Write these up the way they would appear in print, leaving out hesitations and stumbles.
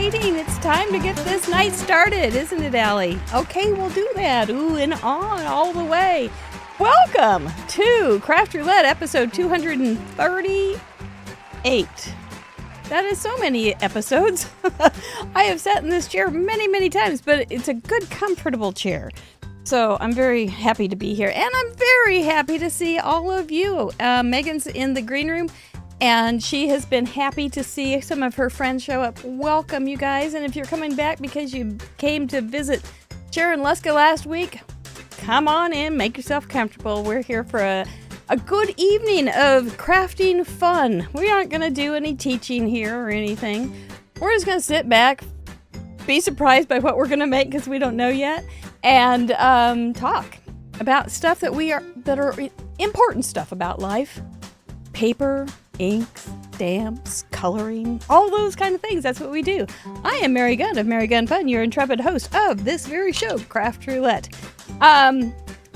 waiting. It's time to get this night started, isn't it, Allie? Okay, we'll do that. Ooh and on all the way. Welcome to Craft Roulette, episode 238. That is so many episodes. I have sat in this chair many, many times, but it's a good, comfortable chair. So I'm very happy to be here, and I'm very happy to see all of you. Megan's in the green room, and she has been happy to see some of her friends show up. Welcome, you guys, and if you're coming back because you came to visit Sharon Luska last week, come on in, make yourself comfortable. We're here for a good evening of crafting fun. We aren't going to do any teaching here or anything. We're just going to sit back, be surprised by what we're going to make because we don't know yet, and talk about stuff that are important stuff about life. Paper, inks, stamps, coloring, all those kind of things. That's what we do. I am Meghann of Meghann Fun, your intrepid host of this very show, Craft Roulette.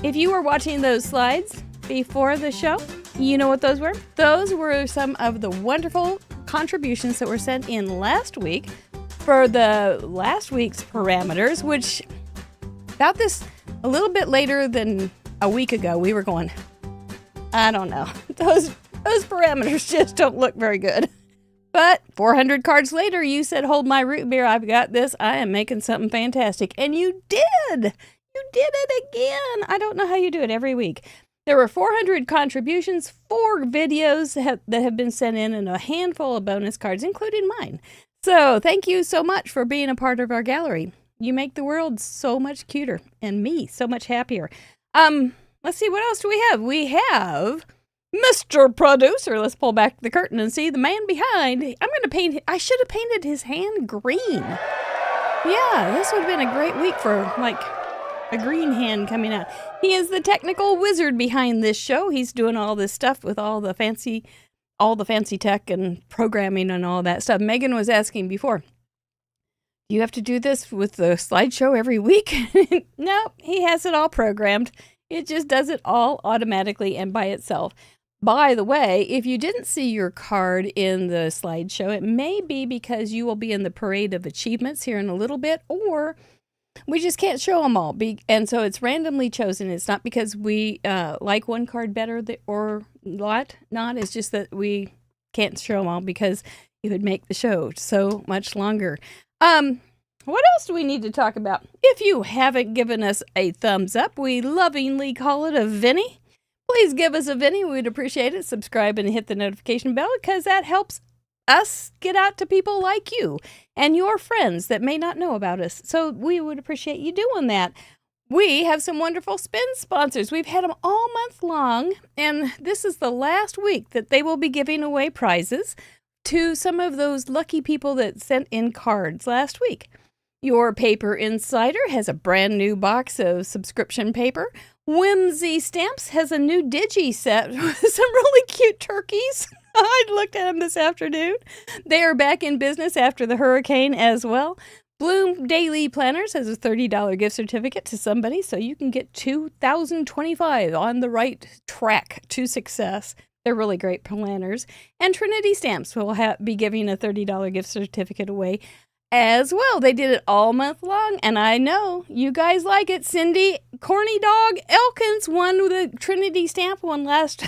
If you were watching those slides before the show, you know what those were? Those were some of the wonderful contributions that were sent in last week for the last week's parameters, which about this a little bit later than a week ago, we were going, I don't know. Those parameters just don't look very good. But 400 cards later, you said, hold my root beer, I've got this. I am making something fantastic. And you did. You did it again. I don't know how you do it every week. There were 400 contributions, 4 videos that have been sent in, and a handful of bonus cards, including mine. So thank you so much for being a part of our gallery. You make the world so much cuter and me so much happier. Let's see, what else do we have? We have Mr. Producer. Let's pull back the curtain and see the man behind. I should have painted his hand green. Yeah, this would have been a great week for like a green hand coming out. He is the technical wizard behind this show. He's doing all this stuff with all the fancy tech and programming and all that stuff. Megan was asking before, do you have to do this with the slideshow every week? No, he has it all programmed. It just does it all automatically and by itself. By the way, if you didn't see your card in the slideshow, it may be because you will be in the parade of achievements here in a little bit, or we just can't show them all. And so it's randomly chosen. It's not because we like one card better or not. It's just that we can't show them all because it would make the show so much longer. What else do we need to talk about? If you haven't given us a thumbs up, we lovingly call it a Vinny. Please give us a Vinny. We'd appreciate it. Subscribe and hit the notification bell because that helps us get out to people like you and your friends that may not know about us. So we would appreciate you doing that. We have some wonderful spin sponsors. We've had them all month long, and this is the last week that they will be giving away prizes to some of those lucky people that sent in cards last week. Your Paper Insider has a brand new box of subscription paper. Whimsy Stamps has a new digi set with some really cute turkeys. I looked at them this afternoon. They are back in business after the hurricane as well. Bloom Daily Planners has a $30 gift certificate to somebody, so you can get 2025 on the right track to success. They're really great planners. And Trinity Stamps will be giving a $30 gift certificate away as well. They did it all month long, and I know you guys like it. Cindy Corny Dog Elkins won the Trinity Stamp one last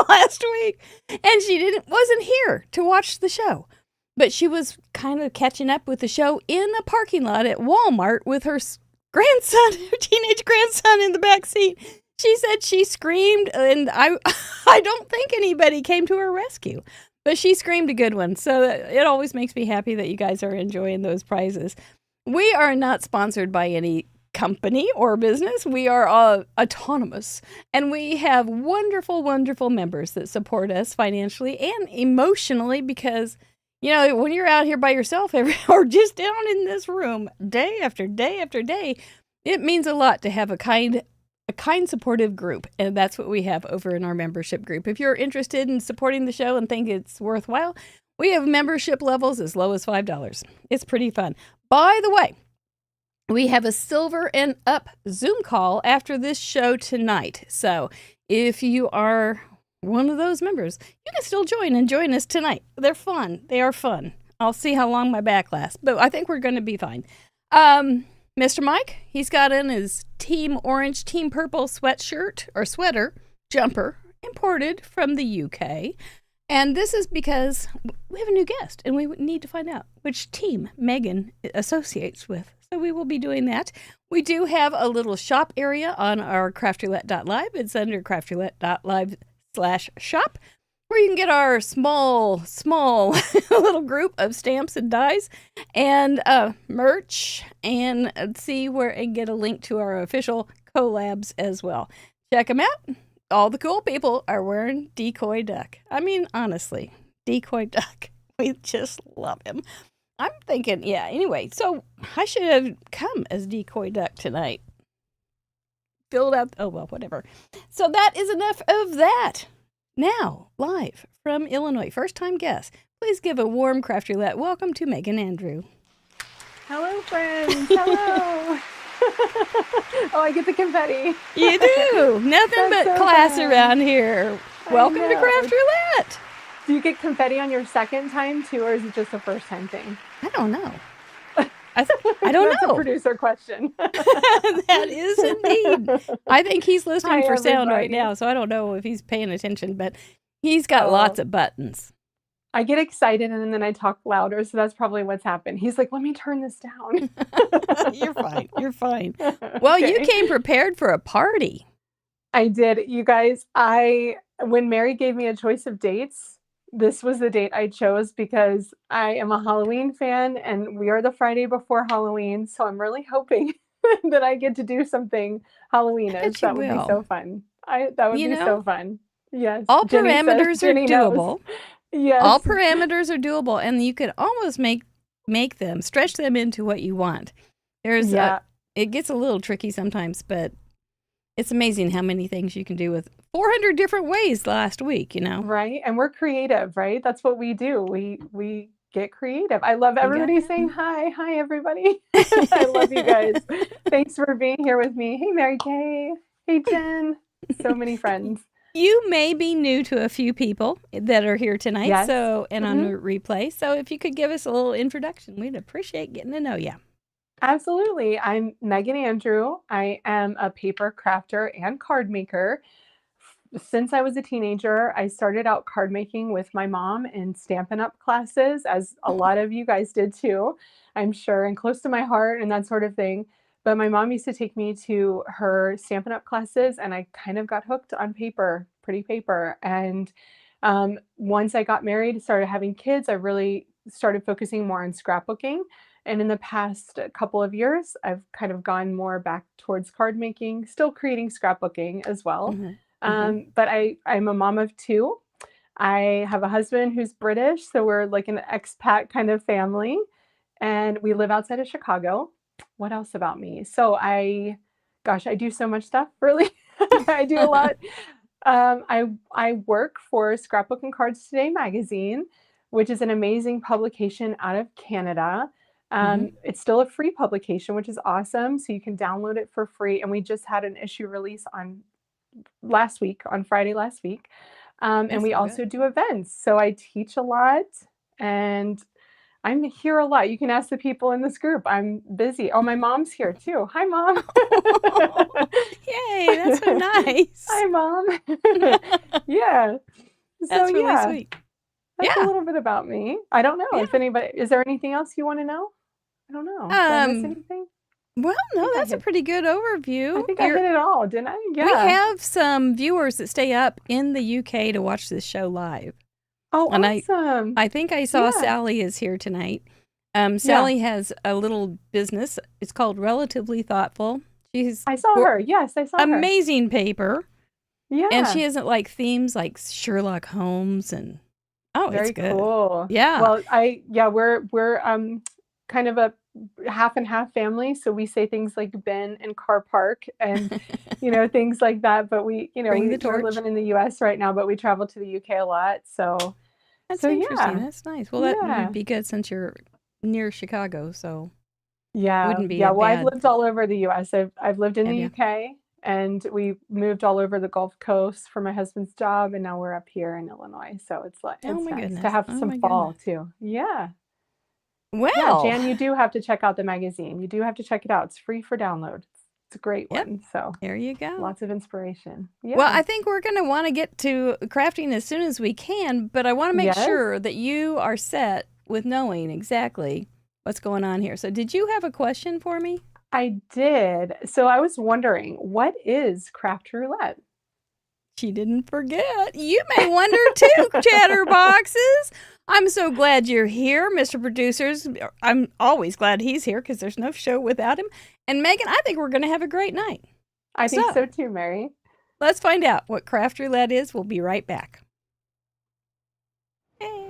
week, and she wasn't here to watch the show, but she was kind of catching up with the show in a parking lot at Walmart with her grandson, her teenage grandson, in the back seat. She said she screamed, and I don't think anybody came to her rescue. But she screamed a good one, so it always makes me happy that you guys are enjoying those prizes. We are not sponsored by any company or business. We are all autonomous, and we have wonderful, wonderful members that support us financially and emotionally because, you know, when you're out here by yourself or just down in this room day after day after day, it means a lot to have a kind, supportive group, and that's what we have over in our membership group. If you're interested in supporting the show and think it's worthwhile, we have membership levels as low as $5. It's pretty fun. By the way, we have a silver and up Zoom call after this show tonight. So if you are one of those members, you can still join us tonight. They're fun. They are fun. I'll see how long my back lasts, but I think we're going to be fine. Mr. Mike, he's got in his Team Orange, Team Purple sweatshirt or sweater jumper imported from the UK. And this is because we have a new guest and we need to find out which team Meghann associates with. So we will be doing that. We do have a little shop area on our craftroulette.live. It's under craftroulette.live/shop, where you can get our small little group of stamps and dies and merch, and see where and get a link to our official collabs as well. Check them out. All the cool people are wearing Decoy Duck. I mean, honestly, Decoy Duck. We just love him. I'm thinking, yeah, anyway, so I should have come as Decoy Duck tonight. Filled out, oh, well, whatever. So that is enough of that. Now, live from Illinois, first-time guest, please give a warm Craft Roulette welcome to Meghann Andrew. Hello, friends. Hello. Oh, I get the confetti. You do. Nothing but so class fun around here. Welcome to Craft Roulette. Do you get confetti on your second time, too, or is it just a first-time thing? I don't know. I don't That's know. A producer question. That is indeed. I think he's listening for sound right now, so I don't know if he's paying attention, but he's got lots of buttons. I get excited and then I talk louder, so that's probably what's happened. He's like, let me turn this down. You're fine. You're fine. Well, okay. You came prepared for a party. I did. You guys, when Mary gave me a choice of dates, this was the date I chose because I am a Halloween fan and we are the Friday before Halloween. So I'm really hoping that I get to do something Halloweenish. That would be so fun. That would be so fun. Yes. All parameters are doable. Yes. All parameters are doable, and you can almost make them, stretch them into what you want. It gets a little tricky sometimes, but it's amazing how many things you can do with 400 different ways last week, Right. And we're creative, right? That's what we do. We get creative. I love everybody saying hi. Hi, everybody. I love you guys. Thanks for being here with me. Hey, Mary Kay. Hey, Jen. So many friends. You may be new to a few people that are here tonight, yes. and on replay. So if you could give us a little introduction, we'd appreciate getting to know you. Absolutely. I'm Meghann Andrew. I am a paper crafter and card maker. Since I was a teenager, I started out card making with my mom in Stampin' Up! Classes, as a lot of you guys did too, I'm sure, and close to my heart and that sort of thing. But my mom used to take me to her Stampin' Up! Classes, and I kind of got hooked on paper, pretty paper. And once I got married, started having kids, I really started focusing more on scrapbooking. And in the past couple of years, I've kind of gone more back towards card making, still creating scrapbooking as well. But I'm a mom of two. I have a husband who's British, so we're like an expat kind of family. And we live outside of Chicago. What else about me? So I do so much stuff, really. I do a lot. I work for Scrapbook and Cards Today magazine, which is an amazing publication out of Canada. It's still a free publication, which is awesome. So you can download it for free. And we just had an issue release on Friday last week. And we also do events. So I teach a lot and I'm here a lot. You can ask the people in this group. I'm busy. Oh, my mom's here too. Hi, Mom. Yay, that's so nice. Hi, Mom. Yeah. That's really sweet. That's a little bit about me. I don't know if anybody, is there anything else you want to know? I don't know. Did I miss anything? Well, no, that's a pretty good overview. I think I hit it all, didn't I? Yeah. We have some viewers that stay up in the UK to watch this show live. Oh, and awesome. I think I saw Sally is here tonight. Sally has a little business. It's called Relatively Thoughtful. I saw her. Yes, I saw her. Amazing paper. Yeah. And she has like themes like Sherlock Holmes and very it's good. Cool. Yeah. Well, we're kind of a half and half family, so we say things like Ben and car park and things like that, but we're living in the US right now, but we travel to the UK a lot, so that's interesting. That's nice. Well, that would be good since you're near Chicago, so it wouldn't be well, I've lived all over the US. I've lived in the UK, and we moved all over the Gulf Coast for my husband's job, and now we're up here in Illinois, so it's nice to have some fall too. Yeah, Well, Jan, you do have to check out the magazine. You do have to check it out. It's free for download. It's a great yep, one. So there you go. lots of inspiration. Well, Yeah. I think we're going to want to get to crafting as soon as we can, but I want to make Yes. sure that you are set with knowing exactly what's going on here. So, did you have a question for me? I did. So I was wondering, what is craft roulette? She didn't forget. You may wonder too, chatterboxes. I'm so glad you're here, Mr. Producers. I'm always glad he's here because there's no show without him. And Meghann, I think we're going to have a great night. I think so too, Mary. Let's find out what craft roulette is. We'll be right back. Hey.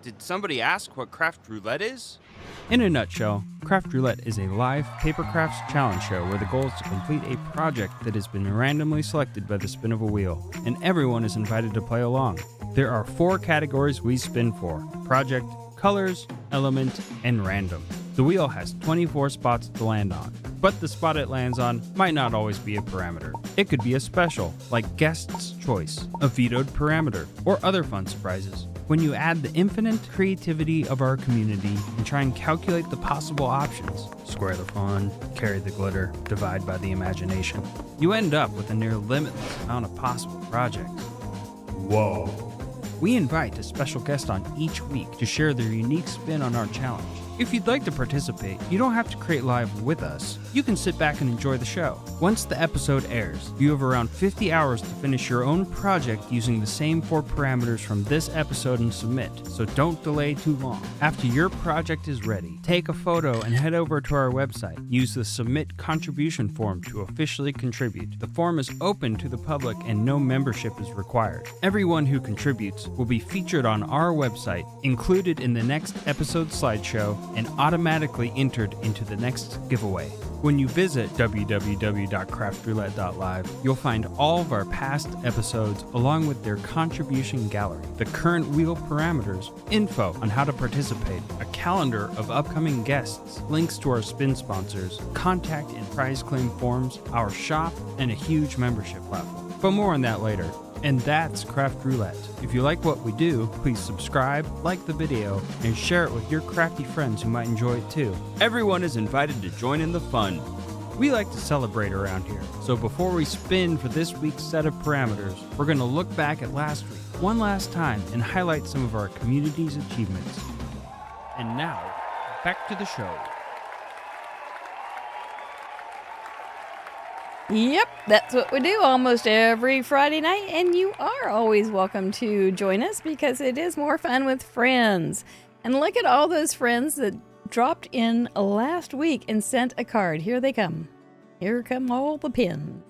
Did somebody ask what craft roulette is? In a nutshell, Craft Roulette is a live paper crafts challenge show where the goal is to complete a project that has been randomly selected by the spin of a wheel, and everyone is invited to play along. There are 4 categories we spin for: project, colors, element, and random. The wheel has 24 spots to land on, but the spot it lands on might not always be a parameter. It could be a special, like guest's choice, a vetoed parameter, or other fun surprises. When you add the infinite creativity of our community and try and calculate the possible options, square the fun, carry the glitter, divide by the imagination, you end up with a near limitless amount of possible projects. Whoa. We invite a special guest on each week to share their unique spin on our challenge. If you'd like to participate, you don't have to create live with us. You can sit back and enjoy the show. Once the episode airs, you have around 50 hours to finish your own project using the same 4 parameters from this episode and submit, so don't delay too long. After your project is ready, take a photo and head over to our website. Use the Submit Contribution form to officially contribute. The form is open to the public and no membership is required. Everyone who contributes will be featured on our website, included in the next episode slideshow, and automatically entered into the next giveaway. When you visit www.craftroulette.live, you'll find all of our past episodes along with their contribution gallery, the current wheel parameters, info on how to participate, a calendar of upcoming guests, links to our spin sponsors, contact and prize claim forms, our shop, and a huge membership platform. But more on that later. And that's Craft Roulette. If you like what we do, please subscribe, like the video, and share it with your crafty friends who might enjoy it too. Everyone is invited to join in the fun. We like to celebrate around here, so before we spin for this week's set of parameters, we're going to look back at last week one last time and highlight some of our community's achievements. And now, back to the show. Yep, that's what we do almost every Friday night, and you are always welcome to join us because it is more fun with friends. And look at all those friends that dropped in last week and sent a card. Here they come. Here come all the pins.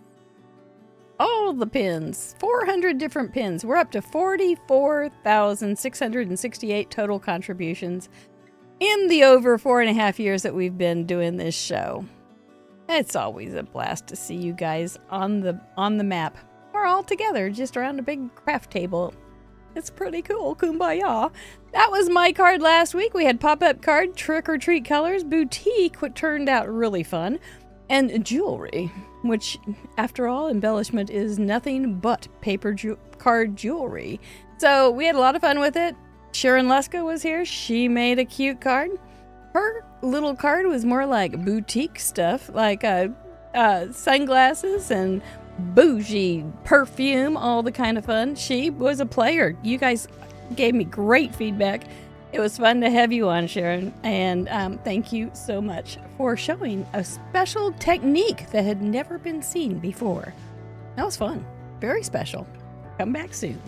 All the pins. 400 different pins. We're up to 44,668 total contributions in the over 4.5 years that we've been doing this show. It's always a blast to see you guys on the map. We're all together just around a big craft table. It's pretty cool. Kumbaya. That was my card last week. We had pop-up card, trick or treat colors, boutique, which turned out really fun, and jewelry, which after all, embellishment is nothing but paper card jewelry. So we had a lot of fun with it. Sharon Leska was here. She made a cute card. Her little card was more like boutique stuff, like sunglasses and bougie perfume, all the kind of fun. She was a player. You guys gave me great feedback. It was fun to have you on, Sharon, and thank you so much for showing a special technique that had never been seen before. That was fun. Very special. Come back soon.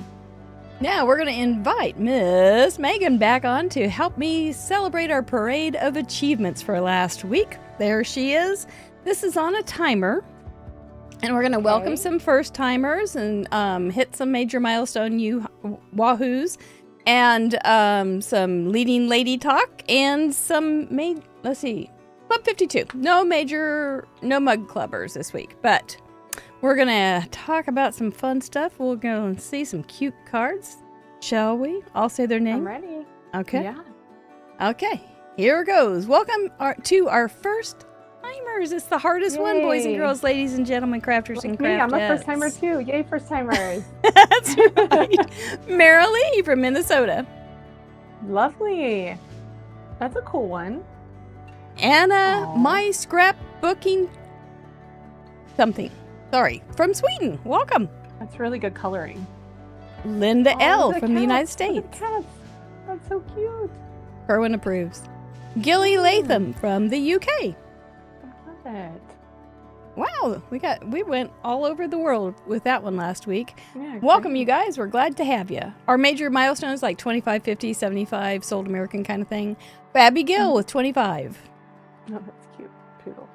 Now we're going to invite Miss Meghann back on to help me celebrate our parade of achievements for last week. There she is. This is on a timer, and we're going to welcome some first-timers and hit some major milestone wahoos, and some leading lady talk, and some let's see, Club 52. No mug clubbers this week, but we're going to talk about some fun stuff. We're going to see some cute cards. Shall we? I'll say their name. I'm ready. Okay. Yeah. Okay. Here goes. Welcome to our first timers. It's the hardest one, boys and Yay. girls, ladies and gentlemen, crafters and Me, I'm a craftettes. first timer too. Yay, first timers. That's right. Marilee from Minnesota. Lovely. That's a cool one. Anna, Aw. my scrapbooking something. Sorry, from Sweden. Welcome. That's really good coloring. Linda Oh, L. look at from the United cats. Look at States. cats. That's so cute. Kerwin approves. Gilly Latham from the UK. I love it. Wow, we went all over the world with that one last week. Yeah, Welcome, great. you guys. We're glad to have you. Our major milestones like 25, 50, 75, sold American kind of thing. Abby Gill with 25. Oh, that's cute. Poodle.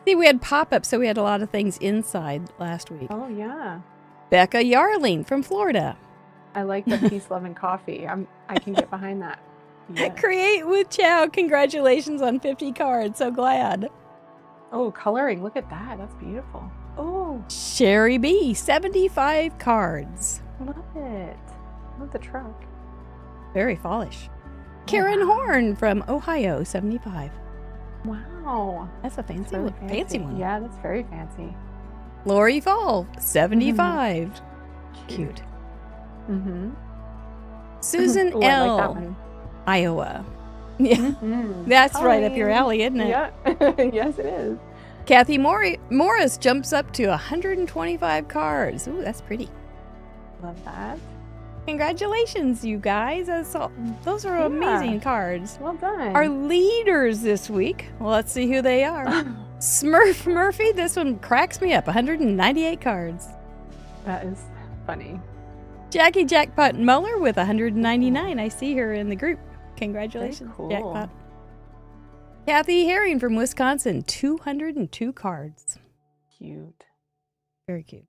See, we had pop-ups, so we had a lot of things inside last week. Oh, yeah. Becca Yarling from Florida. I like the peace, love, and coffee. I can get behind that. Yes. Create with Chow. Congratulations on 50 cards. So glad. Oh, coloring. Look at that. That's beautiful. Oh, Sherry B, 75 cards. love it. Love the truck. Very fallish. Karen wow. Horn from Ohio, 75. Wow. That's a fancy, Really fancy one. Yeah, that's very fancy. Lori Fall, 75. Cute. Mm-hmm. Susan Ooh, I like that L, one. Iowa. Yeah, Mhm. that's right up your Hi. alley, isn't it? Yeah. Yes, it is. Kathy Morris jumps up to 125 cards. Ooh, that's pretty. Love that. Congratulations, you guys. Those are Yeah. amazing cards. Well done. Our leaders this week, well, let's see who they are. Smurf Murphy, this one cracks me up. 198 cards. That is funny. Jackie Jackpot Muller with 199. I see her in the group. Congratulations, Very cool. Jackpot. Kathy Herring from Wisconsin, 202 cards. Cute. Very cute.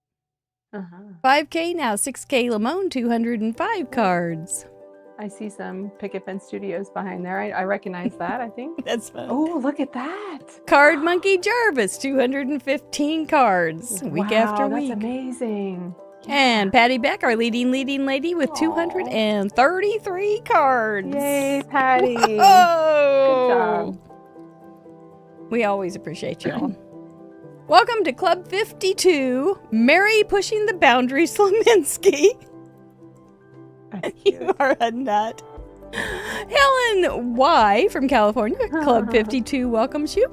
Uh-huh. 5K now, 6K Lamone, 205 cards. I see some Picket Fence Studios behind there. I recognize that, I think. That's fun. Oh, look at that. Card Monkey Jarvis, 215 cards. Week after week. That's amazing. And Patty Beck, our leading lady with Aw. 233 cards. Yay, Patty. Oh! Good job. We always appreciate y'all. Welcome to Club 52, Mary Pushing the Boundary Slominski. That's You cute. are a nut. Helen Y. from California, Club 52 welcomes you.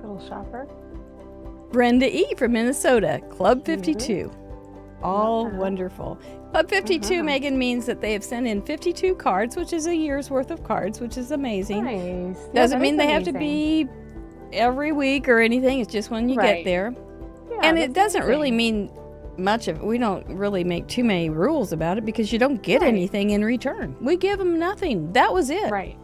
Little shopper. Brenda E. from Minnesota, Club 52. All Love that. wonderful. Club 52, Uh-huh. Meghann, means that they have sent in 52 cards, which is a year's worth of cards, which is amazing. Nice. Yeah, Doesn't that mean is they have to amazing. be every week or anything. It's just when you get Right. there. Yeah, And it that's doesn't really amazing. mean much of it. We don't really make too many rules about it because you don't get Right. anything in return. We give them nothing. That was it. Right.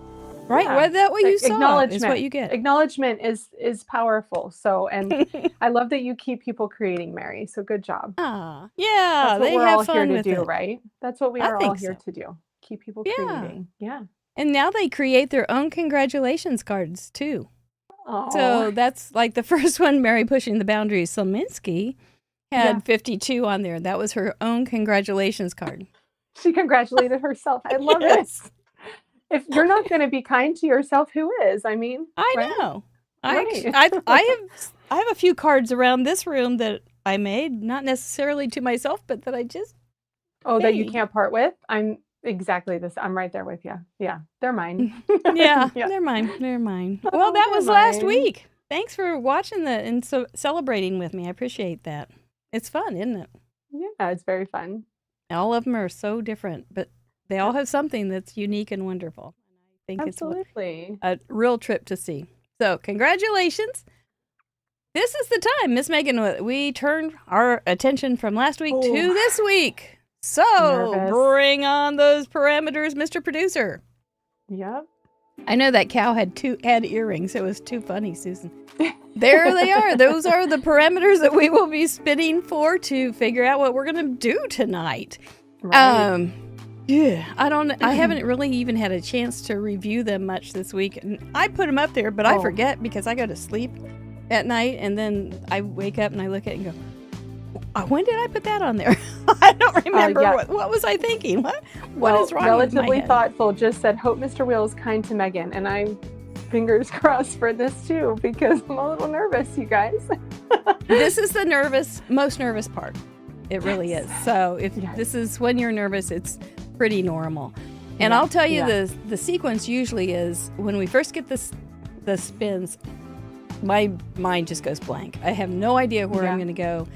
Right? Yeah. Well, that what you saw is Acknowledgement. what you get. Acknowledgement is powerful. So, and I love that you keep people creating, Mary. So good job. Ah, yeah, That's what they we're have all here fun to with do, it. right? That's what we I are all think here so. to do. Keep people Yeah. creating. Yeah. And now they create their own congratulations cards too. Oh, So that's like the first one, Mary Pushing the Boundaries, Slominski, had Yeah. 52 on there. That was her own congratulations card. she congratulated herself. I love Yes. it. If you're not going to be kind to yourself, who is? I mean, I right? know. Right. I have a few cards around this room that I made, not necessarily to myself, but that I just Oh, that you made. can't part with? I'm exactly this. I'm right there with you. Yeah, they're mine. Yeah, Yeah. they're mine. They're mine. Oh, Well, that they're was last mine. week. Thanks for watching and so celebrating with me. I appreciate that. It's fun, isn't it? Yeah, it's very fun. All of them are so different, but they all have something that's unique and wonderful. I think Absolutely. it's a real trip to see. So, congratulations. This is the time, Miss Meghann, we turned our attention from last week to Oh. this week. So, Nervous. bring on those parameters, Mr. Producer. Yep. I know that cow had earrings. It was too funny, Susan. There they are. Those are the parameters that we will be spinning for to figure out what we're going to do tonight. Right. Yeah, I haven't really even had a chance to review them much this week. And I put them up there, but I Oh. forget because I go to sleep at night and then I wake up and I look at it and go, when did I put that on there? I don't remember. yeah. What was I thinking? What well, is wrong with my relatively head? thoughtful just said, hope Mr. Wheel is kind to Meghann. And I'm fingers crossed for this too, because I'm a little nervous, you guys. This is the most nervous part. It really is. So if Yes. this is when you're nervous, it's pretty normal. And Yeah, I'll tell you, yeah. the sequence usually is when we first get the spins, my mind just goes blank. I have no idea where I'm Yeah. going to go.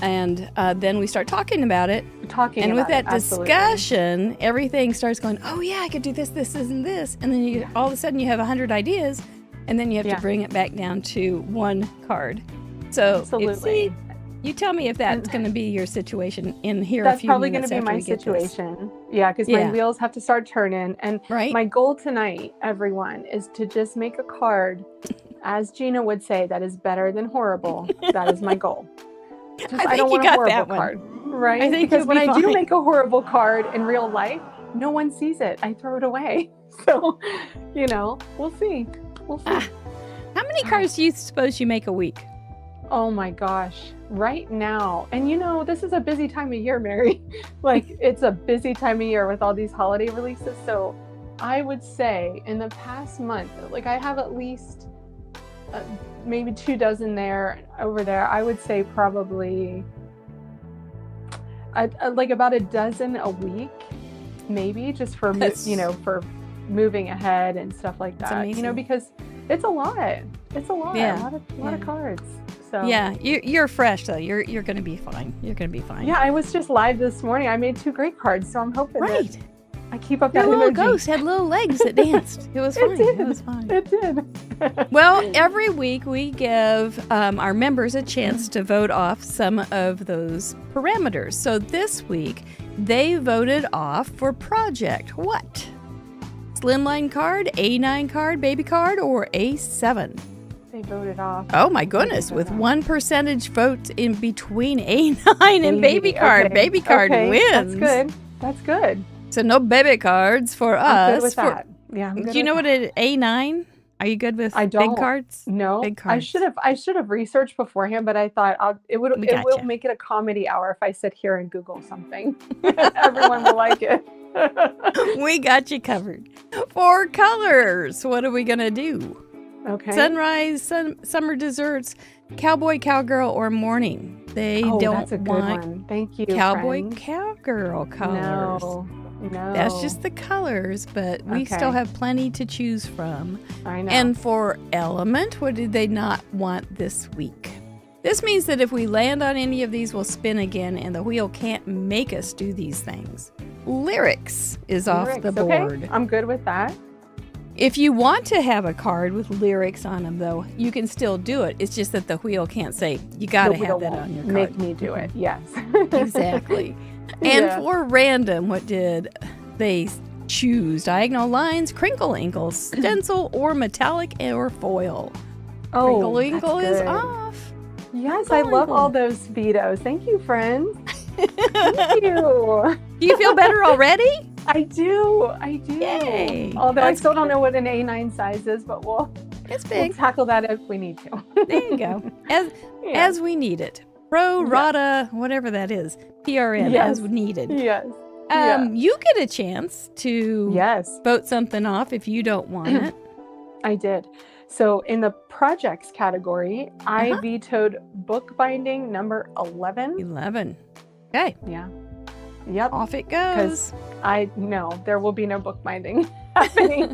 And then we start talking about it. Talking And with about that it, absolutely. discussion, everything starts going, oh, yeah, I could do this, this, and this. And then you all of a sudden you have 100 ideas. And then you have Yeah. to bring it back down to one card. So Absolutely. you tell me if that's going to be your situation in here a That's few probably going minutes to be after my we get this. situation. Yeah, because Yeah. my wheels have to start turning. And Right? my goal tonight, everyone, is to just make a card, as Gina would say, that is better than horrible. That is my goal. I don't think you want a got horrible that one. card, right? I think because you'll when be I do fine. make a horrible card in real life, no one sees it. I throw it away. So, we'll see. We'll see. How many cards do you suppose you make a week? Oh my gosh, right now. And this is a busy time of year, Mary. Like, it's a busy time of year with all these holiday releases. So I would say in the past month, like I have at least maybe 2 dozen over there. I would say probably like about a dozen a week, maybe, just for, for moving ahead and stuff like That's that, amazing. because it's a lot. It's a lot. Yeah. A lot of cards. So Yeah, you're fresh though. You're going to be fine. You're going to be fine. yeah, I was just live this morning. I made 2 great cards, so I'm hoping Right. that I keep up Your that little energy. ghost had little legs that danced. It was fine. It did. It was fine. It did. Well, every week we give our members a chance to vote off some of those parameters. So this week they voted off for project what? Slimline card, A9 card, baby card, or A7? They voted off. Oh my goodness, with 1% vote in between A9 and baby card. Okay. Baby card Okay. wins. That's good. That's good. So no baby cards for us. I'm good with that. Yeah. I'm good Do you know with what an A9? Are you good with I big don't. cards? No, Big I cards. should have researched beforehand, but I thought it will gotcha. make it a comedy hour if I sit here and Google something. Everyone will like it. We got you covered. 4 colors. What are we going to do? Okay. Sunrise, summer desserts, cowboy, cowgirl, or morning. They Oh, don't that's a good want one. Thank you. cowboy, friends. cowgirl colors. No. That's just the colors, but we Okay. still have plenty to choose from. I know. And for element, what did they not want this week? This means that if we land on any of these, we'll spin again, and the wheel can't make us do these things. Lyrics is off the Lyrics, okay. board. I'm good with that. If you want to have a card with lyrics on them, though, you can still do it. It's just that the wheel can't say, you got to The have wheel that won't on your card. Make me do it. Yes. Exactly. And Yeah. for random, what did they choose? Diagonal lines, crinkle inkle, stencil, or metallic or foil? Oh, Crinkle inkle that's is good. off. Yes, I Crinkle love all inkle. those Vetoes. Thank you, friends. Thank you. Do you feel better already? I do. Yay. Although I That's still don't good. know what an A9 size is, but we'll It's big. tackle that if we need to. There you go. Yeah. As we need it. Pro, rata, whatever that is. PRN, Yes. as needed. Yes. Yeah. You get a chance to Yes, vote something off if you don't want it. I did. So in the projects category, I Uh-huh. vetoed bookbinding number 11. 11. Okay, Yeah. Yep. off it goes. I know there will be no bookbinding happening.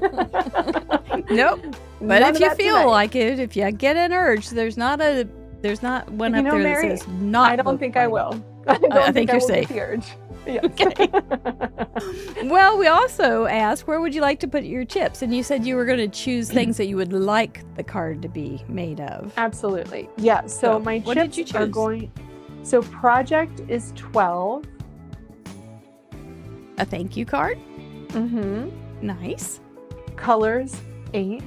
Nope. But None if of you that feel tonight. like it, if you get an urge, there's not one You up know, there Mary, that says not. I don't think I bookbinding. will. I don't think I you're will safe. get the urge. Yes. Okay. Well, we also asked, where would you like to put your chips? And you said you were going to choose things that you would like the card to be made of. Absolutely. Yeah. So my what did chips you are choose? going. So project is 12. A thank you card. Mm-hmm. Nice. Colors 8.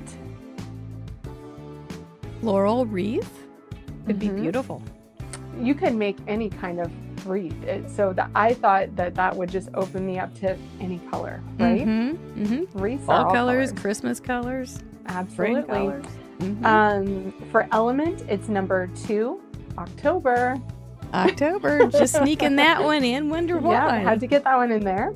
Floral wreath. Could be Mhm. beautiful. You can make any kind of wreath. I thought that would just open me up to any color, right? Mm-hmm. Mm-hmm. Wreaths Fall are all colors, colors. Christmas colors, spring Absolutely. colors. Mhm. For element, it's number 2, October. October, just sneaking that one in. Wonder why. Yeah, had to get that one in there.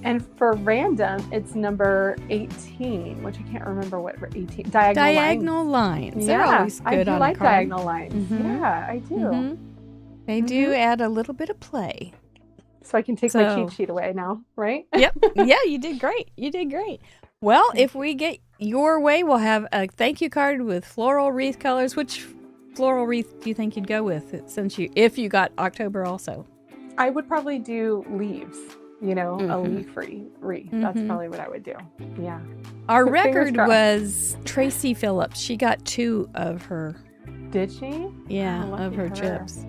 And for random, it's number 18, which I can't remember what 18. Diagonal lines. lines. They're Yeah, always I good do on like a card. diagonal lines. Mhm. Yeah, I do. Mhm. They do add a little bit of play. So I can take my cheat sheet away now, right? Yep. Yeah, you did great. You did great. Well, if we get your way, we'll have a thank you card with floral wreath colors. Which floral wreath do you think you'd go with if you got October also? I would probably do leaves, a leaf-free wreath. That's probably what I would do. Yeah. Our Fingers record crossed. was Tracy Phillips. She got 2 of her. Did she? Yeah, Oh, lucky of her her. chips.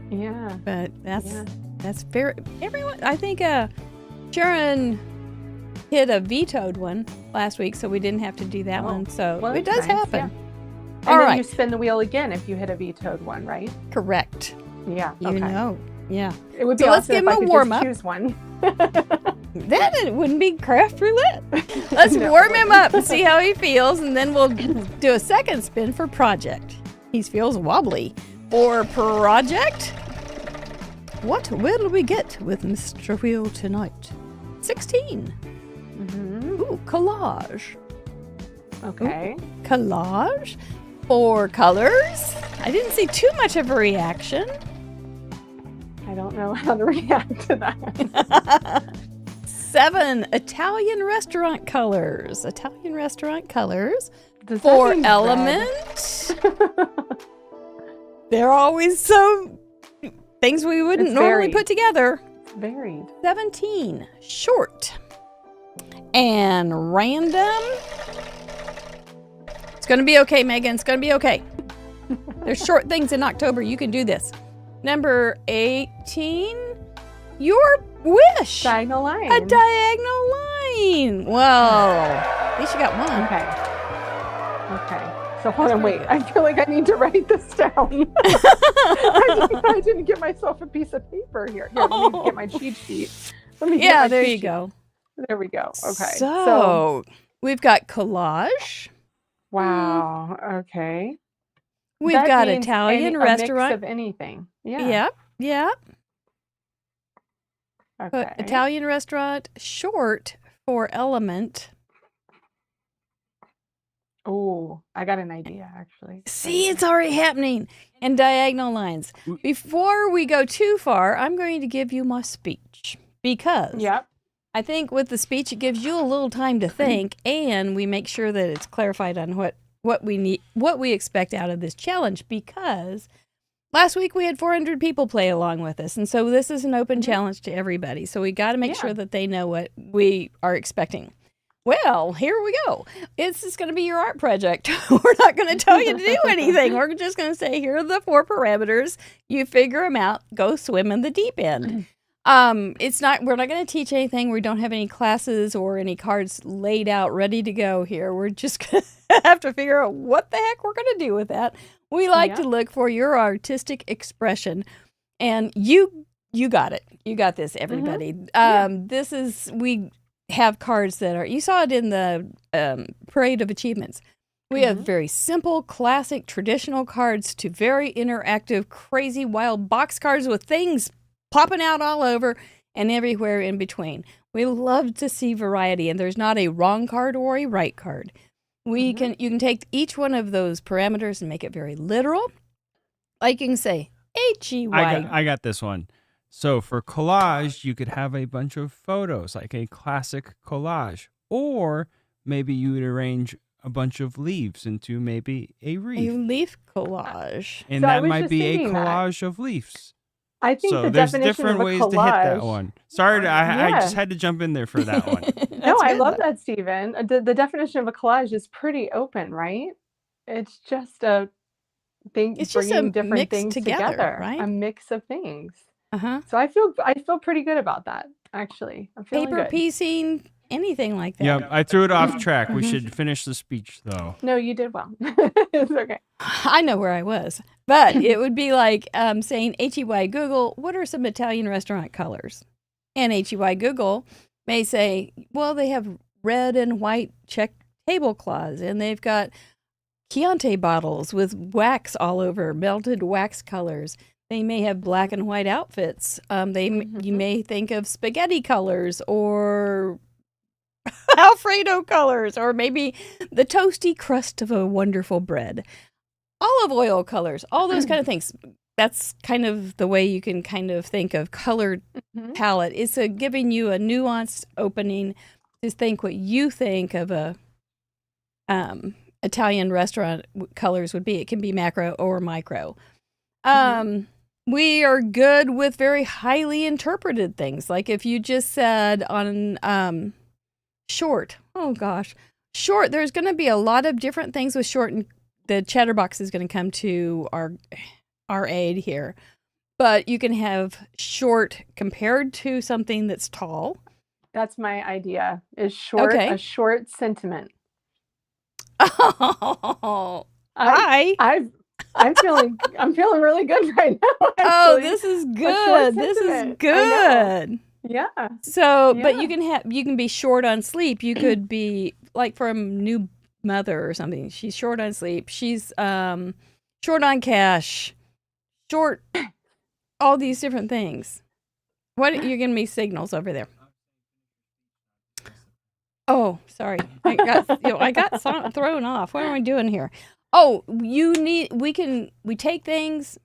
Yeah. But that's fair. Everyone, I think Sharon hit a vetoed one last week, so we didn't have to do that one. So well, it does that's nice, happen. And All then right. you spin the wheel again if you hit a vetoed one, right? Correct. Yeah. You Okay. know. Yeah. It would be So let's awesome give if him I a could warm-up. just choose one. Then it wouldn't be craft roulette. Let's No, warm it him up and see how he feels, and then we'll do a second spin for project. He feels wobbly. For project, what will we get with Mr. Wheel tonight? 16. Ooh, collage. Okay. Collage. For colors, I didn't see too much of a reaction. I don't know how to react to that. 7 Italian restaurant colors. Italian restaurant colors. Does that For mean element, they're always so things we wouldn't It's normally varied. put together. It's varied. 17 short and random. It's gonna be okay, Megan. It's gonna be okay. There's short things in October. You can do this. Number 18, your wish. Diagonal line. A diagonal line. Well, at least you got one. Okay. So hold on, wait. I feel like I need to write this down. I didn't get myself a piece of paper here. Here, let me get my cheat sheet. Let me get Yeah, my there cheat you sheet. go. There we go. Okay. So we've got collage. Wow. Okay. We've That got means Italian a restaurant. mix of anything. Yeah. Yep. Put Okay. Italian restaurant short for element. Oh, I got an idea actually. See, it's already happening. And diagonal lines. Before we go too far, I'm going to give you my speech because Yep. I think with the speech, it gives you a little time to think, and we make sure that it's clarified on what we need, what we expect out of this challenge. Because last week we had 400 people play along with us, and so this is an open challenge to everybody. So we got to make sure that they know what we are expecting. Well, here we go. This is going to be your art project. We're not going to tell you to do anything. We're just going to say, here are the 4 parameters. You figure them out. Go swim in the deep end. We're not going to teach anything. We don't have any classes or any cards laid out ready to go here. We're just going to have to figure out what the heck we're going to do with that. We like to look for your artistic expression, and you got it. You got this, everybody. We have cards that are, you saw it in the Parade of Achievements. We have very simple, classic, traditional cards to very interactive, crazy, wild box cards with things popping out all over and everywhere in between. We love to see variety, and there's not a wrong card or a right card. You can take each one of those parameters and make it very literal. Like you can say, H-E-Y. I got this one. So for collage, you could have a bunch of photos, like a classic collage. Or maybe you would arrange a bunch of leaves into maybe a A wreath. leaf collage. And So I that was might just be a thinking that. collage of leaves. I think So the there's definition different of a ways collage, to hit that one. Sorry, I Yeah. just had to jump in there for that one. No, I good, love though. that, Stephen. The definition of a collage is pretty open, right? It's just a thing, It's just a bringing different mix things together, right? A mix of things. Uh-huh. So I feel pretty good about that. Actually, I'm feeling Paper good. piecing, anything like that. Yep, I threw it off track. We should finish the speech, though. No, you did well. It's okay. I know where I was. But it would be like saying, H-E-Y Google, what are some Italian restaurant colors? And H-E-Y Google may say, well, they have red and white checked tablecloths, and they've got Chianti bottles with wax all over, melted wax colors. They may have black and white outfits. You may think of spaghetti colors or Alfredo colors, or maybe the toasty crust of a wonderful bread. Olive oil colors, all those kind of things. that's kind of the way you can kind of think of colored Mhm. palette. It's giving you a nuanced opening to think what you think of a Italian restaurant colors would be. It can be macro or micro. We are good with very highly interpreted things. Like if you just said on short, oh gosh, short, there's going to be a lot of different things with short, and the chatterbox is going to come to our aid here. But you can have short compared to something that's tall. That's my idea. Is short Okay. a short sentiment? Oh, hi. I'm feeling really good right now. Oh, Actually. this is short good. This is sentiment. I know. good. Yeah. So, but Yeah. you can be short on sleep. You could be like from new mother or something. She's short on sleep. She's short on cash. Short all these different things. What you're giving me signals over there? Oh, sorry. I got thrown off. What am I doing here? Oh, we take things,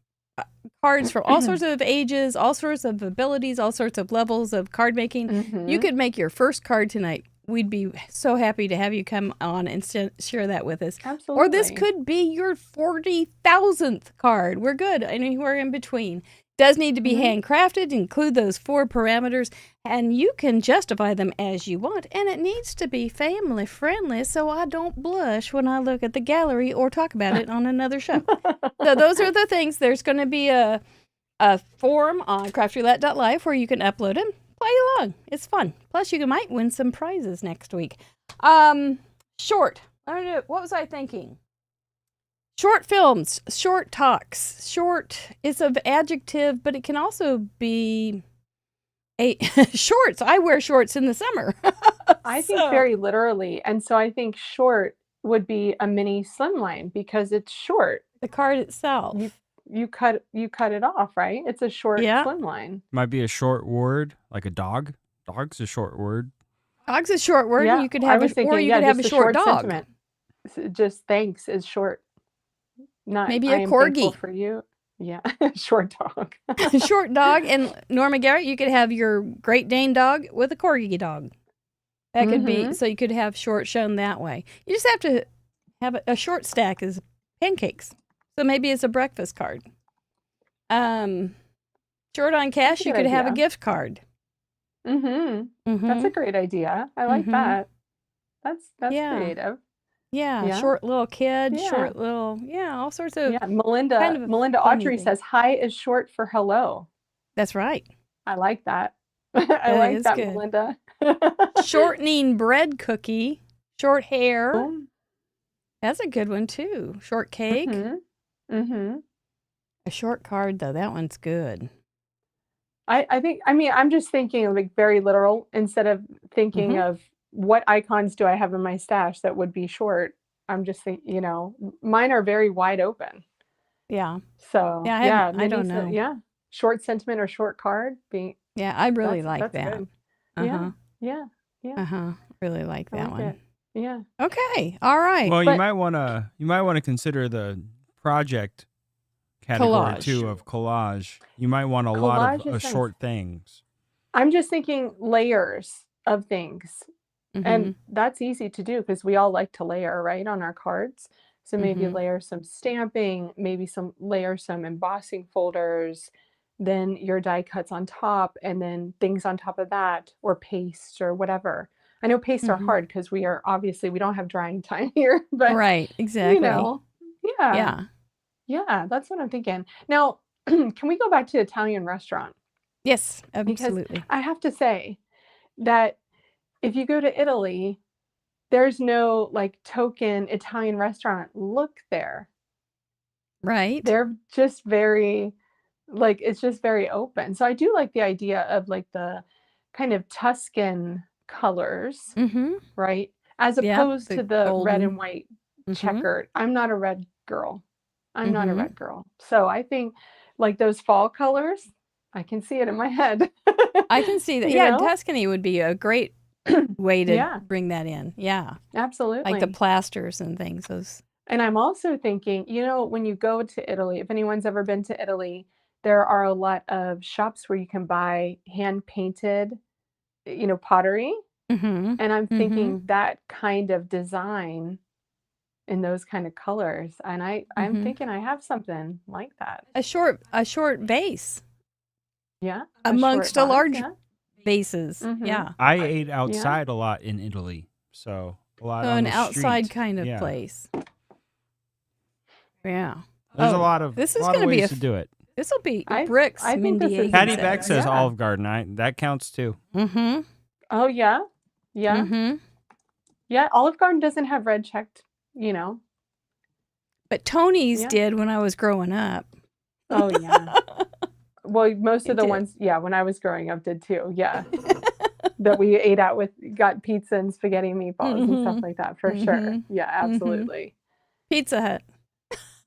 cards from all sorts of ages, all sorts of abilities, all sorts of levels of card making. Mhm. You could make your first card tonight. We'd be so happy to have you come on and share that with us. Absolutely. Or this could be your 40,000th card. We're good. Anywhere in between. Does need to be handcrafted, include those 4 parameters, and you can justify them as you want. And it needs to be family friendly so I don't blush when I look at the gallery or talk about it on another show. So those are the things. There's going to be a forum on craftroulette.live where you can upload them, play along. It's fun. Plus, you might win some prizes next week. Short. I don't know. What was I thinking? Short films, short talks, short is an adjective, but it can also be a shorts. I wear shorts in the summer. I think very literally. And so I think short would be a mini slimline because it's short. The card itself. You cut it off, right? It's a short slimline. Might be a short word, like a dog. Dog's a short word. Dog's a short word. Yeah, And you could have could have a short dog. Sentiment. Just thanks is short. Not maybe I a am corgi thankful for you. Yeah, short dog. Short dog. And Norma Garrett, you could have your Great Dane dog with a corgi dog. That could be, so you could have short shown that way. You just have to have a short stack is pancakes. So maybe it's a breakfast card. Short on cash, you could have a gift card. That's a great idea. I like that. That's creative. Yeah, short little kid, short little, all sorts of. Yeah, Melinda Autry says, hi is short for hello. That's right. I like that. I like that, good. Melinda. Shortening bread cookie, short hair. That's a good one, too. Short cake. A short card, though, that one's good. I'm just thinking like very literal instead of thinking of what icons do I have in my stash that would be short. I'm just thinking, mine are very wide open. Yeah. So I don't know. Short sentiment or short card being. Yeah, I really like that. Good. Yeah. Really like that one. It. Yeah. Okay. All right. Well, you might want to consider the project category too of collage. You might want a lot of short things. I'm just thinking layers of things. And that's easy to do because we all like to layer, right, on our cards. So maybe layer some stamping, maybe layer some embossing folders, then your die cuts on top, and then things on top of that, or paste or whatever. I know pastes are hard because we don't have drying time here, but right, exactly. Yeah, that's what I'm thinking. Now, can we go back to Italian restaurant? Yes, absolutely. Because I have to say that if you go to Italy, there's no like token Italian restaurant look there. Right. They're just very, it's just very open. So I do like the idea of like the kind of Tuscan colors, right? As opposed to the golden red and white checkered. I'm not a red girl. So I think like those fall colors, I can see it in my head. I can see that. Yeah, Tuscany would be a great way to bring that in. Yeah. Absolutely. Like the plasters and things. Those And I'm also thinking, when you go to Italy, if anyone's ever been to Italy, there are a lot of shops where you can buy hand painted, pottery. Mm-hmm. And I'm Mm-hmm. thinking that kind of design in those kind of colors. And I'm Mm-hmm. thinking I have something like that. A short vase Yeah. amongst a short vase, large yeah. vases. Mhm. Yeah. I ate outside a lot in Italy, so a lot So on an the outside street. kind of Yeah. place. Yeah. There's a Oh, lot of this is lot of gonna be ways to do it. This will be I bricks, think Mindy this is Higgins Patty said. Beck says Yeah. Olive Garden. That counts too. Mm-hmm. Oh, yeah. Yeah. Mm-hmm. Yeah. Olive Garden doesn't have red checked, But Tony's Yeah. did when I was growing up. Oh, yeah. Well, most It of the did. ones, when I was growing up did too. Yeah. That we ate out got pizza and spaghetti and meatballs and stuff like that for sure. Mhm. Yeah, absolutely. Pizza Hut.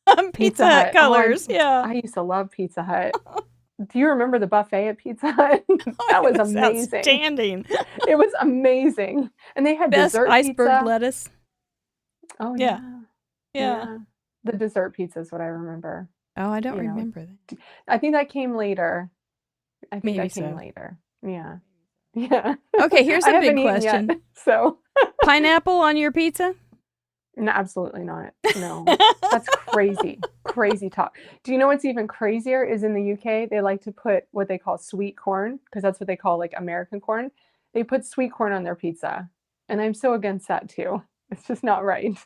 Pizza Pizza Hut Hut. Oh, colors. Yeah. I used to love Pizza Hut. Do you remember the buffet at Pizza Hut? That was It amazing. outstanding. It was amazing. And they had Best dessert iceberg pizza. lettuce. Oh, Yeah. yeah. Yeah. The dessert pizza is what I remember. Oh, I don't You know. remember that. I think that came later. Maybe that came so. later. Yeah. Yeah. Okay, here's I a big haven't eaten yet, question. so Pineapple on your pizza? no, absolutely not. No. That's crazy. Crazy talk. Do you know what's even crazier is in the UK, they like to put what they call sweet corn, because that's what they call like American corn. They put sweet corn on their pizza. And I'm so against that too. It's just not right.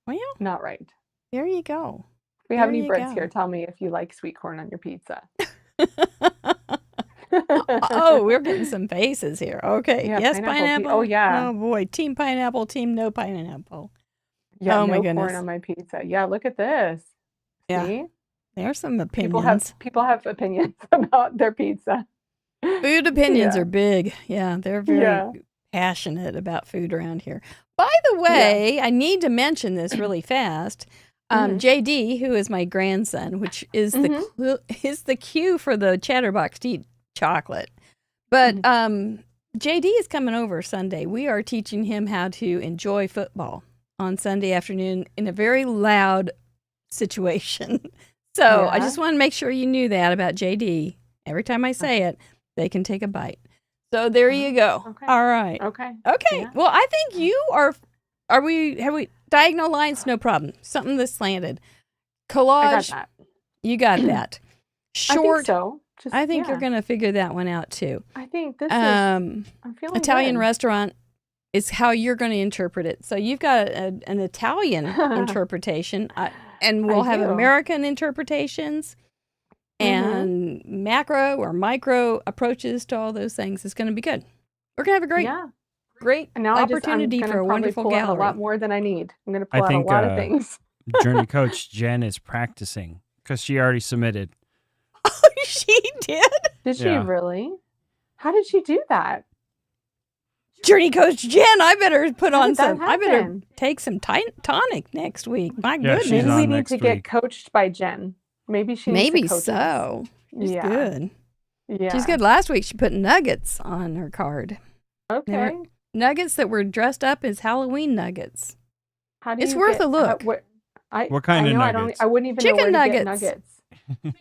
Well, Not right. there you go. If we have There any you Brits go. here, tell me if you like sweet corn on your pizza. Oh, we're getting some faces here. Okay. Yeah, Yes, pineapple. pineapple. Oh, yeah. Oh boy, team pineapple, team no pineapple. Yeah, Oh, my no goodness. corn on my pizza. Yeah, look at this. Yeah. See? There's some People opinions. have opinions about their pizza. Food opinions Yeah. are big. Yeah, they're very Yeah. passionate about food around here. By the way, I need to mention this really fast. Mhm. JD, who is my grandson, which is is the cue for the Chatterbox to eat chocolate. But JD is coming over Sunday. We are teaching him how to enjoy football on Sunday afternoon in a very loud situation. So I Yeah. just want to make sure you knew that about JD. Every time I say it, they can take a bite. So there you go. Okay. All right. Okay. Okay. Yeah. Well, I think you have we diagonal lines? No problem. Something that's slanted. I got Collage. that. You got that. I think Short. so. Just, I think you're yeah. going to figure that one out too. I think this is. I'm feeling Italian good. restaurant is how you're going to interpret it. So you've got an Italian interpretation, and we'll have do. American interpretations and macro or micro approaches to all those things. It's going to be good. We're going to have a Yeah. great And now opportunity I'm for gonna a probably wonderful pull out gallery. a lot more than I need. I'm going to I pull out a think, lot of things. Journey coach Jen is practicing because she already submitted. She did. Did she Yeah. really? How did she do that? Journey Coach Jen, I better put How on did that some. I better happen? take some tonic next week. My Yeah, goodness. she's Maybe on we need next to get week. coached by Jen. Maybe she needs Maybe to coach us. so. She's Yeah. good. Yeah. She's good. Last week she put nuggets on her card. Okay. Nuggets that were dressed up as Halloween nuggets. How do It's you worth get, a look. What kind of nuggets? I wouldn't even Chicken know where to get nuggets. nuggets.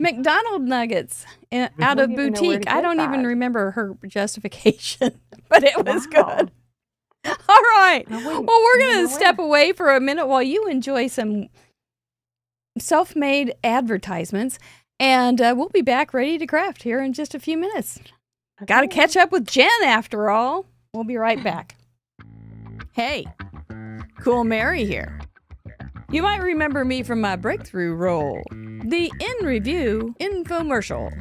McDonald nuggets out of wouldn't even know where boutique. to I get don't even that. remember her justification, but it was Wow. good. All right. I Well, wouldn't we're even going know to step where. away for a minute while you enjoy some self-made advertisements, and we'll be back ready to craft here in just a few minutes. Got to Okay. catch up with Jen after all. We'll be right back. Hey, Cool Mary here. You might remember me from my breakthrough role, the In Review Infomercial.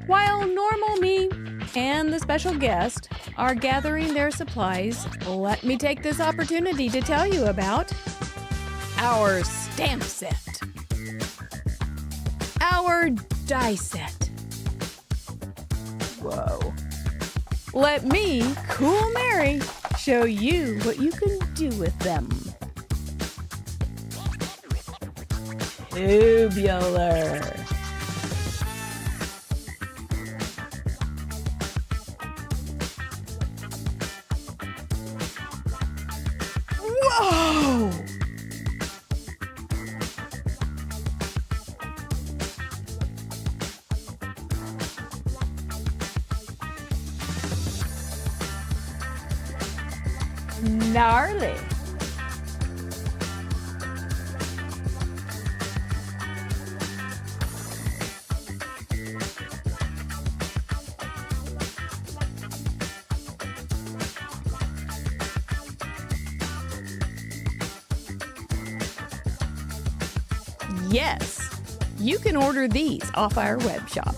While normal me and the special guest are gathering their supplies, let me take this opportunity to tell you about our stamp set, our die set. Whoa. Let me, Cool Mary, show you what you can do with them. Tubular. Whoa! Gnarly. Yes, you can order these off our web shop.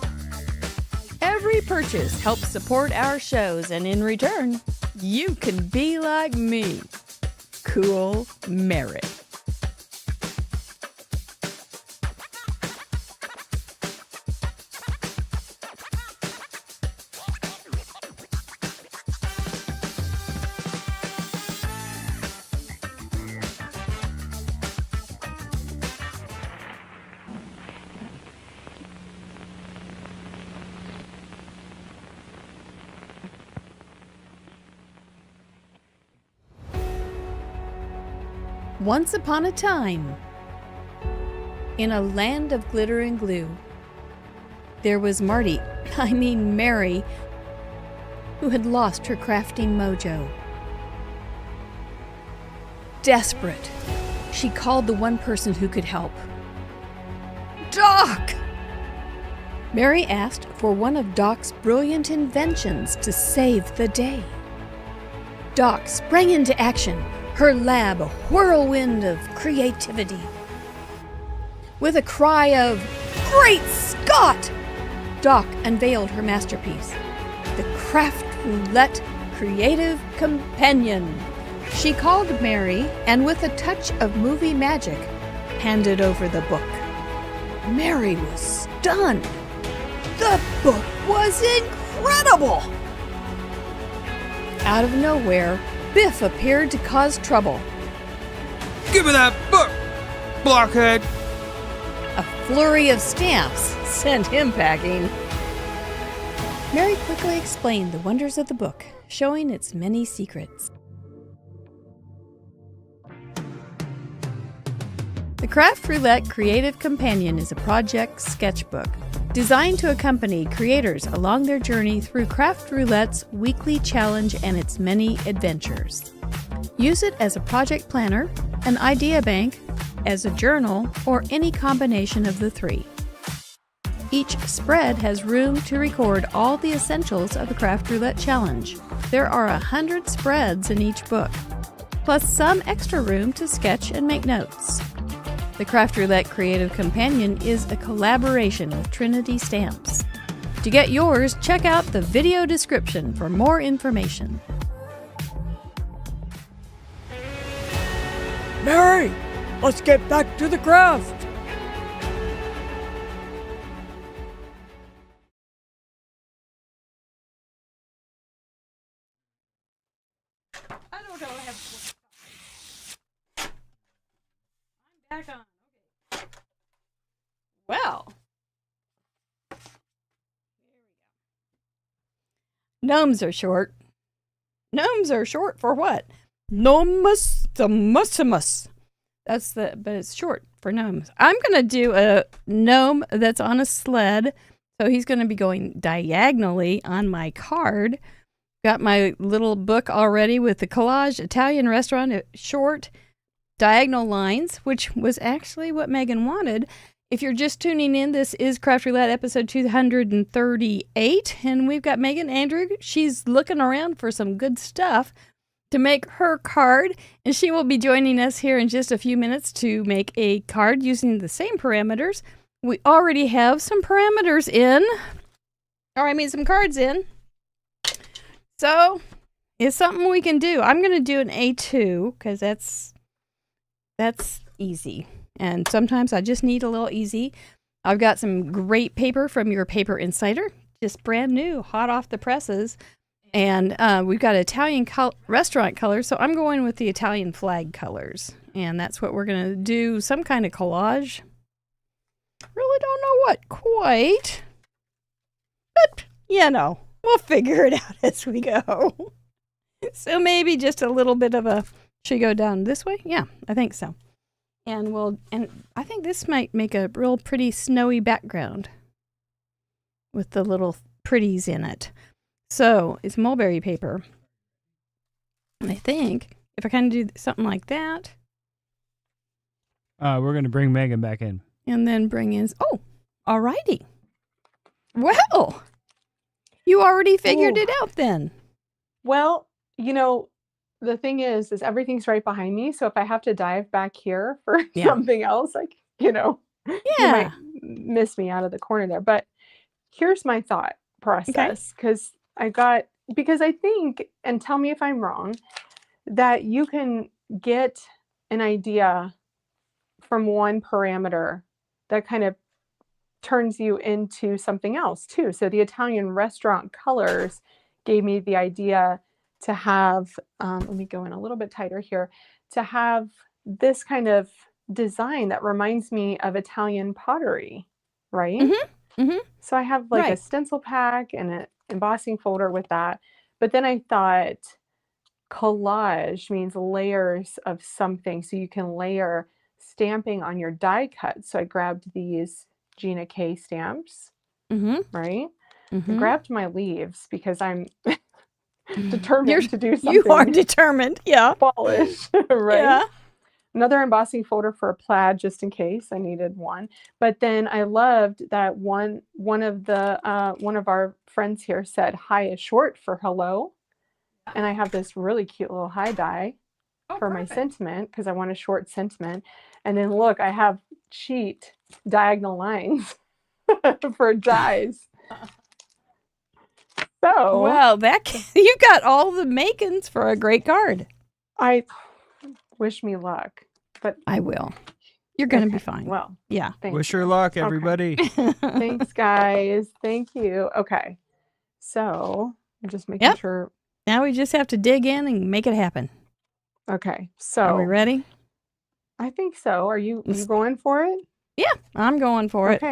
Every purchase helps support our shows, and in return, you can be like me. Cool merit. Once upon a time, in a land of glitter and glue, there was Mary, who had lost her crafting mojo. Desperate, she called the one person who could help. Doc! Mary asked for one of Doc's brilliant inventions to save the day. Doc sprang into action, her lab a whirlwind of creativity. With a cry of, "Great Scott!" Doc unveiled her masterpiece, the Craft Roulette Creative Companion. She called Mary, and with a touch of movie magic, handed over the book. Mary was stunned. The book was incredible! Out of nowhere, Biff appeared to cause trouble. Give me that book, blockhead! A flurry of stamps sent him packing. Mary quickly explained the wonders of the book, showing its many secrets. The Craft Roulette Creative Companion is a project sketchbook designed to accompany creators along their journey through Craft Roulette's weekly challenge and its many adventures. Use it as a project planner, an idea bank, as a journal, or any combination of the three. Each spread has room to record all the essentials of the Craft Roulette Challenge. There are 100 spreads in each book, plus some extra room to sketch and make notes. The Craft Roulette Creative Companion is a collaboration with Trinity Stamps. To get yours, check out the video description for more information. Mary, let's get back to the craft. I don't know. I'm back on. Okay. Well. Gnomes are short. Gnomes are short for what? Nomus. But it's short for gnomes. I'm going to do a gnome that's on a sled. So he's going to be going diagonally on my card. Got my little book already with the collage Italian restaurant short diagonal lines, which was actually what Meghann wanted. If you're just tuning in, this is Craft Roulette episode 238, and we've got Meghann Andrew. She's looking around for some good stuff to make her card, and she will be joining us here in just a few minutes to make a card using the same parameters. We already have some parameters in, some cards in. So it's something we can do. I'm going to do an A2 because that's easy. And sometimes I just need a little easy. I've got some great paper from your Paper Insider, just brand new, hot off the presses. And we've got Italian restaurant colors, so I'm going with the Italian flag colors. And that's what we're going to do, some kind of collage. Really don't know what quite. But, we'll figure it out as we go. So maybe just a little bit of a, should we go down this way? Yeah, I think so. And I think this might make a real pretty snowy background with the little pretties in it. So it's mulberry paper. And I think if I kind of do something like that, We're going to bring Meghann back in. and then bring in, oh, alrighty. Well, you already figured Ooh. it out then. Well, the thing is everything's right behind me. So if I have to dive back here for Yeah. something else, like, you might miss me out of the corner there. But here's my thought process. Because I think, and tell me if I'm wrong, that you can get an idea from one parameter that kind of turns you into something else too. So the Italian restaurant colors gave me the idea to have, let me go in a little bit tighter here, to have this kind of design that reminds me of Italian pottery, right? Mm-hmm. So I have like a stencil pack and an embossing folder with that. But then I thought collage means layers of something. So you can layer stamping on your die cut. So I grabbed these Gina K stamps, right? I grabbed my leaves because I'm determined to do something. You are determined, yeah. Fallish, right? Yeah. Another embossing folder for a plaid, just in case I needed one. But then I loved that one of our friends here said "hi" is short for hello, and I have this really cute little high die for my sentiment because I want a short sentiment. And then look, I have cheat diagonal lines for dies. So well, you got all the makings for a great card. I wish me luck, but I will. You're going to be fine. Well, yeah. Wish her luck, everybody. Thanks, guys. Thank you. Okay. So I'm just making sure. Now we just have to dig in and make it happen. Okay. So are we ready? I think so. Are you going for it? Yeah, I'm going for it.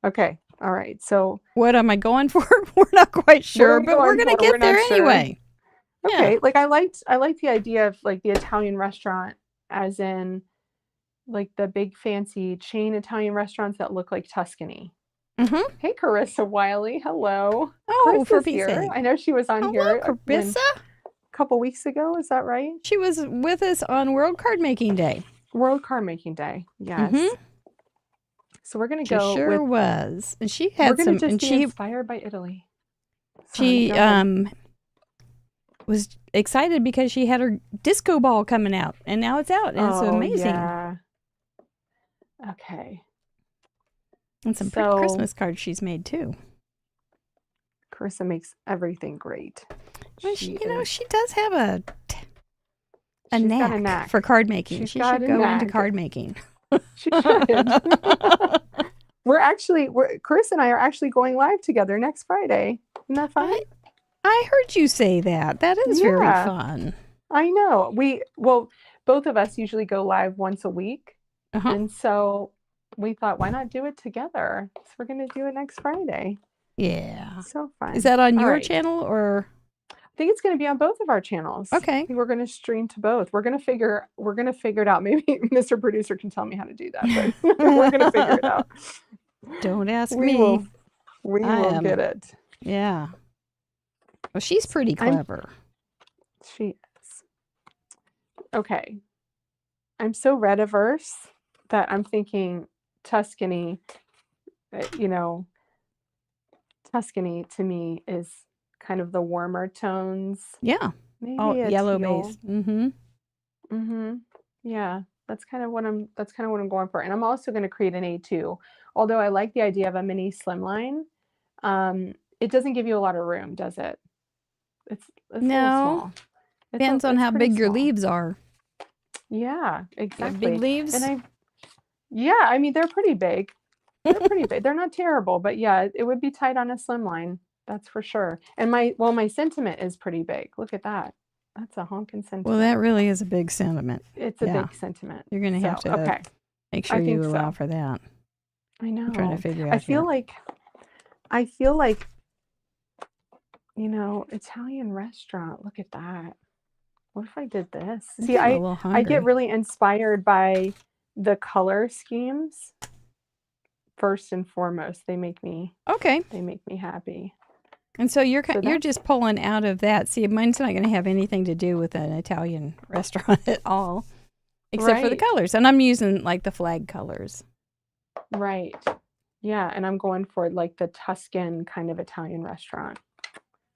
Okay. All right. So what am I going for? We're not quite sure, but we're going to get there anyway. Okay. Yeah. Like I like the idea of like the Italian restaurant as in like the big fancy chain Italian restaurants that look like Tuscany. Hey, Carissa Wiley. Hello. Oh, for here. sake. I know she was on here. Carissa? A couple weeks ago. Is that right? She was with us on World Card Making Day. World Card Making Day. Yes. So we're going to go. She sure was. And she had some. And she inspired by Italy. She was excited because she had her disco ball coming out, and now it's out, and it's amazing. Yeah. Okay. And some pretty Christmas cards she's made too. Carissa makes everything great. Well, she does have a knack for card making. She should go into card making. She should. Chris and I are actually going live together next Friday. Isn't that fun? I heard you say that. That is very fun. I know. Both of us usually go live once a week. And so we thought, why not do it together? So we're going to do it next Friday. Yeah. So fun. Is that on your channel or? I think it's going to be on both of our channels. Okay. I think we're going to stream to both. We're going to figure it out. Maybe Mr. Producer can tell me how to do that, but we're going to figure it out. Don't ask we me. We will get it. Yeah. Well, she's pretty clever. She is. Okay. I'm so red averse that I'm thinking Tuscany, Tuscany to me is kind of the warmer tones. Yeah. Maybe yellow base. Yeah. That's kind of what I'm going for. And I'm also going to create an A2. Although I like the idea of a mini slimline. It doesn't give you a lot of room, does it? It's a little small. Depends on how big your leaves are. Yeah, exactly. Big leaves? I mean, they're pretty big. They're pretty big. They're not terrible, but yeah, it would be tight on a slimline. That's for sure. And my sentiment is pretty big. Look at that. That's a honking sentiment. Well, that really is a big sentiment. It's a big sentiment. You're going to have to make sure you allow for that. I know. I'm trying to figure out. I feel like, Italian restaurant. Look at that. What if I did this? See, I get really inspired by the color schemes. First and foremost, they make me happy. And so you're So you're just pulling out of that. See, mine's not going to have anything to do with an Italian restaurant at all, except for the Right. colors. And I'm using like the flag colors. Right. Yeah, and I'm going for like the Tuscan kind of Italian restaurant.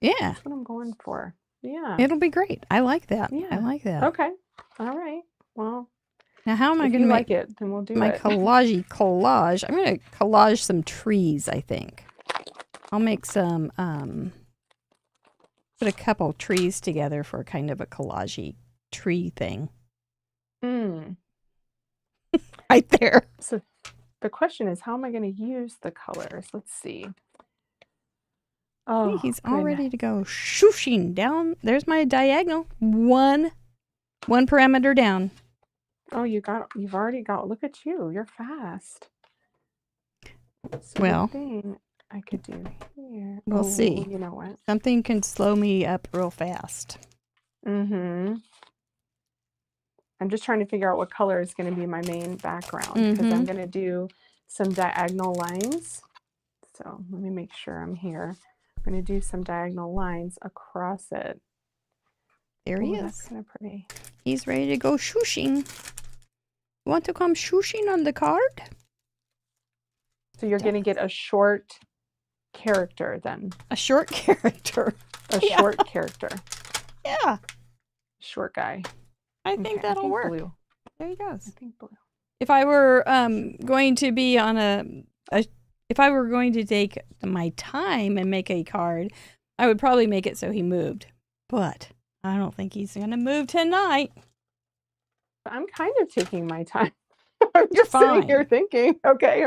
Yeah, That's what I'm going for. Yeah. it'll be great. I like that. I Yeah. like that. Okay. All right. Well, Now, how am I if going you to like make it, then we'll do my it. collage? I'm going to collage some trees, I think. I'll make some, put a couple trees together for kind of a collage tree thing. Mm. Right there. So the question is, how am I going to use the colors? Let's see. Oh, Hey, he's all goodness. ready to go shooshing down. There's my diagonal. One parameter down. Oh, you've already got, look at you. You're fast. So Well, the thing I could do here. we'll see. You know what? Something can slow me up real fast. Mm-hmm. I'm just trying to figure out what color is going to be my main background because I'm going to do some diagonal lines. So let me make sure I'm here. I'm going to do some diagonal lines across it. There he That's is. kind of pretty. He's ready to go shooshing. Want to come shooshing on the card? So you're going to get a short character then. A short character. A Yeah. short character. Yeah, Short guy. I think Okay, that'll work. Blue. There he goes. I think blue. If I were going to be on if I were going to take my time and make a card, I would probably make it so he moved. But I don't think he's going to move tonight. I'm kind of taking my time. I'm You're just sitting fine. here thinking. Okay.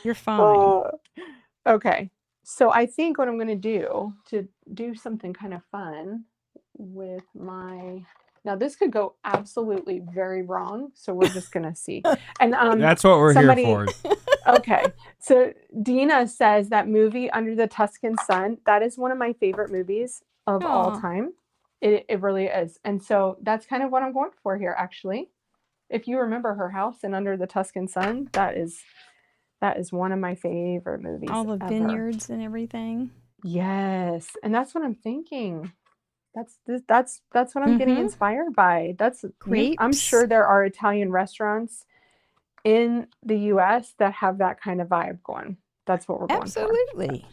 You're fine. Okay. So I think what I'm going to do something kind of fun with my. Now this could go absolutely very wrong, so we're just going to see. And That's what we're somebody- here for. Okay. So Dina says that movie Under the Tuscan Sun, that is one of my favorite movies of all Aw. time. It really is. And so that's kind of what I'm going for here, actually. If you remember her house in Under the Tuscan Sun, that is one of my favorite movies. All the ever. vineyards and everything. Yes. And that's what I'm thinking. That's what I'm getting inspired by. I'm Grapes. sure there are Italian restaurants in the US that have that kind of vibe going. That's what we're going Absolutely.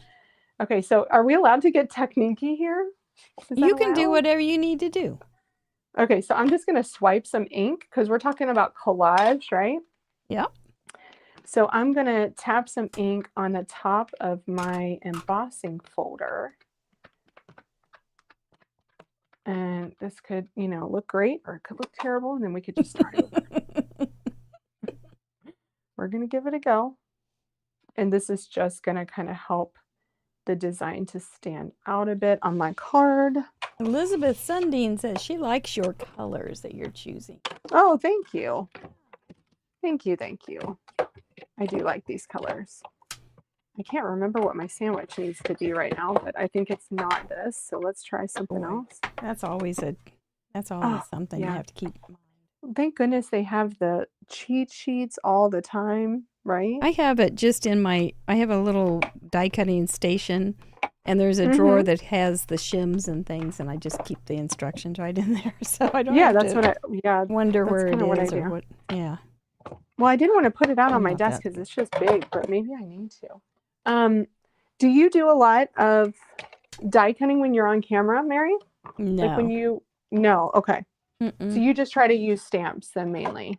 for. Okay, so are we allowed to get techniquey here? Is that You can do allowed? whatever you need to do. Okay, so I'm just going to swipe some ink because we're talking about collage, right? Yep. So I'm going to tap some ink on the top of my embossing folder. And this could, look great or it could look terrible, and then we could just start over. We're going to give it a go. And this is just going to kind of help the design to stand out a bit on my card. Elizabeth Sundin says she likes your colors that you're choosing. Oh, thank you. Thank you. I do like these colors. I can't remember what my sandwich needs to be right now, but I think it's not this. So let's try something else. That's always something you yeah. have to keep in mind. Thank goodness they have the cheat sheets all the time, right? I have it just I have a little die cutting station, and there's a drawer that has the shims and things, and I just keep the instructions right in there. So I don't have to wonder where it what I is or do. what. Yeah. Well, I didn't want to put it out on my Not desk that because it's just big, but maybe I need to. Do you do a lot of die cutting when you're on camera, Mary? No. Like when you No, okay. Mm-mm. So you just try to use stamps then mainly.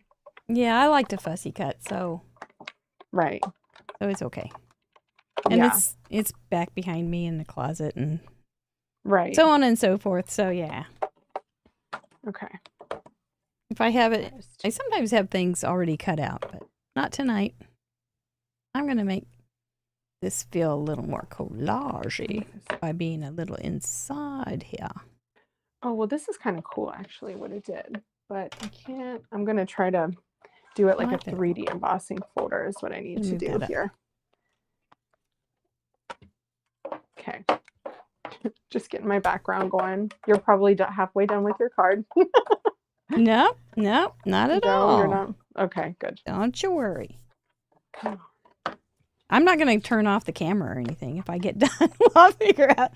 Yeah, I like to fussy cut, so Right. it's okay. And yeah. it's back behind me in the closet and Right. so on and so forth. So yeah. Okay. If I have it, I sometimes have things already cut out, but not tonight. I'm going to make this feel a little more collagey by being a little inside here. Oh, well, this is kind of cool, actually, what it did. But I can't. I'm going to try to do it like like a it. 3D embossing folder is what I need to Move do that up. here. Okay. Just getting my background going. You're probably halfway done with your card. No, not at No, all. you're not. Okay, good. Don't you worry. I'm not going to turn off the camera or anything if I get done. I'll figure out.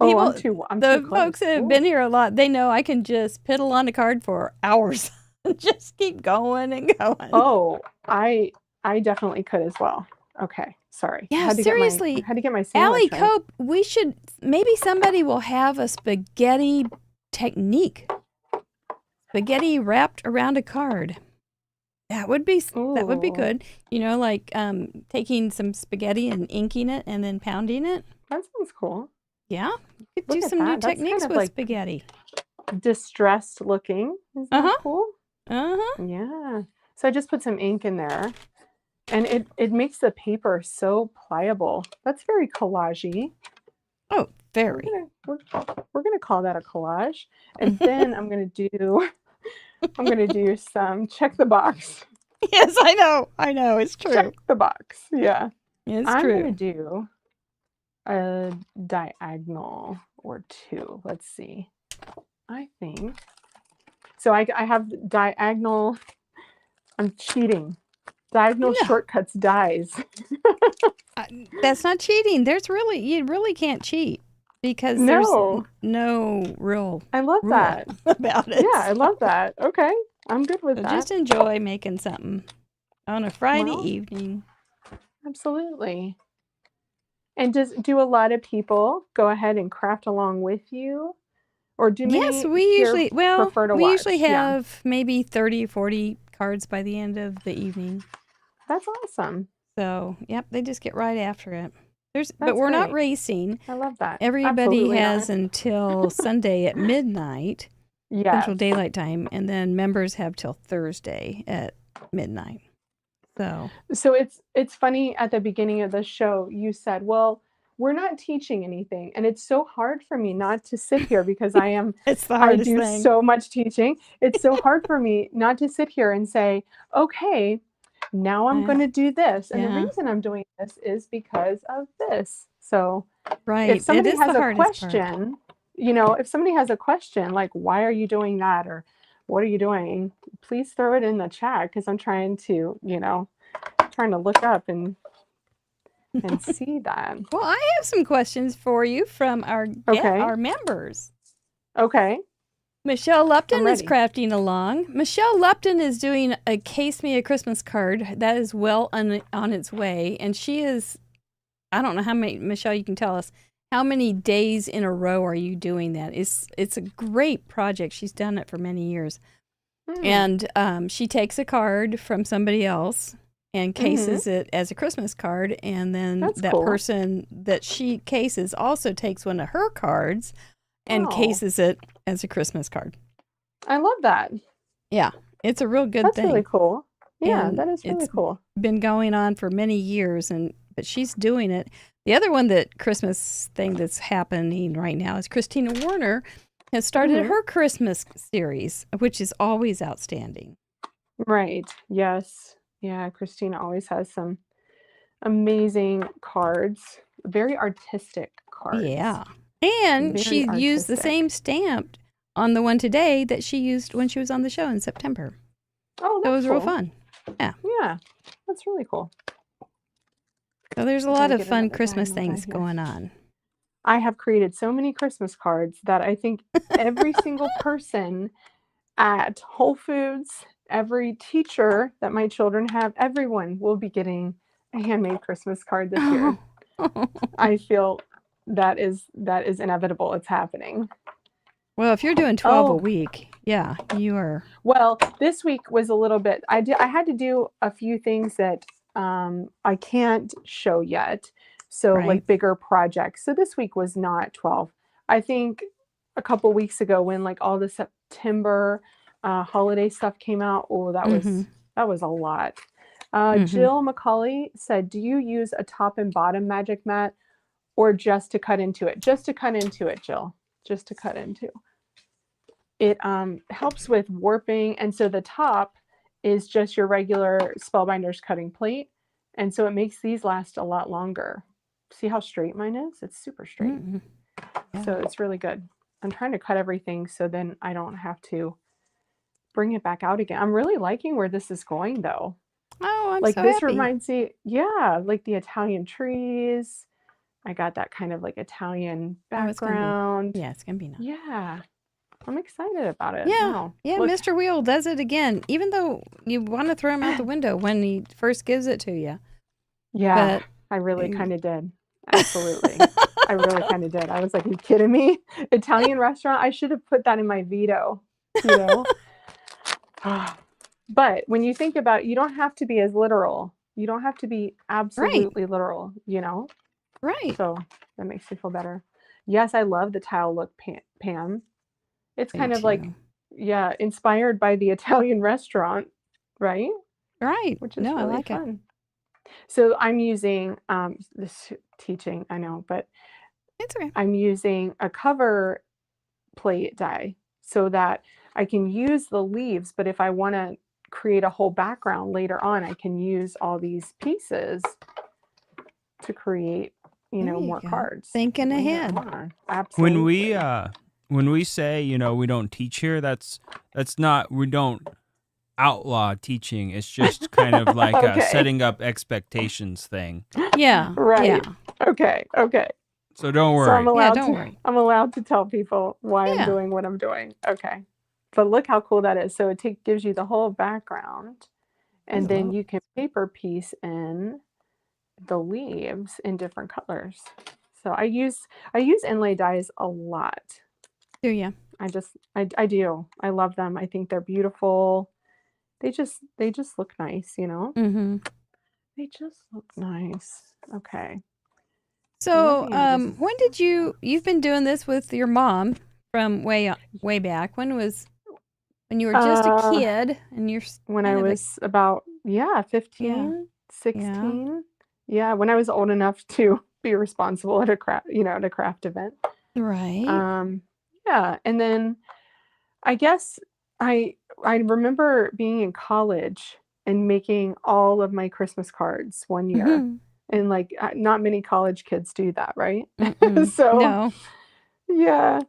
Oh, I'm the too close. folks that have been here a lot, they know I can just piddle on a card for hours. Just keep going and going. Oh, I definitely could as well. Okay, sorry. I Yeah, had to seriously. had to get my Allie sandwich right. Cope, maybe somebody will have a spaghetti technique. Spaghetti wrapped around a card. That would be Ooh, good. Like taking some spaghetti and inking it and then pounding it. that sounds cool. Yeah, you could Look do at some new that. That's techniques kind of with like spaghetti. distressed looking. Is that Uh-huh. cool? Uh-huh. Yeah. So I just put some ink in there, and it makes the paper so pliable. That's very collage-y. Oh, very. We're gonna call that a collage, and then I'm gonna do some check the box. Yes, I know. It's true. Check the box. Yeah. It's I'm true. gonna do a diagonal or two. Let's see. I think so. I have diagonal. I'm cheating. Diagonal No. shortcuts dies. That's not cheating. You really can't cheat because No. there's no real I love rule that. about it. Yeah, I love that. Okay, I'm good with So that. just enjoy making something on a Friday Well, evening. Absolutely. And do a lot of people go ahead and craft along with you? Or do Yes, many we here usually prefer to we watch? usually Yeah, have maybe 30 or 40 cards by the end of the evening. that's awesome. So, yep, they just get right after it. But That's we're not great. racing. I love that. Everybody Absolutely has not. until Sunday at midnight, Yes. Central Daylight Time, and then members have till Thursday at midnight. So it's funny, at the beginning of the show you said, "Well, we're not teaching anything." And it's so hard for me not to sit here because It's the I hardest do thing. so much teaching. It's so hard for me not to sit here and say, "Okay, now I'm going to do this." And the Yeah. reason I'm doing this is because of this. So Right. if somebody It is has the a hardest part. question, if somebody has a question like, "Why are you doing that?" or "What are you doing?" please throw it in the chat because I'm trying to look up and see that. Well, I have some questions for you from our Okay. our members. Okay. Michelle Lupton is ready. crafting along. Michelle Lupton is doing a Case Me a Christmas card that is well on its way, and she is. I don't know how many. Michelle, you can tell us how many days in a row are you doing that? It's a great project. She's done it for many years, and she takes a card from somebody else and cases it as a Christmas card, and then That's that cool. person that she cases also takes one of her cards and Oh. cases it as a Christmas card. I love that. Yeah, it's a real good That's thing. really cool. Yeah, And that is really it's cool. been going on for many years, but she's doing it. The other one Christmas thing that's happening right now is Christina Warner has started her Christmas series, which is always outstanding. Right. Yes. Yeah, Christina always has some amazing cards. Very artistic cards. Yeah. And Very she used the artistic. same stamp on the one today that she used when she was on the show in September. Oh, So it that's was real cool. fun. Yeah. Yeah, that's really cool. So there's a Gotta lot of get fun another Christmas diagonal things die here. going on. I have created so many Christmas cards that I think every single person at Whole Foods, every teacher that my children have, everyone will be getting a handmade Christmas card this year. I feel that is inevitable. It's happening. Well, if you're doing 12 a week, yeah, you are. Well, this week was a little bit. I had to do a few things that I can't show yet. So Right. like bigger projects. So this week was not 12. I think a couple weeks ago when like all the September holiday stuff came out. Oh, that was a lot. Jill McCauley said, "Do you use a top and bottom magic mat or just to cut into it?" Just to cut into it, Jill. Just to cut into. It helps with warping, and so the top is just your regular Spellbinders cutting plate, and so it makes these last a lot longer. See how straight mine is? It's super straight. Yeah. So it's really good. I'm trying to cut everything so then I don't have to bring it back out again. I'm really liking where this is going though. Oh, I'm Like so this happy. reminds me, yeah, like the Italian trees. I got that kind of like Italian Oh, it's gonna be. background. Yeah, it's gonna be nice. Yeah, I'm excited about it. Yeah, Wow. yeah. Look, Mr. Wheel does it again, even though you want to throw him out the window when he first gives it to you. yeah, But I really kind of did. Absolutely. I really kind of did. I was like, are you kidding me? Italian restaurant? I should have put that in my veto, you know? But when you think about it, you don't have to be as literal. You don't have to be absolutely literal, you know? right. So that makes me feel better. Yes, I love the tile look, Pam. It's Me kind of like, too. yeah, inspired by the Italian restaurant, right? Right. Which is No, I really like it. fun. So I'm using this teaching, I know, but It's okay. I'm using a cover plate die so that I can use the leaves, but if I want to create a whole background later on, I can use all these pieces to create, you There know, you more go. cards. Thinking later ahead. on. Absolutely. When we say, you know, we don't teach here, that's not, we don't outlaw teaching. It's just kind of like a Okay. setting up expectations thing. Yeah. Right. Yeah. Okay. So don't So worry. Yeah, don't worry. I'm allowed to tell people why I'm Yeah. doing what I'm doing. Okay. But look how cool that is. So it gives you the whole background, and That's a then lot. you can paper piece in the leaves in different colors. So I use inlay dies a lot. Do you? I do. I love them. I think they're beautiful. They just look nice, you know? Mm-hmm. They just look nice. Okay. So, Let me just- when did you've been doing this with your mom from way back? When you were just a kid and you're when kind I of a- was about 15, 16. Yeah, when I was old enough to be responsible at a craft event. right. Yeah, and then I guess I remember being in college and making all of my Christmas cards one year. Mhm. And like not many college kids do that, right? Mm-mm. So No. yeah,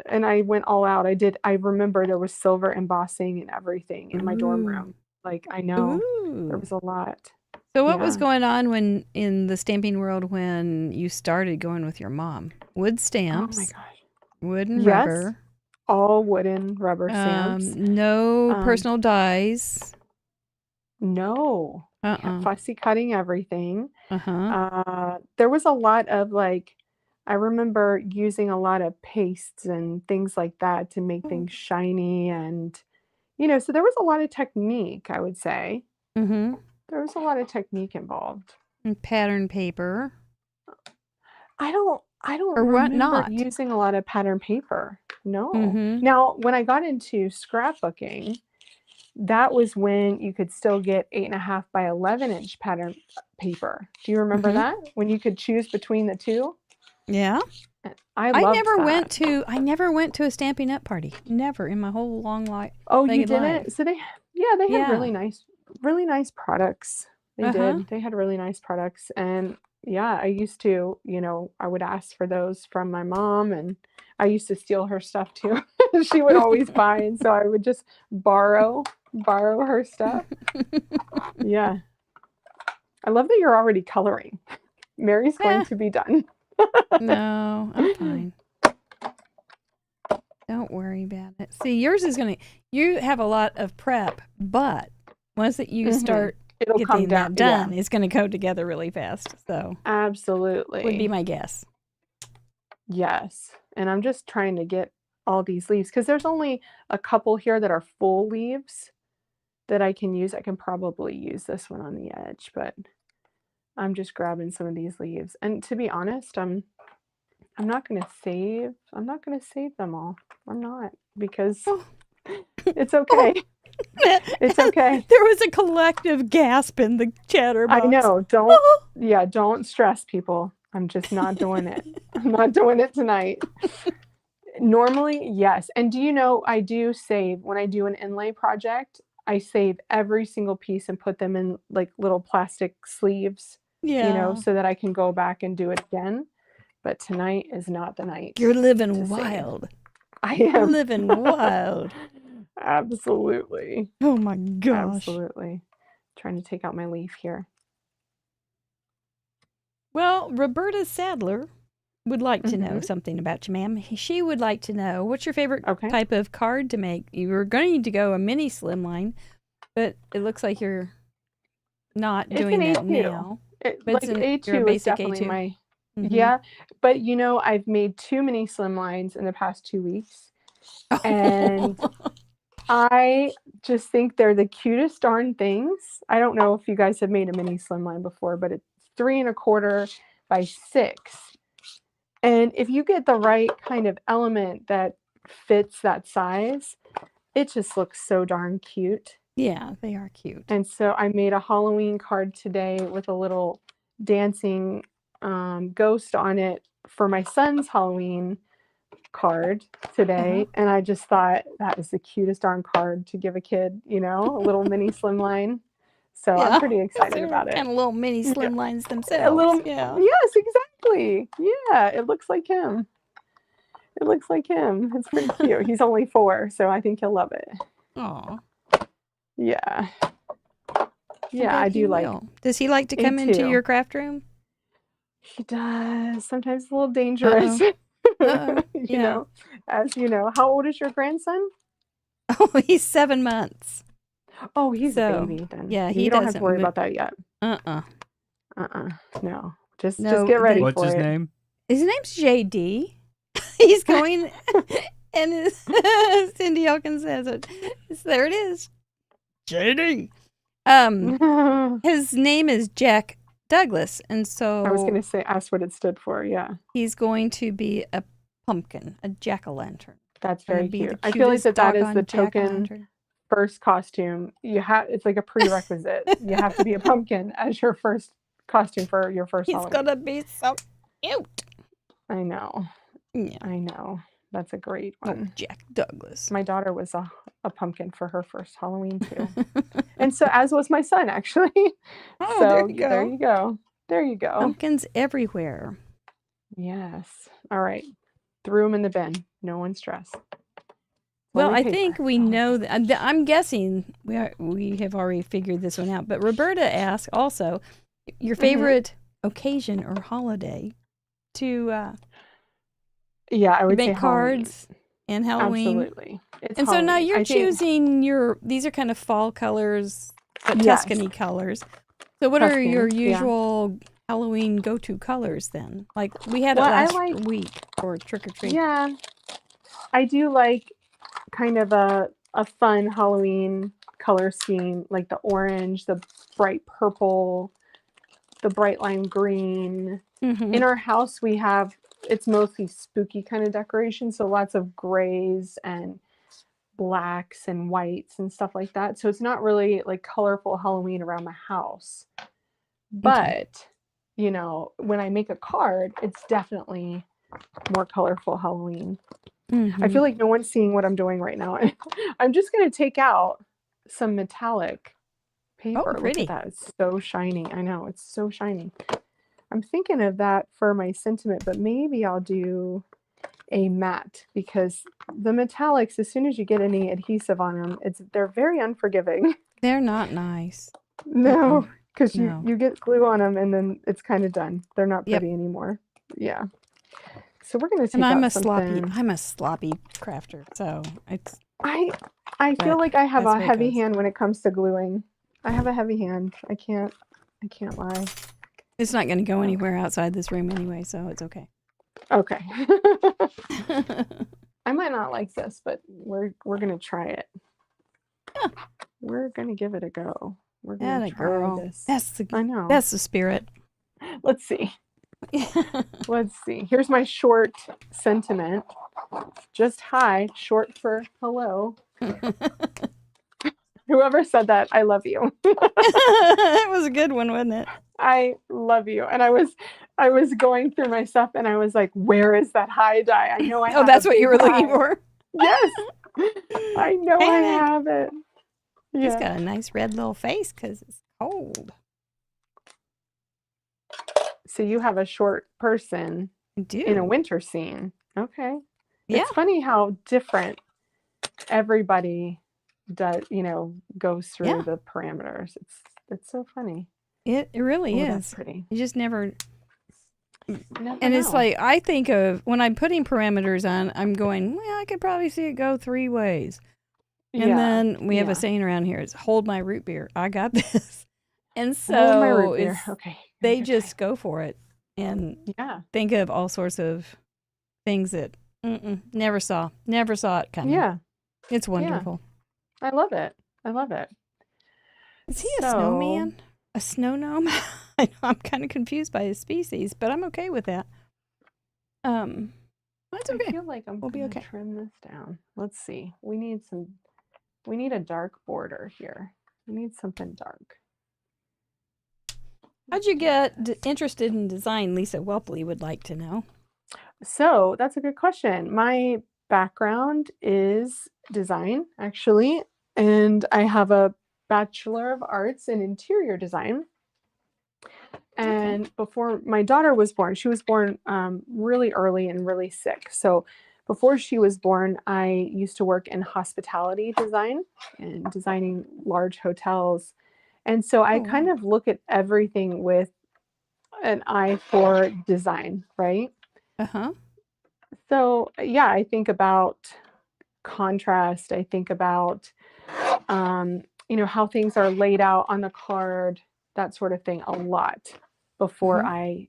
and I went all out. I remember there was silver embossing and everything in my dorm Ooh. room. Like I know there Ooh. was a lot. So what was Yeah. going on when in the stamping world when you started going with your mom? Wood Oh stamps, my gosh. wood and Yes. rubber. All wooden rubber stamps. No Um, personal dyes. No. Fussy cutting everything. Uh-huh. There was a lot of like, I remember using a lot of pastes and things like that to make things shiny and, so there was a lot of technique, I would say. Mm-hmm. There was a lot of technique involved. And pattern paper. I don't Or what remember not? using a lot of pattern paper. No. Mhm. Now, when I got into scrapbooking, that was when you could still get 8.5 by 11-inch pattern paper. Do you remember Mhm. that? When you could choose between the two? Yeah. I I loved never that. went to a Stampin' Up party. Never in my whole long life. Oh, you Naked didn't? life. So they had Yeah. really nice products. They Uh-huh. did. They had really nice products. And yeah, I used to, I would ask for those from my mom, and I used to steal her stuff too. She would always buy, and so I would just borrow her stuff. Yeah. I love that you're already coloring. Mary's going to be done. No, I'm fine. Don't worry about it. See, you have a lot of prep, but once that you start It'll come getting down. that done, it's going to go together really fast. So Absolutely. would be my guess. Yes. And I'm just trying to get all these leaves because there's only a couple here that are full leaves that I can use. I can probably use this one on the edge, but I'm just grabbing some of these leaves. And to be honest, I'm not going to save them all. I'm not, because it's okay. It's okay. There was a collective gasp in the chatterbox. I know. Don't stress, people. I'm just not doing it. I'm not doing it tonight. Normally, yes. And do you know, I do save when I do an inlay project, I save every single piece and put them in like little plastic sleeves, Yeah. so that I can go back and do it again. But tonight is not the night. You're living to wild. save. I am living wild. Absolutely. Oh my gosh. Absolutely. Trying to take out my leaf here. Well, Roberta Sadler would like to know Mhm. something about you, ma'am. She would like to know, what's your favorite Okay. type of card to make? You were going to go a mini slimline, but it looks like you're not It's doing an that A2. now. It, But like you're a A2 is basic definitely A2. my Mhm. yeah. But you know, I've made 2 mini slimlines in the past 2 weeks, and I just think they're the cutest darn things. I don't know if you guys have made a mini slimline before, but it's 3 1/4 by 6. And if you get the right kind of element that fits that size, it just looks so darn cute. Yeah, they are cute. And so I made a Halloween card today with a little dancing ghost on it for my son's Halloween card today. And I just thought that is the cutest darn card to give a kid, you know, a little mini slimline. So I'm pretty excited about it. Kind of little mini Yeah. slimlines A themselves. little, Yeah. yes, exactly. Yeah, it looks like him. It looks like him. It's pretty cute. He's only 4, so I think he'll love it. Aw. Yeah. I Yeah, bet I he do like will. Does he like to come into too. your craft room? He does. Sometimes it's a little dangerous. Uh-oh. You Yeah. know, as you know. How old is your grandson? Oh, he's 7 months. Oh, he's So, a baby then. yeah, he you don't have to doesn't worry move. about that yet. Uh-uh. No. Just No, get ready What's for his it. name? His name's JD. He's going, and Cindy Elkins says it. There it is. JD. His name is Jack Douglas, and so I was going to say, ask what it stood for. Yeah. he's going to be a pumpkin, a jack-o'-lantern. That's Gonna very be cute. the I feel like cutest that is doggone the token jack-o'-lantern. first costume. It's like a prerequisite. You have to be a pumpkin as your first costume for your first He's Halloween. gonna be so cute. I know. Yeah. I know. That's a great Oh, one. Jack Douglas. My daughter was a pumpkin for her first Halloween too. And so as was my son actually. Oh, So there you go. there you go. There you go. Pumpkins everywhere. Yes. All right. Threw them in the bin. No one stress. Well, Only I paper. think we know that. I'm guessing we have already figured this one out. But Roberta asked also your favorite occasion or holiday to Yeah, I would say make cards and Halloween. Absolutely. It's And so now Halloween. you're I think- choosing these are kind of fall colors, but Yes. Tuscany colors. So what are your Tuscany, yeah. usual Halloween go-to colors then? Like we had it Well, I last like- week for trick or treat. Yeah. I do like kind of a fun Halloween color scheme, like the orange, the bright purple, the bright lime green. Mhm. In our house, it's mostly spooky kind of decoration. So lots of grays and blacks and whites and stuff like that. So it's not really like colorful Halloween around the house. But, you know, when I make a card, it's definitely more colorful Halloween. I Mhm. feel like no one's seeing what I'm doing right now. I'm just going to take out some metallic paper. Look pretty. at that. It's so shiny. I know. It's so shiny. I'm thinking of that for my sentiment, but maybe I'll do a matte because the metallics, as soon as you get any adhesive on them, they're very unforgiving. They're not nice. No, because No. you get glue on them and then it's kind of done. They're not Yep. pretty anymore. Yeah. So we're going to take And I'm out a something. sloppy crafter, so it's I But feel like I have that's a where it heavy goes. hand when it comes to gluing. I have a heavy hand. I can't lie. it's not going to go anywhere outside this room anyway, so it's okay. Okay. I might not like this, but we're gonna try it. We're gonna give it a go. We're gonna Atta try girl. this. That's I know. the spirit. Let's see. Let's see. Here's my short sentiment. Just hi, short for hello. Whoever said that, I love you. That was a good one, wasn't it? I love you. And I was going through my stuff and I was like, where is that high die? I know I have Oh, that's a what you were big looking high. for. Yes. I know I Panic. have it. He's Yeah. got a nice red little face because it's cold. So you have a short person I do. in a winter scene. Okay. Yeah. It's funny how different everybody does, goes through Yeah. the parameters. That's so funny. It really Oh, is. that's pretty. You just never. You never And it's know. like, I think of when I'm putting parameters on, I'm going, well, I could probably see it go 3 ways. And then we have a saying around here, it's hold my root beer. I got this. And Hold my so root beer. Okay. they just go for it and think of all sorts of things that never saw it coming. Yeah. It's wonderful. I love it. I love it. Is he a snowman? A snow gnome? I know I'm kind of confused by his species, but I'm okay with that. That's okay. I feel like we'll be okay. Trim this down. Let's see. We need a dark border here. We need something dark. How'd you get interested in design? Lisa Welpley would like to know. So that's a good question. My background is design, actually, and I have a Bachelor of Arts in Interior Design. And before my daughter was born, she was born really early and really sick. So before she was born, I used to work in hospitality design and designing large hotels. And so I kind of look at everything with an eye for design, right? Uh-huh. So yeah, I think about contrast. I think about, how things are laid out on the card, that sort of thing a lot before I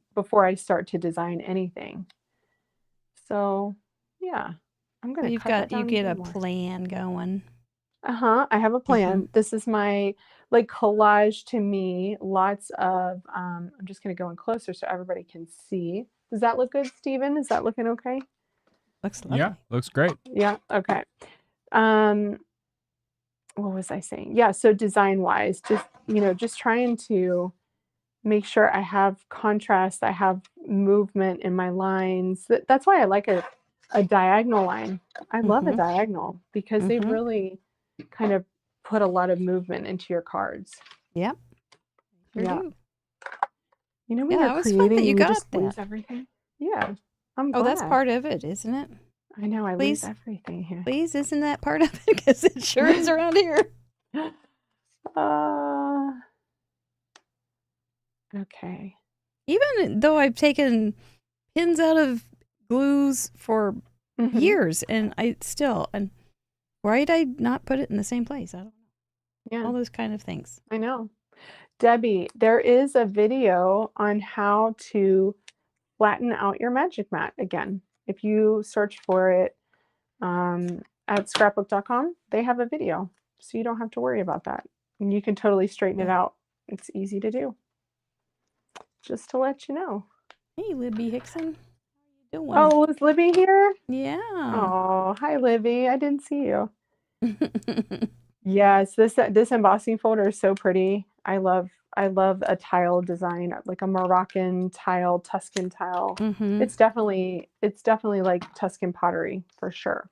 start to design anything. So yeah, I'm going to you get a plan going. I have a plan. This is my collage to me. Lots of, I'm just going to go in closer so everybody can see. Does that look good, Steven? Is that looking okay? Looks lovely. Yeah, looks great. Yeah. Okay. What was I saying? Yeah. So design wise, just trying to make sure I have contrast. I have movement in my lines. That's why I like a diagonal line. I love a diagonal because they really kind of put a lot of movement into your cards. Yep. Yeah. Do. When you're creating, you just lose everything. Yeah. I'm glad. Oh, that's part of it, isn't it? I know. I lose everything here. Please, isn't that part of it? Because it sure is around here. Okay. Even though I've taken pins out of glues for years, and why'd I not put it in the same place? I don't know. Yeah. All those kind of things. I know. Debbie, there is a video on how to flatten out your magic mat again. If you search for it at scrapbook.com, they have a video. So you don't have to worry about that. And you can totally straighten it out. It's easy to do. Just to let you know. Hey, Libby Hickson. How you doing? Oh, is Libby here? Yeah. Oh, hi, Libby. I didn't see you. Yes, this embossing folder is so pretty. I love a tile design, like a Moroccan tile, Tuscan tile. It's definitely like Tuscan pottery for sure.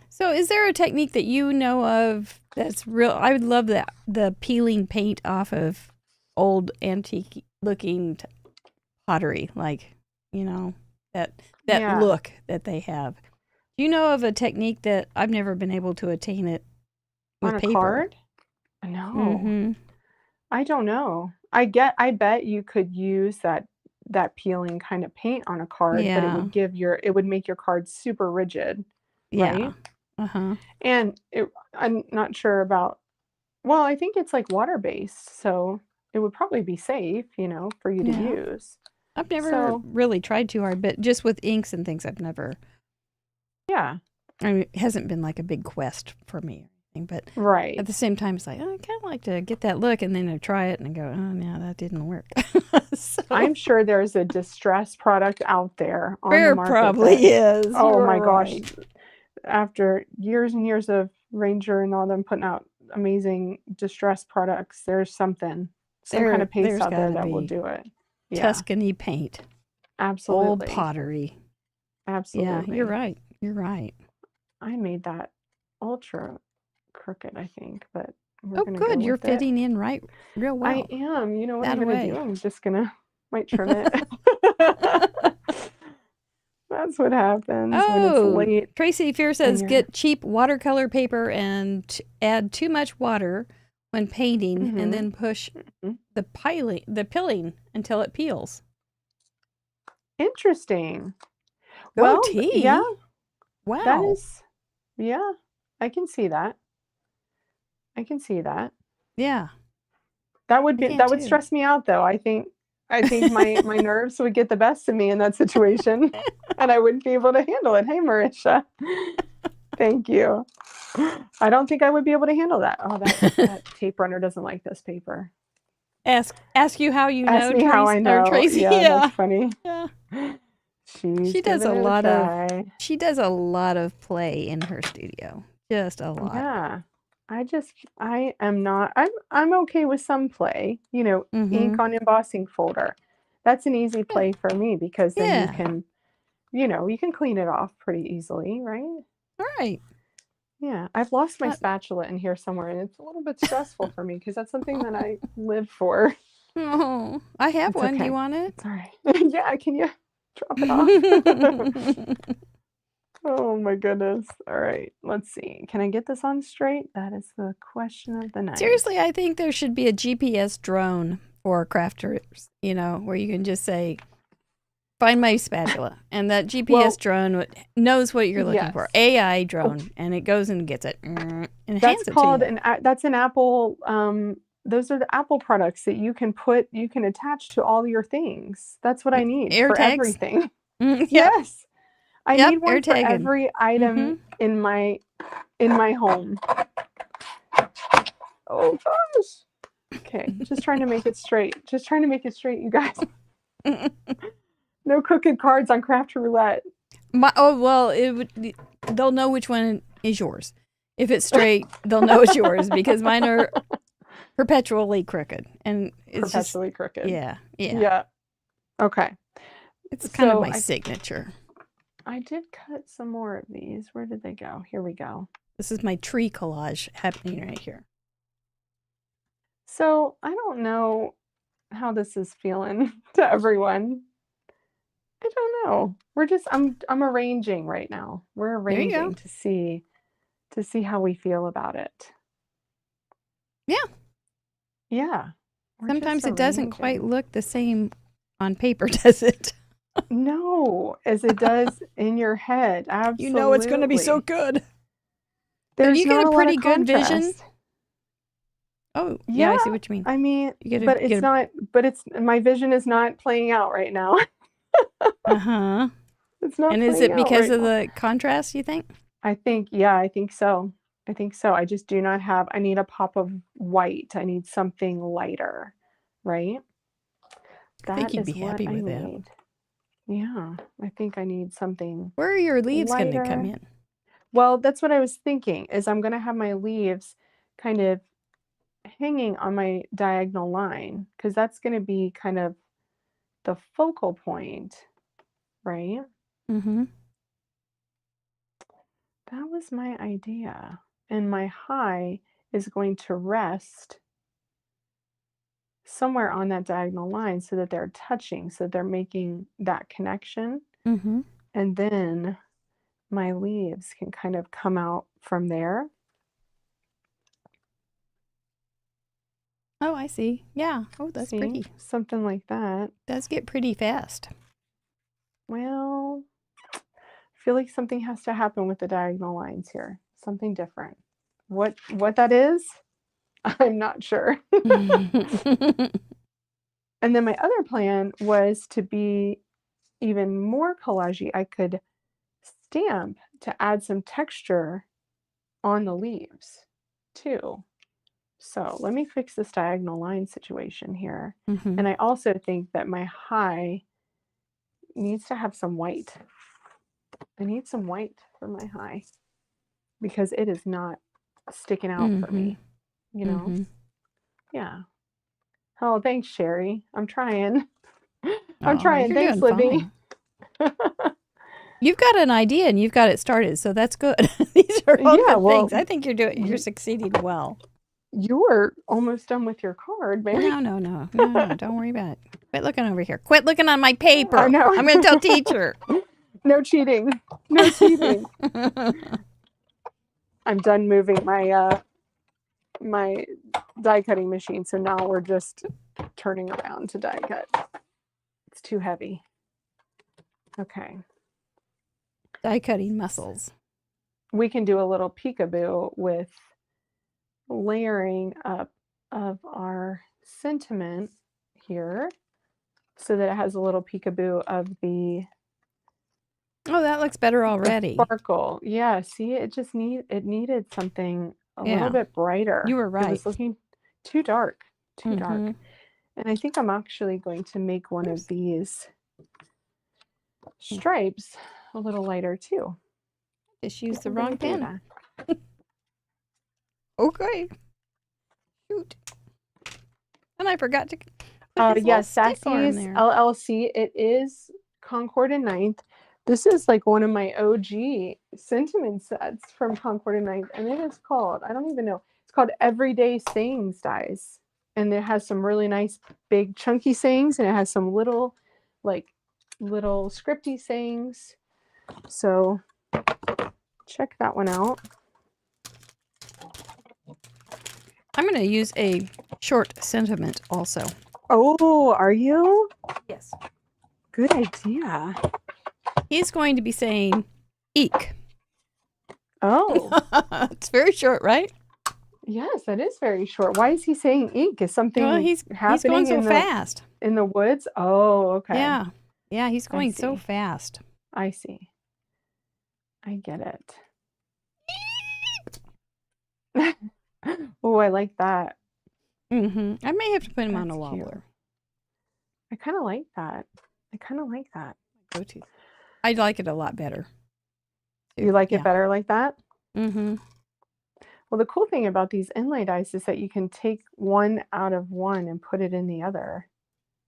So is there a technique that you know of that's real? I would love the peeling paint off of old antique looking pottery, like, that look that they have. Do you know of a technique that I've never been able to attain it with on a paper? Card? No. I don't know. I bet you could use that peeling kind of paint on a card, but it would make your card super rigid. Yeah. Right? And I'm not sure about, well, I think it's like water based, so it would probably be safe, for you to use. I've never really tried too hard, but just with inks and things, I've never. Yeah. I mean, it hasn't been like a big quest for me. But right. at the same time, it's like, I kind of like to get that look, and then I try it and I go, oh, no, that didn't work. So, I'm sure there's a distressed product out there on the market. There probably is. Oh my gosh. After years and years of Ranger and all them putting out amazing distressed products, there's some kind of paste out there that will do it. Yeah. Tuscany paint. Absolutely. Old pottery. Absolutely. Yeah, you're right. You're right. I made that ultra crooked, I think, but we're gonna good. You're fitting in real well. I am. You know what I'm gonna do? I'm just might trim it. That's what happens when it's late. Tracy Fear says get cheap watercolor paper and add too much water when painting, Mhm. and then push Mhm. the pilling until it peels. Interesting. Go Well, yeah, tea. that Wow. is, yeah, I can see that. I can see that. Yeah, I can That would too. stress me out though. I think my nerves would get the best of me in that situation, and I wouldn't be able to handle it. Hey, Marisha. Thank you. I don't think I would be able to handle that. Oh, that tape runner doesn't like this paper. Ask you how you Ask know, me how I Tracy, or know. Tracy. Yeah, Yeah. that's funny. Yeah. She's She does a giving it a lot of try. she does a lot of play in her studio. Just a lot. Yeah. I am not I'm okay with some play, ink Mhm. on embossing folder. That's an easy Yeah. play for me because then Yeah. you can clean it off pretty easily, right? Right. Yeah. I've lost my Not- spatula in here somewhere and it's a little bit stressful for me because that's something that I live for. Oh, I have It's one. Do okay. you want it? It's all right. Yeah, can you drop it off? Oh my goodness. All right. Let's see. Can I get this on straight? That is the question of the night. Seriously, I think there should be a GPS drone for crafters, where you can just say, find my spatula. And that GPS drone knows what you're looking for. yes. AI drone. And it goes and gets it and That's hands it called to you. that's an Apple those are the Apple products that you can attach to all your things. That's what I need Air for tags? everything. Yep. Yes. I Yep, need one air for tagging. every item in my home. Oh gosh. Okay, just trying to make it straight. Just trying to make it straight, you guys. No crooked cards on Craft Roulette. They'll know which one is yours. If it's straight, they'll know it's yours because mine are perpetually crooked. And it's Perpetually crooked. Yeah. Yeah. Okay. It's kind of So my signature. I did cut some more of these. Where did they go? Here we go. This is my tree collage happening right here. So I don't know how this is feeling to everyone. I don't know. I'm arranging right now. We're There you go. arranging to see how we feel about it. Yeah. Yeah. We're Sometimes just it doesn't quite arranging. look the same on paper, does it? No, as it does in your head. Absolutely. You know it's going to be so good. There's you not get a lot pretty of good vision. contrast. Oh, yeah, I see what you mean. I mean, You but it's my vision is not playing out right now. Uh-huh. It's not And is playing it out because right of now. the contrast, you think? I think so. I just do not have, I need a pop of white. I need something lighter, right? I think you'd That be is what happy I with that. need. Yeah, I think I need something Where are your leaves going to lighter. come in? Well, that's what I was thinking, is I'm going to have my leaves kind of hanging on my diagonal line, because that's going to be kind of the focal point, right? Mm-hmm. That was my idea. And my high is going to rest somewhere on that diagonal line so that they're touching, so they're making that connection. Mm-hmm. And then my leaves can kind of come out from there. Oh, I see. Yeah. Oh, that's See? pretty. Something like that. Does get pretty fast. Well, I feel like something has to happen with the diagonal lines here. Something different. What that is, I'm not sure. And then my other plan was to be even more collagey. I could stamp to add some texture on the leaves too. So let me fix this diagonal line situation here. Mm-hmm. And I also think that my high needs to have some white. I need some white for my high because it is not sticking out for me, you know? Mm-hmm. Yeah. Oh, thanks, Sherry. I'm trying. I'm Oh, trying. you're Thanks, doing Libby. fine. You've got an idea and you've got it started, so that's good. These are all Yeah, good well, things. I think you're succeeding well. You were almost done with your card, Mary. No. Don't worry about it. Quit looking over here. Quit looking on my paper. I know. I'm going to tell teacher. No cheating. No cheating. I'm done moving my my die cutting machine. So now we're just turning around to die cut. It's too heavy. Okay. Die cutting muscles. We can do a little peekaboo with layering up of our sentiment here so that it has a little peekaboo of the Oh, that looks better already. sparkle. Yeah, see, it needed something a little bit brighter. You were It right. was looking too dark, dark. And I think I'm actually going to make one of these stripes a little lighter too. Just use the We're gonna wrong do pen. that. Okay. Shoot. And I forgot to put his Yes, little stick arm Sassy's there. LLC. It is Concord and Ninth. This is like one of my OG sentiment sets from Concord and Ninth, and it is called, I don't even know, it's called Everyday Sayings Dies. And it has some really nice big chunky sayings, and it has some little scripty sayings. So check that one out. I'm going to use a short sentiment also. Oh, are you? Yes. Good idea. He's going to be saying eek. Oh. It's very short, right? Yes, that is very short. Why is he saying eek? Is something He's happening going so fast. in the woods? Oh, okay. Yeah. Yeah, he's going so fast. I see. I get it. Oh, I like that. I may have to put him on a That's wobbler. cute. I kind of like that. Go to. I like it a lot better. You like it better like that? Mm-hmm. Well, the cool thing about these inlay dice is that you can take one out of one and put it in the other.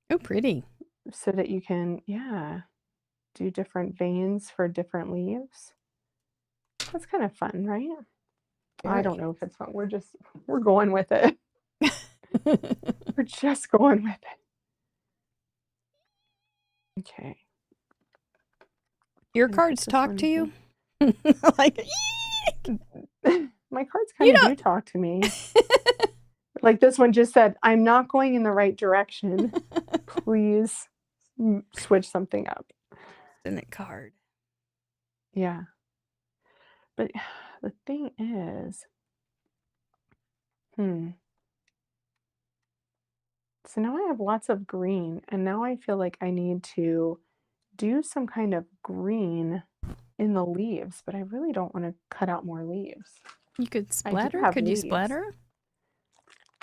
Oh, pretty. So that you can, do different veins for different leaves. That's kind of fun, right? I don't know if it's fun. We're going with it. We're just going with it. Okay. Your cards talk to you? Like, my cards kind of do talk to me. Like this one just said, I'm not going in the right direction. Please switch something up. Senate card. Yeah. But the thing is, so now I have lots of green, and now I feel like I need to do some kind of green in the leaves, but I really don't want to cut out more leaves. You could splatter? Could you splatter?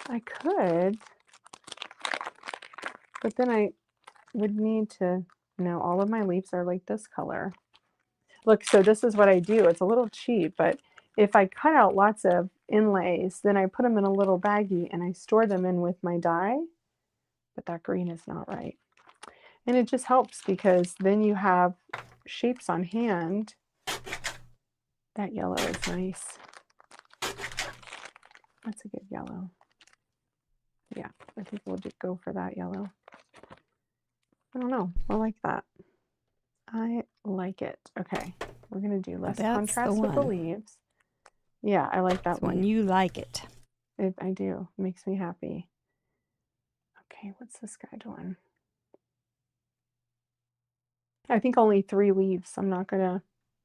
I could, but then I would need to, all of my leaves are like this color. Look, so this is what I do. It's a little cheap, but if I cut out lots of inlays, then I put them in a little baggie and I store them in with my dye, but that green is not right. And it just helps because then you have shapes on hand. That yellow is nice. That's a good yellow. Yeah, I think we'll just go for that yellow. I don't know. I like that. I like it. Okay, we're going to do less contrast with the leaves. Yeah, I like that one. When you like it. I do. It makes me happy. Okay, what's this guy doing? I think only 3 leaves. I'm not going to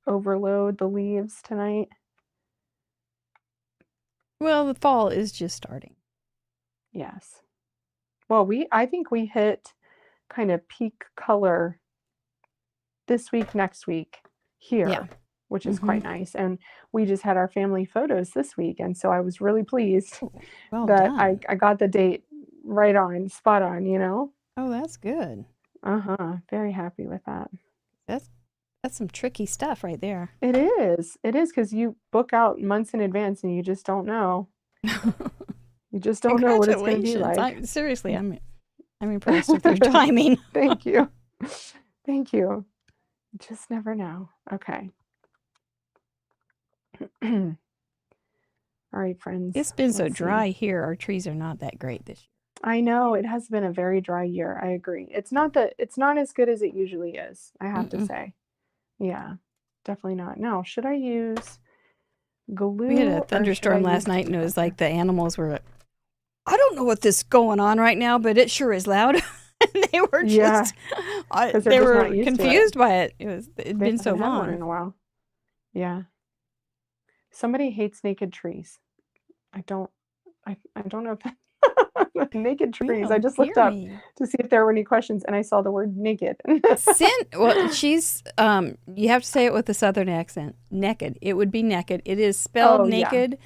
overload the leaves tonight. Well, the fall is just starting. Yes. Well, I think we hit kind of peak color this week, next week here, which is quite nice. And we just had our family photos this week. And so I was really pleased that I got the date right on, spot on, Oh, that's good. Very happy with that. That's some tricky stuff right there. It is because you book out months in advance and you just don't know. You just don't know what it's going to be like. Seriously, I'm impressed with your timing. Thank you. Thank you. Just never know. Okay. All right, friends. It's been so dry here. Our trees are not that great this year. I know it has been a very dry year. I agree. It's not as good as it usually is, I have to say. Yeah, definitely not. Now, should I use glue. We had a or should thunderstorm I last use night, and it was together? like the animals were like, I don't know what this is going on right now, but it sure is loud. And they were Yeah, just, 'cause they're they just were not used to it. confused by it. It'd They been so haven't had one long. in a while. Yeah. Somebody hates naked trees. I don't know if naked trees. I Well, just looked hear up me. to see if there were any questions and I saw the word naked. Well, she's, you have to say it with a southern accent. Naked. It would be naked. It is spelled Oh, yeah. naked,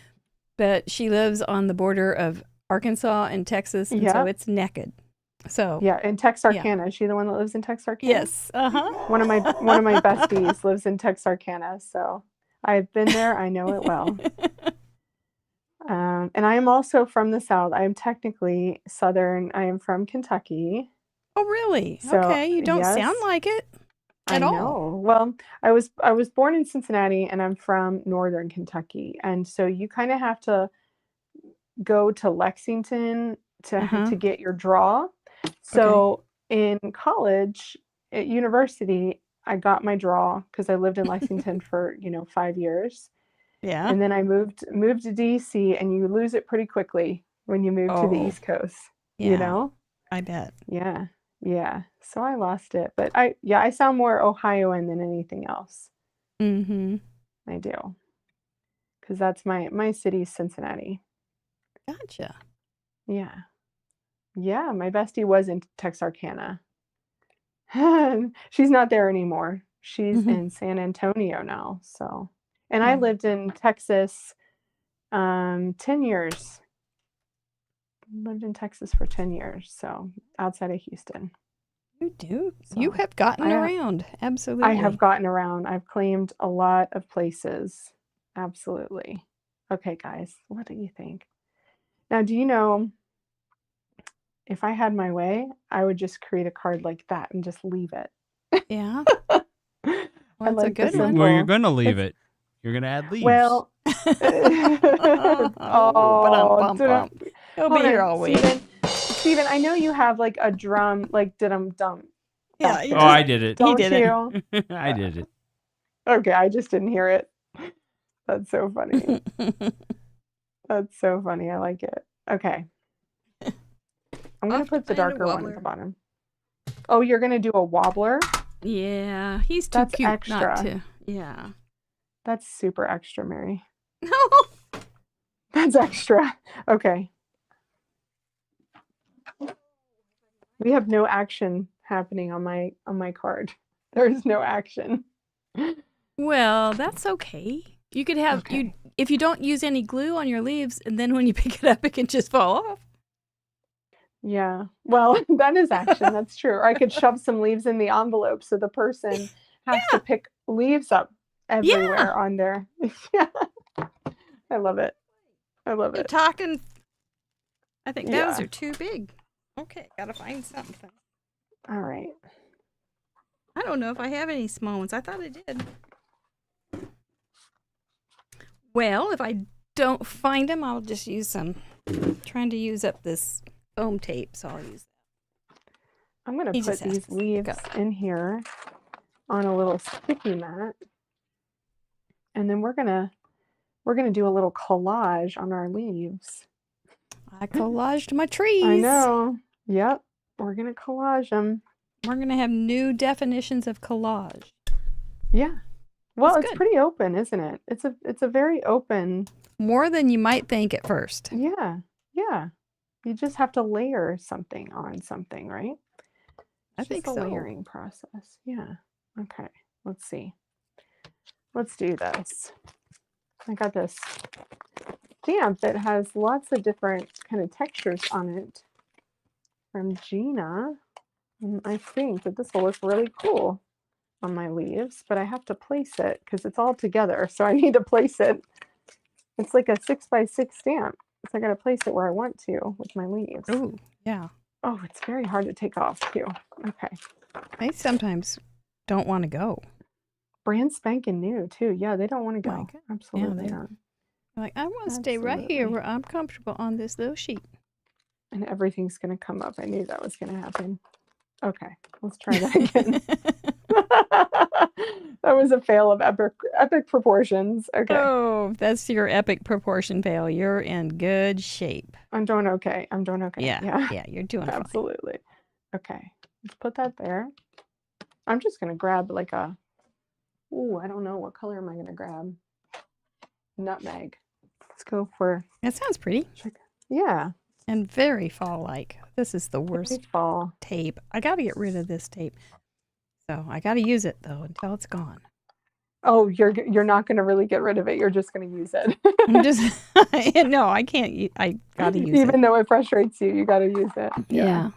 but she lives on the border of Arkansas and Texas, and so Yeah. it's naked. So, Yeah, in Texarkana. Is she the one that lives in Texarkana? yes. Uh-huh. One of my besties lives in Texarkana, so I've been there. I know it well. And I am also from the South. I am technically Southern. I am from Kentucky. Oh, really? So, Okay. You don't sound yes, like it I at all. know. Well, I was born in Cincinnati and I'm from Northern Kentucky. And so you kind of have to go to Lexington Uh-huh. to get your draw. So in college, at university, I got my draw because I lived in Lexington for, 5 years. Yeah. And then I moved to DC, and you lose it pretty quickly when you move to the Oh, East Coast, yeah. I bet. Yeah. Yeah. So I lost it. But I sound more Ohioan than anything else. Mm-hmm. I do. Because that's my city's Cincinnati. Gotcha. Yeah. Yeah, my bestie was in Texarkana. She's not there anymore. She's Mhm. in San Antonio now. So, and I lived in Texas 10 years. Lived in Texas for 10 years, so outside of Houston. You do. You So have gotten I around. I Absolutely. have gotten around. I've claimed a lot of places. Absolutely. Okay, guys, what do you think? Now, do you know if I had my way, I would just create a card like that and just leave it. Yeah. I Well, it's a like the good one. Well, you're simple. gonna leave It's it. You're gonna add leaves. well. Oh, Oh, ba-dum-bum-bum. He'll be hold here on, all week. Steven, I know you have like a drum, like dum dum. Yeah, you oh, I did it. He Don't did it. you? I did it. Okay, I just didn't hear it. That's so funny. That's so funny. I like it. Okay. I'm gonna Off to put the find a darker one at wobbler. the bottom. Oh, you're gonna do a wobbler? Yeah, he's too That's cute extra. not to. Yeah. That's super extra, Mary. No. That's extra. Okay. We have no action happening on my card. There is no action. Well, that's okay. You could have Okay. if you don't use any glue on your leaves, and then when you pick it up, it can just fall off. Yeah. Well, that is action. That's true. Or I could shove some leaves in the envelope so the person has to pick leaves up everywhere on there. Yeah. I love it. I love You're it. talking. I think those Yeah. are too big. Okay, gotta find something. All right. I don't know if I have any small ones. I thought I did. Well, if I don't find them, I'll just use some. I'm trying to use up this foam tape, so I'll use that. I'm going He to put just has these to leaves go. in here on a little sticky mat. And then we're going to do a little collage on our leaves. I collaged my trees. I know. Yep. We're going to collage them. We're going to have new definitions of collage. Yeah. Well, That's it's good. pretty open, isn't it? It's a very open. More than you might think at first. Yeah. Yeah. You just have to layer something on something, right? I It's think just a so. layering process. Yeah. Okay. Let's see. Let's do this. I got this stamp that has lots of different kind of textures on it from Gina. And I think that this will look really cool on my leaves, but I have to place it because it's all together. So I need to place it. It's like a 6x6 stamp. So I got to place it where I want to with my leaves. Ooh, yeah. Oh, it's very hard to take off too. Okay. They sometimes don't want to go. Brand spanking new too. Yeah, they don't want to My go. God. Absolutely they- not. Like, I want to stay right here Absolutely. where I'm comfortable on this little sheet. And everything's going to come up. I knew that was going to happen. Okay, let's try that again. That was a fail of epic proportions. Okay. Oh, that's your epic proportion fail. You're in good shape. I'm doing okay. Yeah, you're doing fine. Absolutely. Okay. Let's put that there. I'm just going to grab like I don't know. What color am I going to grab? Nutmeg. Let's go for... That sounds pretty. Yeah. And very fall-like. This is the worst Very fall. tape. I got to get rid of this tape. So I got to use it, though, until it's gone. Oh, you're not going to really get rid of it. You're just going to use it. I'm just... No, I can't. I got to use it. Even though it frustrates you, you got to use it. Yeah.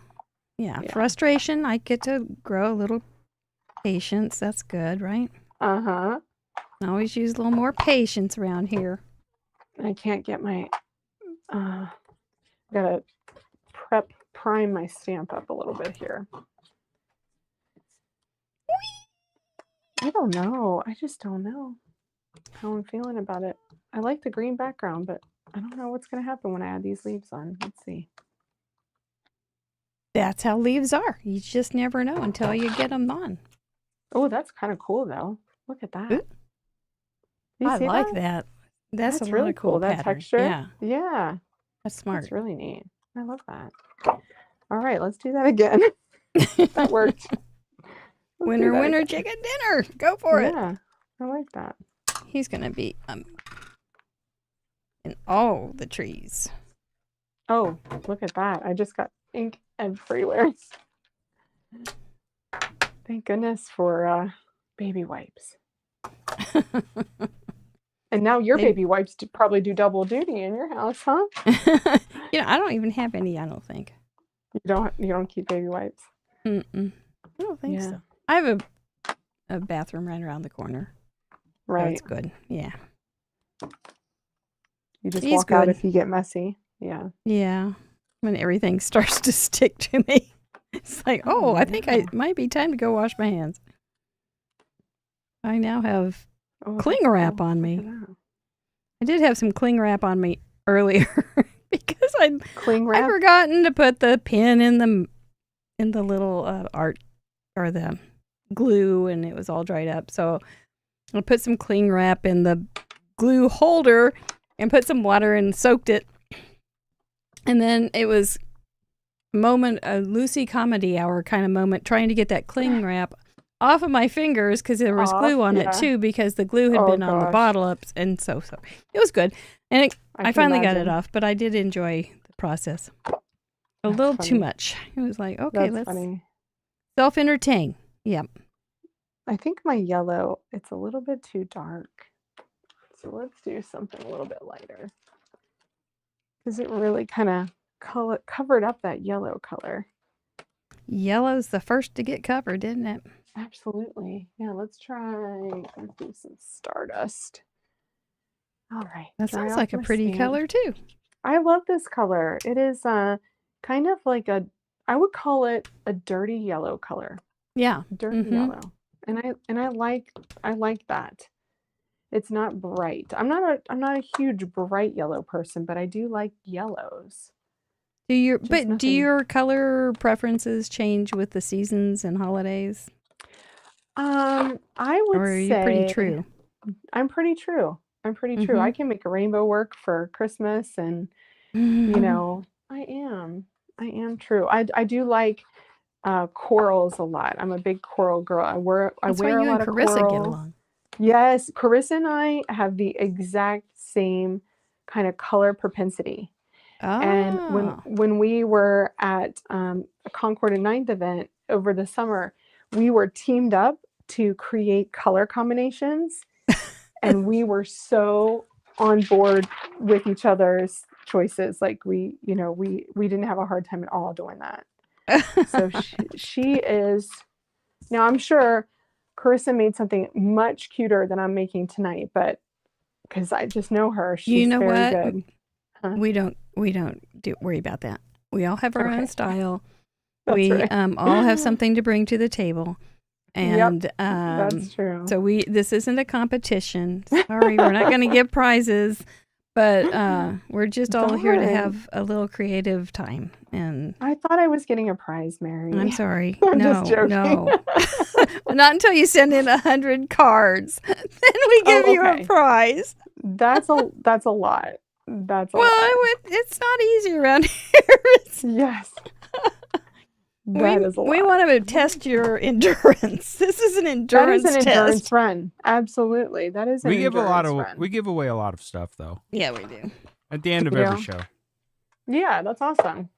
Frustration. I get to grow a little patience. That's good, right? Uh-huh. I always use a little more patience around here. I can't get my... gotta prime my stamp up a little bit here. I don't know. I just don't know how I'm feeling about it. I like the green background, but I don't know what's going to happen when I add these leaves on. Let's see. That's how leaves are. You just never know until you get them on. Oh, that's kind of cool, though. Look at that. You I see like that. That's a really cool that pattern. texture. Yeah. Yeah. That's smart. That's really neat. I love that. All right, let's do that again. That worked. Let's Winner, do that winner, again. chicken dinner. Go for it. Yeah, I like that. He's going to be in all the trees. Oh, look at that. I just got ink everywhere. Thank goodness for baby wipes. And now your baby wipes probably do double duty in your house, huh? I don't even have any, I don't think. You don't keep baby wipes? Mm-mm. I don't think so. I have a bathroom right around the corner. Right. That's good. Yeah. You just walk out if you get messy. Yeah. Yeah. When everything starts to stick to me. It's like, I think it might be time to go wash my hands. I now have cling wrap on me. I did have some cling wrap on me earlier because I'd forgotten to put the pin in the little art or the glue, and it was all dried up. So I put some cling wrap in the glue holder and put some water and soaked it. And then it was a Lucy comedy hour kind of moment, trying to get that cling wrap off of my fingers because there was glue on it too, because the glue had been on the bottle ups, and so it was good, and I finally got it off. But I did enjoy the process a little too much. It was like, okay, let's self-entertain. Yep. I think my yellow, it's a little bit too dark, so let's do something a little bit lighter because it really kind of covered up that yellow color. Yellow's the first to get covered, isn't it? Absolutely. Yeah, let's do some stardust. All right. That sounds like a pretty color too. I love this color. It is kind of like I would call it a dirty yellow color. Yeah. Dirty yellow. And I like that. It's not bright. I'm not a huge bright yellow person, but I do like yellows. Do your color preferences change with the seasons and holidays? I would say. Or are you pretty true? I'm pretty true. I can make a rainbow work for Christmas, and I am true. I do like corals a lot. I'm a big coral girl. I wear a lot of Carissa get along. Yes, Carissa and I have the exact same kind of color propensity. And when we were at a Concord and Ninth event over the summer, we were teamed up to create color combinations, and we were so on board with each other's choices. Like we didn't have a hard time at all doing that. So she is now. I'm sure Carissa made something much cuter than I'm making tonight, but because I just know her, she's very good. Huh? We don't worry about that. We all have our own style. That's right. all have something to bring to the table. And that's true. So this isn't a competition. Sorry, we're not going to give prizes, But we're just all here to Darn. have a little creative time. And I thought I was getting a prize, Mary. I'm sorry. I'm no, just joking. no. Not until you send in 100 cards. Then we give you okay. a prize. That's a lot. That's a Well, lot. it's not easy around here. Yes. That is a lot. We want to test your endurance. This is an endurance That is an test. endurance run. Absolutely. That is an endurance run. We give away a lot of stuff though. Yeah, we do. At the end of every show. Yeah, that's awesome.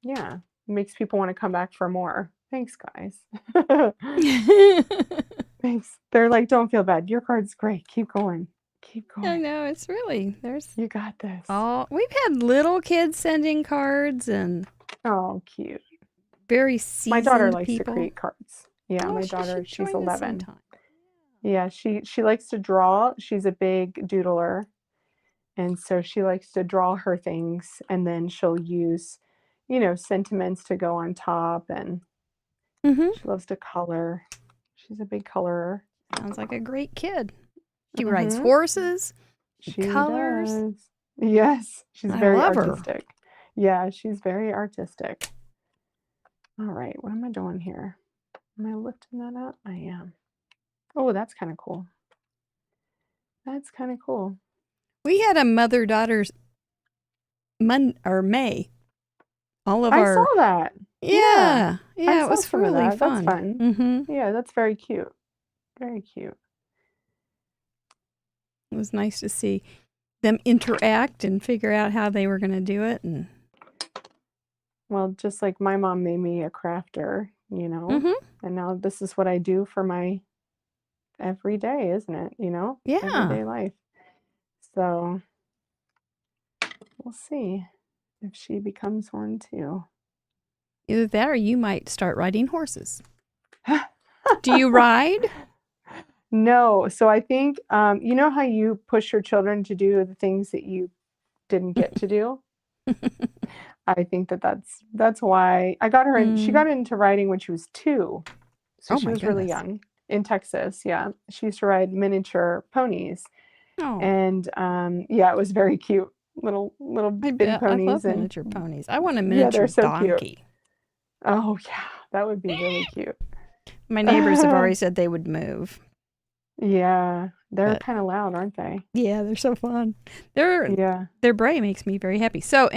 Yeah. Makes people want to come back for more. Thanks, guys. Thanks. They're like, don't feel bad. Your card's great. Keep going. Keep going. I know, it's really, You got this. we've had little kids sending cards and Oh, cute. very seasoned My daughter likes people. to create cards. Yeah, Oh, my she daughter, should she's join us 11. sometime. Yeah, she likes to draw. She's a big doodler. And so she likes to draw her things, and then she'll use, sentiments to go on top, and Mm-hmm. she loves to color. She's a big colorer. Sounds like a great kid. She rides Mhm. horses. She colors. does. Yes, she's I very love her. artistic. Yeah, she's very artistic. All right, what am I doing here? Am I lifting that up? I am. Oh, that's kind of cool. That's kind of cool. We had a mother-daughter May. All of I our saw that. yeah, I it was saw some of really that. fun. That's fun. Mm-hmm. Yeah, that's very cute. Very cute. It was nice to see them interact and figure out how they were going to do it. And Well, just like my mom made me a crafter, Mhm. and now this is what I do for my everyday, isn't it? Yeah. Everyday life. So we'll see if she becomes one too. Either that or you might start riding horses. Do you ride? No. So I think, you know how you push your children to do the things that you didn't get to do? I think that's why I got her in. She got into riding when she was 2. So Oh she my was really goodness. young in Texas. Yeah. She used to ride miniature ponies. Oh, And yeah, it was very cute. Little I bitty bet. I ponies. love And miniature ponies. I want a yeah, miniature they're so cute. donkey. Oh yeah, that would be really cute. My neighbors have already said they would move. Yeah, they're But- kind of loud, aren't they? Yeah, they're so fun. Yeah. Their bray makes me very happy. So,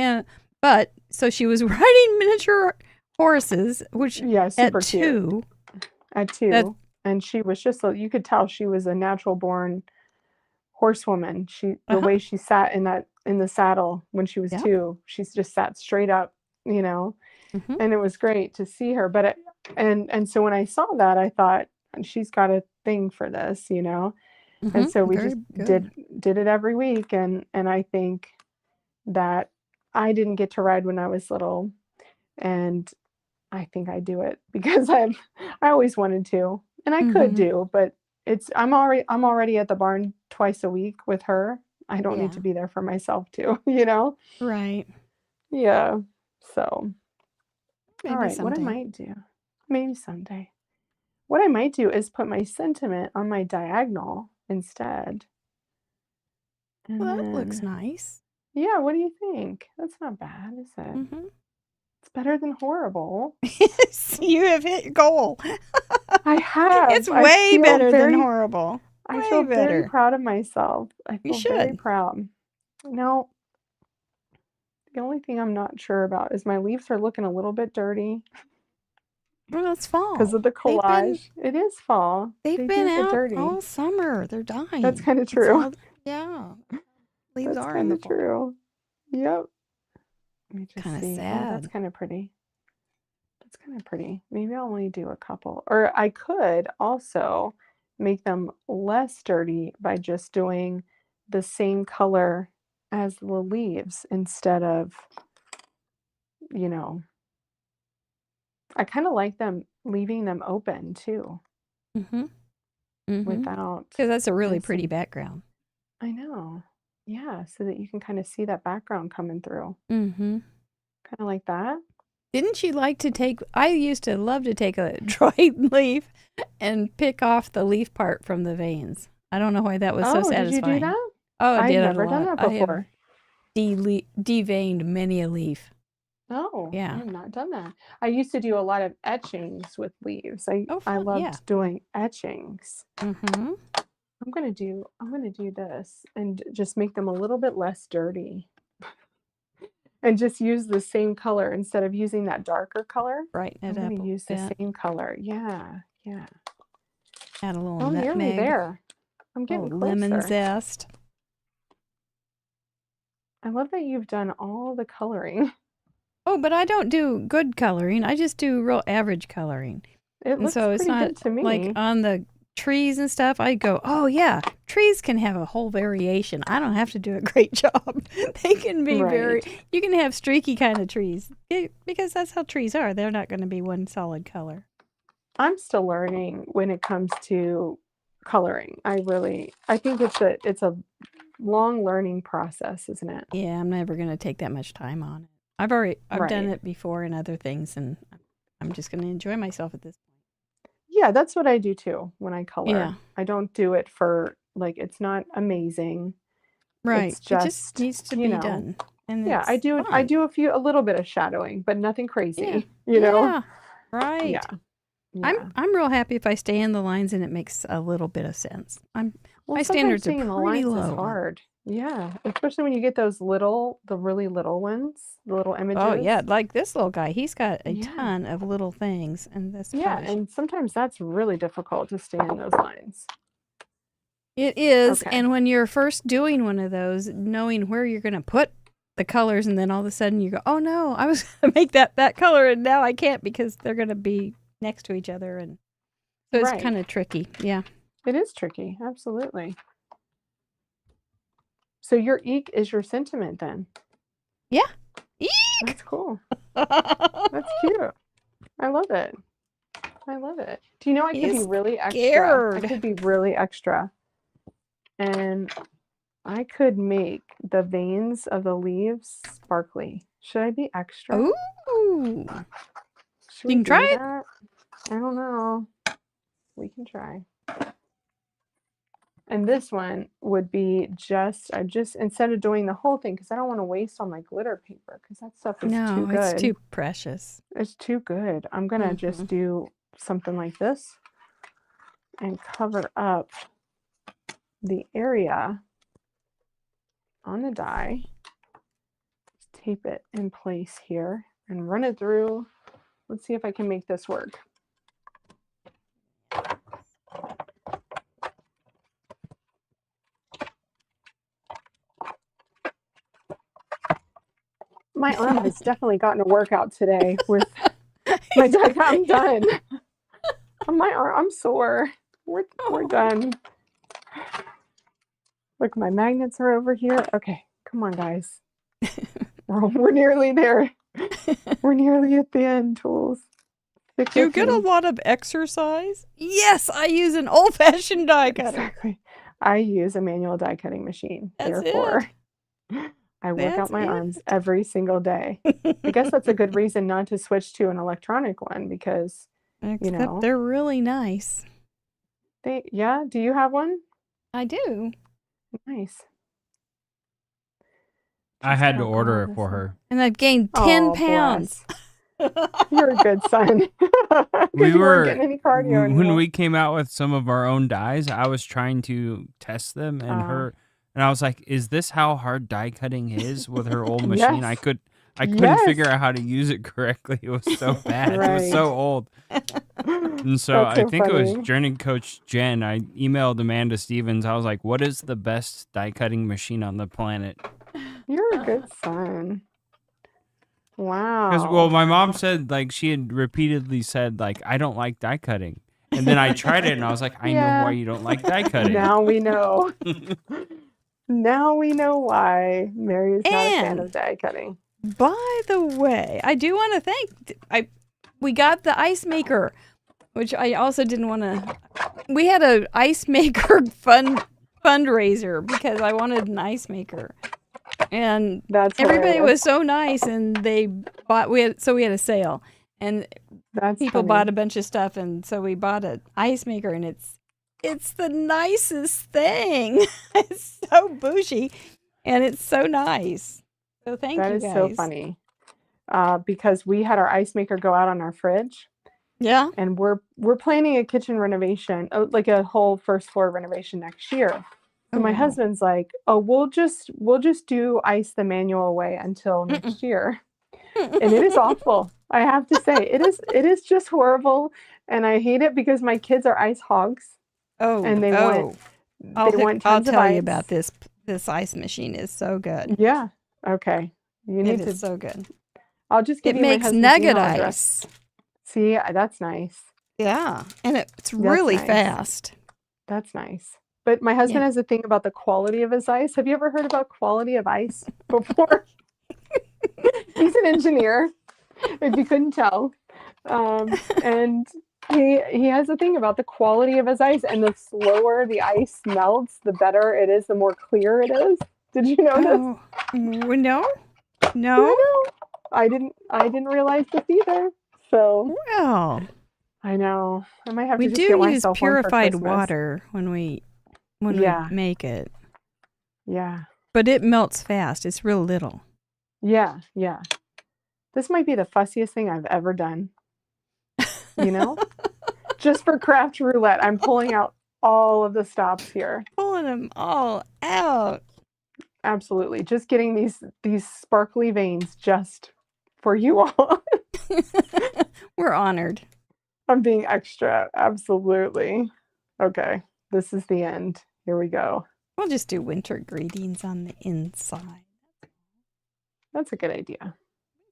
so she was riding miniature horses, which Yeah, super at cute. 2, At 2. That- And she was just you could tell she was a natural born horsewoman. The way she sat in the saddle when she was Yep. 2, she's just sat straight up, Mhm. and it was great to see her. But and so when I saw that, I thought she's got a thing for this, And Mhm. so we Very just good. did it every week, and I think that I didn't get to ride when I was little, and I think I do it because I always wanted to, and I could Mhm. do, but I'm already at the barn twice a week with her. I don't Yeah. need to be there for myself too, Right. Yeah. So, Maybe all right, what I someday. might do, maybe someday. What I might do is put my sentiment on my diagonal instead. And Well, that looks then- nice. Yeah, what do you think? That's not bad, is it? Mm-hmm. It's better than horrible. You have hit your goal. I have. It's I way feel better very- than horrible. I Way feel very better. proud of myself. I You feel very should. proud. No, the only thing I'm not sure about is my leaves are looking a little bit dirty Well, it's fall. because of the They've been- collage. It is fall. They've They been do get out dirty. all summer. They're dying. That's kind of It's true. all- yeah. Leaves That's are in kind the of fall. true. Yep. Let me just Kinda see. Oh, that's sad. kind of pretty. That's kind of pretty. Maybe I'll only do a couple. Or I could also make them less dirty by just doing the same color as the leaves instead of, I kind of like leaving them open too, Mm-hmm. Mm-hmm. without, Because that's a really and pretty some- background. I know. Yeah, so that you can kind of see that background coming through. Mm-hmm. Kind of like that. Didn't you like to take? I used to love to take a dried leaf and pick off the leaf part from the veins. I don't know why that was so Oh, satisfying. did you do that? Oh, I I've did it a never done lot. that before. deveined many a leaf. Oh, I Yeah. have not done that. I used to do a lot of etchings with leaves. I Oh, I fun. loved Yeah. doing etchings. Mm-hmm. I'm gonna do this and just make them a little bit less dirty and just use the same color instead of using that darker color. Brighten I'm it gonna up a use the bit. same color. Yeah, yeah. Add a little Oh, nearly nutmeg. there. I'm Oh, getting lemon closer. zest. I love that you've done all the coloring. Oh, but I don't do good coloring. I just do real average coloring. It And looks so it's pretty not good to like me. on the trees and stuff. I go, oh yeah, trees can have a whole variation. I don't have to do a great job. They can be Right. you can have streaky kind of trees because that's how trees are. They're not going to be one solid color. I'm still learning when it comes to coloring. I think it's a long learning process, isn't it? Yeah, I'm never going to take that much time on it. I've done Right. it before in other things, and I'm just going to enjoy myself at this point. Yeah, that's what I do too when I color. Yeah. I don't do it for like it's not amazing. Right. It's It just just, needs to you be know. done. And Yeah, I it's do fun. a little bit of shadowing, but nothing crazy, Yeah. you know? Yeah. Right. Yeah. Yeah. I'm real happy if I stay in the lines and it makes a little bit of sense. Well, My sometimes standards are staying in the pretty lines is low. hard. Yeah, especially when you get the really little ones, the little images. Oh yeah, like this little guy. He's got a Yeah. ton of little things, and that's Yeah, probably and sometimes that's really difficult to stay in those lines. it is. Okay. And when you're first doing one of those, knowing where you're going to put the colors, and then all of a sudden you go, "Oh no, I was going to make that color, and now I can't because they're going to be next to each other," and so it's Right. kind of tricky. Yeah. It is tricky, absolutely. So your eek is your sentiment then. Yeah. Eek! That's cool. That's cute. I love it. I love it. Do you know I could be He's really extra? scared. I could be really extra. And I could make the veins of the leaves sparkly. Should I be extra? Ooh. Should You we can try do it. that? I don't know. We can try. And this one would be I just instead of doing the whole thing, because I don't want to waste all my glitter paper, because that stuff is No, too good. it's too precious. It's too good. I'm gonna just do something like this and cover up the area on the die. Just tape it in place here and run it through. Let's see if I can make this work. My arm has definitely gotten a workout today with my die. I'm done. I'm sore. We're done. Look, my magnets are over here. Okay, come on, guys. We're nearly there. We're nearly at the end, tools. Stick Do you with get a me. lot of exercise? Yes, I use an old-fashioned die cutter. Exactly. I use a manual die cutting machine. That's Therefore, I work That's out my it. arms every single day. I guess that's a good reason not to switch to an electronic one because, Except know. they're really nice. do you have one? I do. Nice. I Just had to gotta order go it for this her. And I've gained 10 Oh, pounds. You're a good son. 'Cause you weren't getting any cardio when anymore. we came out with some of our own dies, I was trying to test them, and I was like, "Is this how hard die cutting is with her old machine?" Yes. I couldn't Yes. figure out how to use it correctly. It was so bad. It was Right. so old. And so That's I so think it funny. was journey coach Jen. I emailed Amanda Stevens. I was like, "What is the best die cutting machine on the planet?" You're a good son. Wow. Because my mom said she had repeatedly said I don't like die cutting, and then I tried it and I was like, I know why you don't like die cutting. Now we know. Now we know why Mary is not a fan And- of die cutting. By the way, I do want to thank. We got the ice maker, which I also didn't want to. We had an ice maker fundraiser because I wanted an ice maker, and That's everybody hilarious. was so nice, and they bought. We had a sale, and That's people funny. bought a bunch of stuff, and so we bought an ice maker, and it's the nicest thing. It's so bougie, and it's so nice. So thank That you is so guys. funny. Because we had our ice maker go out on our fridge, Yeah. and we're planning a kitchen renovation, like a whole first floor renovation next year. So Oh, my wow. husband's like, "Oh, we'll just do ice the manual way until next year." And it is awful. I have to say, it is just horrible, and I hate it because my kids are ice hogs, and they want I'll tons of tell you ice. about this. This ice machine is so good. Yeah. Okay. You It need is to. so good. I'll just give It you my makes husband's nugget email address. ice. See, that's nice. Yeah, and it's That's really nice. fast. That's nice. But my husband Yeah. has a thing about the quality of his ice. Have you ever heard about quality of ice before? He's an engineer, if you couldn't tell. And he has a thing about the quality of his ice, and the slower the ice melts, the better it is, the more clear it is. Did you know this? Oh, no, I no. know. I didn't realize this either. So Well, I know. I might have we to just do get use myself one for purified Christmas. water when we Yeah. make it, Yeah. but it melts fast. It's real little. Yeah. Yeah. This might be the fussiest thing I've ever done. You know? Just for craft roulette, I'm pulling out all of the stops here. Pulling them all out. Absolutely. Just getting these sparkly veins just for you all. We're honored. I'm being extra. Absolutely. Okay. This is the end. Here we go. We'll just do winter greetings on the inside. That's a good idea.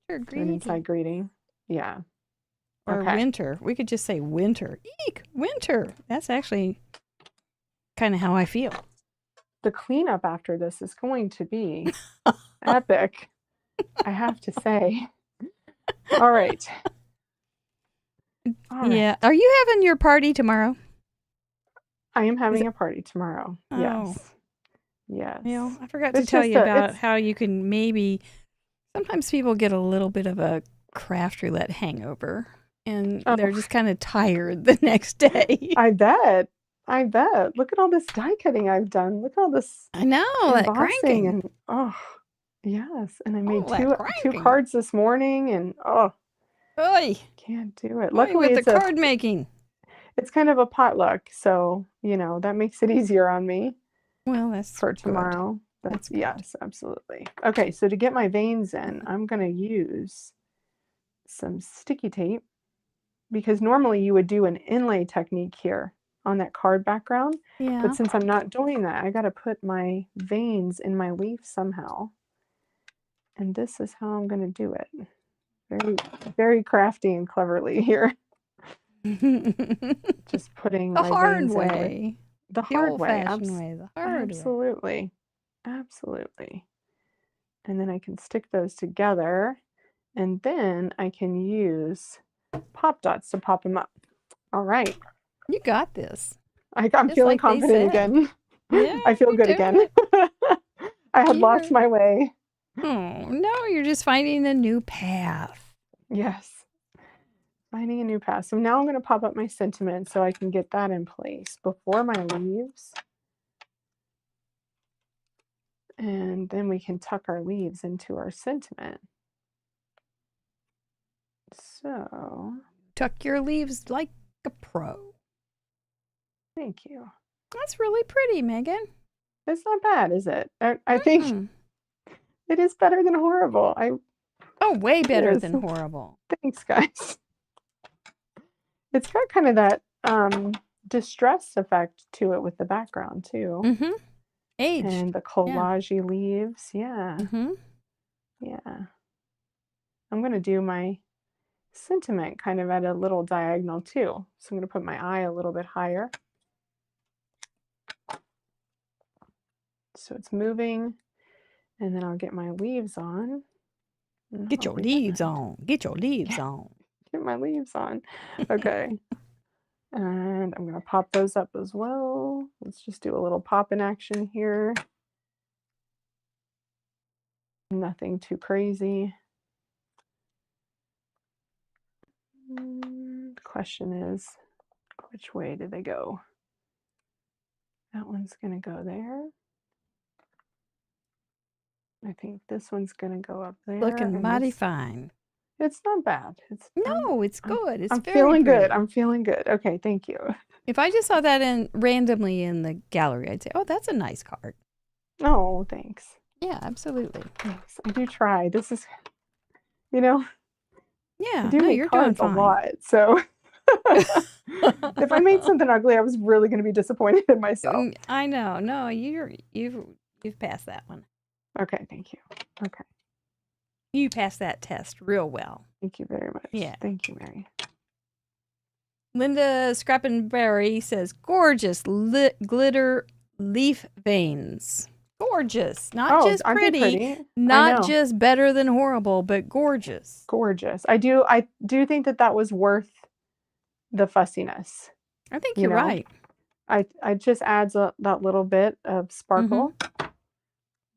Winter An greeting. inside greeting. Yeah. Or Okay. winter. We could just say winter. Eek, winter. That's actually kind of how I feel. The cleanup after this is going to be epic, I have to say. All right. All right. Yeah. Are you having your party tomorrow? I am having a party tomorrow. Oh. Yes. Yes. Well, I forgot to It's tell just you a- about it's- how you can maybe sometimes people get a little bit of a craft roulette hangover and they're just kind of tired the next day. I bet. I bet. Look at all this die cutting I've done. Look at all this I know, that embossing cranking. and yes. And I made that two cranking. cards this morning, and Oy, can't do it. oy Luckily with the card making. it's kind of a potluck, so that makes it easier on me Well, that's for good. tomorrow. That's good. Yes, absolutely. Okay, so to get my veins in, I'm going to use some sticky tape, because normally you would do an inlay technique here on that card background. Yeah. But since I'm not doing that, I got to put my veins in my leaf somehow. And this is how I'm going to do it. Very, very crafty and cleverly here. Just putting the my hard veins in way. the The hard way. old-fashioned way. The hard way. Absolutely. Absolutely. And then I can stick those together, and then I can use pop dots to pop them up. All right. You got this. I'm Just feeling like they confident said. again. Yeah, I feel you're good doing again. I had lost my way. Oh, no, you're just finding a new path. Yes. Finding a new path. So now I'm going to pop up my sentiment so I can get that in place before my leaves. And then we can tuck our leaves into our sentiment. So, Tuck your leaves like a pro. thank you. That's really pretty, Megan. It's not bad, is it? I think it is better than horrible. Oh, way better is. than horrible. Thanks, guys. It's got kind of that distress effect to it with the background too. Mm-hmm. Age. And the collage-y leaves. Yeah. Mm-hmm. Yeah. I'm going to do my sentiment kind of at a little diagonal too. So I'm going to put my eye a little bit higher. So it's moving, and then I'll get my leaves on. Get your leaves on. Get your leaves on. Get my leaves on. Okay. And I'm going to pop those up as well. Let's just do a little pop in action here. Nothing too crazy. The question is, which way did they go? That one's going to go there. I think this one's gonna go up there. Looking and mighty this- fine. It's not bad. No, it's I'm- good. It's I'm very feeling pretty. good. I'm feeling good. Okay, thank you. If I just saw that randomly in the gallery, I'd say, "Oh, that's a nice card." Oh, thanks. Yeah, absolutely. Thanks. I do try. This is, you know, Yeah, I do no, make you're doing cards a fine. lot. So if I made something ugly, I was really going to be disappointed in myself. I know. No, you've passed that one. Okay, thank you. Okay, You passed that test real well. thank you very much. Yeah. Thank you, Mary. Linda Scrappenberry says, "Gorgeous glitter leaf veins. Gorgeous, not just aren't they pretty, I not know. just better than horrible, but gorgeous." Gorgeous. I do think that was worth the fussiness. I think You you're know? right. I just adds that little bit of sparkle.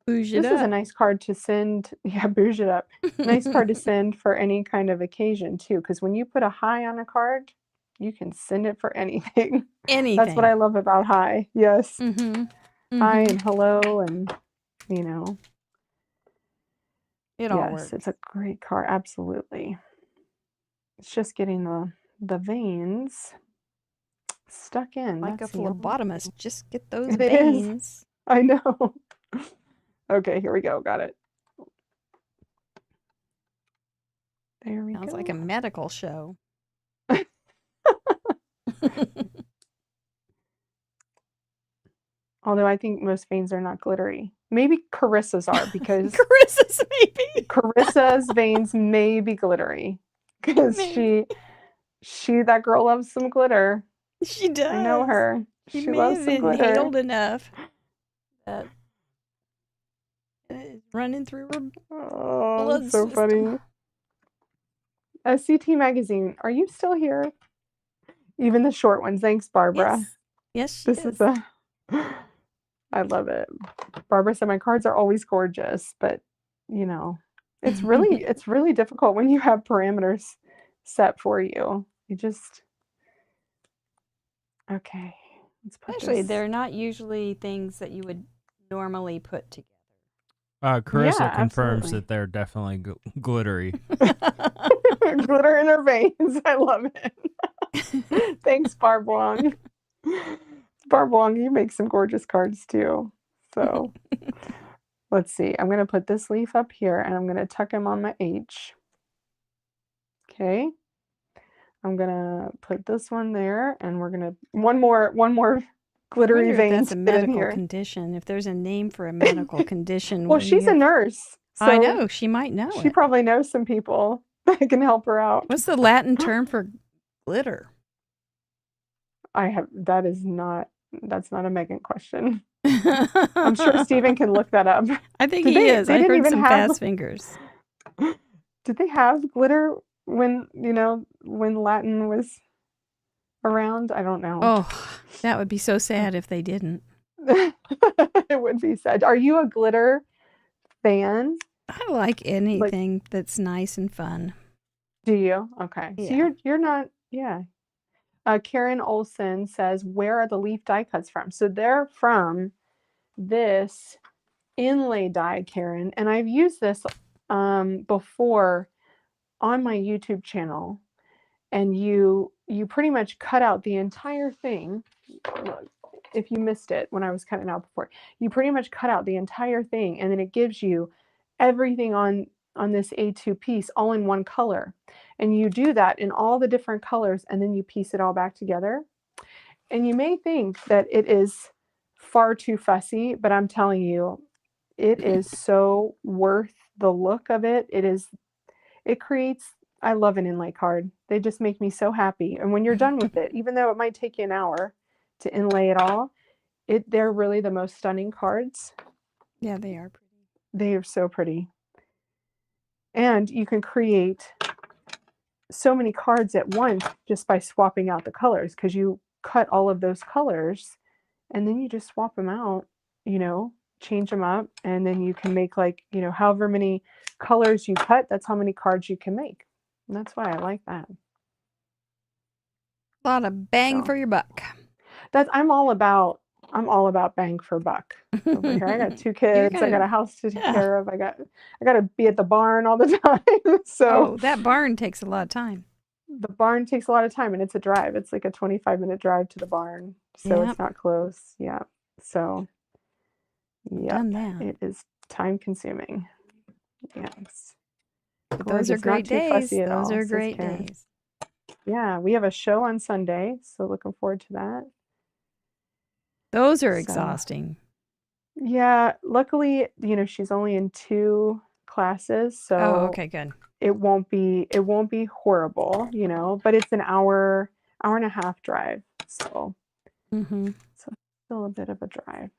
Bouge it This is a up. nice card to send. Yeah, bouge it up. Nice card to send for any kind of occasion too, because when you put a high on a card, you can send it for anything. Anything. That's what I love about high. Yes. Mm-hmm. Hi and hello, and you know, It all yes, works. it's a great card. Absolutely. It's just getting the veins stuck in. Like That's a the only- phlebotomist, just get those It is. veins. I know. Okay, here we go. Got it. There we Sounds go. like a medical show. Although I think most veins are not glittery. Maybe Carissa's are because Chris's maybe. Carissa's veins may be glittery because Maybe. that girl loves some glitter. She does. I know her. She She may loves have some glitter. inhaled enough that it's running through her Oh, blood that's so funny. CT Magazine, are you still here? Even the short ones. Thanks, Barbara. Yes, she This is. I love it. Barbara said my cards are always gorgeous, but you know, it's really difficult when you have parameters set for you. You just okay. Let's put Actually, this. they're not usually things that you would normally put together. Carissa Yeah, confirms absolutely. that they're definitely glittery. Glitter in her veins. I love it. Thanks, Barb Wong. Barb Wong, you make some gorgeous cards too. So let's see. I'm going to put this leaf up here and I'm going to tuck him on my H. Okay. I'm going to put this one there and we're going to one more glittery I wonder vein if that's a to fit in medical here. condition. If there's a name for a medical condition. Well, when she's you a nurse. So I know. She might know She it. probably knows some people that can help her out. What's the Latin term for glitter? That's not a Meghann question. I'm sure Stephen can look that up. I think Did he they- is. they I didn't heard even some have- fast fingers. Did they have glitter when Latin was around? I don't know. Oh, that would be so sad if they didn't. It would be sad. Are you a glitter fan? I like anything that's nice and fun. Do you? Okay. So Yeah. you're not, yeah. Karen Olson says, where are the leaf die cuts from? So they're from this inlay die, Karen. And I've used this before on my YouTube channel. And you pretty much cut out the entire thing. Look, if you missed it when I was cutting out before, you pretty much cut out the entire thing. And then it gives you everything on this A2 piece all in one color. And you do that in all the different colors and then you piece it all back together. And you may think that it is far too fussy, but I'm telling you, it is so worth the look of it. It creates, I love an inlay card. They just make me so happy. And when you're done with it, even though it might take you an hour to inlay it all, they're really the most stunning cards. Yeah, they are pretty. They are so pretty. And you can create so many cards at once just by swapping out the colors, because you cut all of those colors and then you just swap them out, change them up, and then you can make however many colors you cut, that's how many cards you can make. And that's why I like that. A lot of bang So. for your buck. I'm all about I'm all about bang for buck over here. I got 2 kids. I got a house to take care of. I got to be at the barn all the time. So Oh, that barn takes a lot of time. the barn takes a lot of time, and it's a drive. It's like a 25-minute drive to the barn. So Yep. it's not close. Yeah. So yeah, Done that. it is time consuming. Yes. But Gorge those are is not great too days. fussy at Those all, are says great Karen. days. Yeah, we have a show on Sunday, so looking forward to that. Those are So, exhausting. yeah, luckily, she's only in 2 classes, Oh, so okay, good. it won't be horrible, but it's an hour and a half drive. So Mm-hmm. it's still a bit of a drive.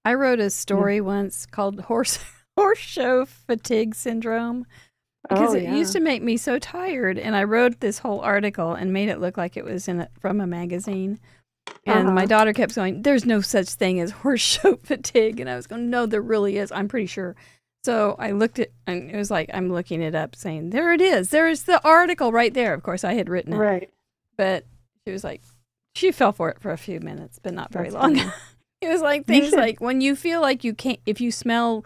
I wrote a story once called Horse Show Fatigue Syndrome because it used to make me so tired. And I wrote this whole article and made it look like it was from a magazine. And my daughter kept going, "There's no such thing as horse show fatigue." And I was going, "No, there really is. I'm pretty sure." So I looked at, and it was like, I'm looking it up saying, there it is. There's the article right there. Of course, I had written it. Right. But she was like, she fell for it for a few minutes, but not very That's long. funny. It was like things like when you feel like you can't, if you smell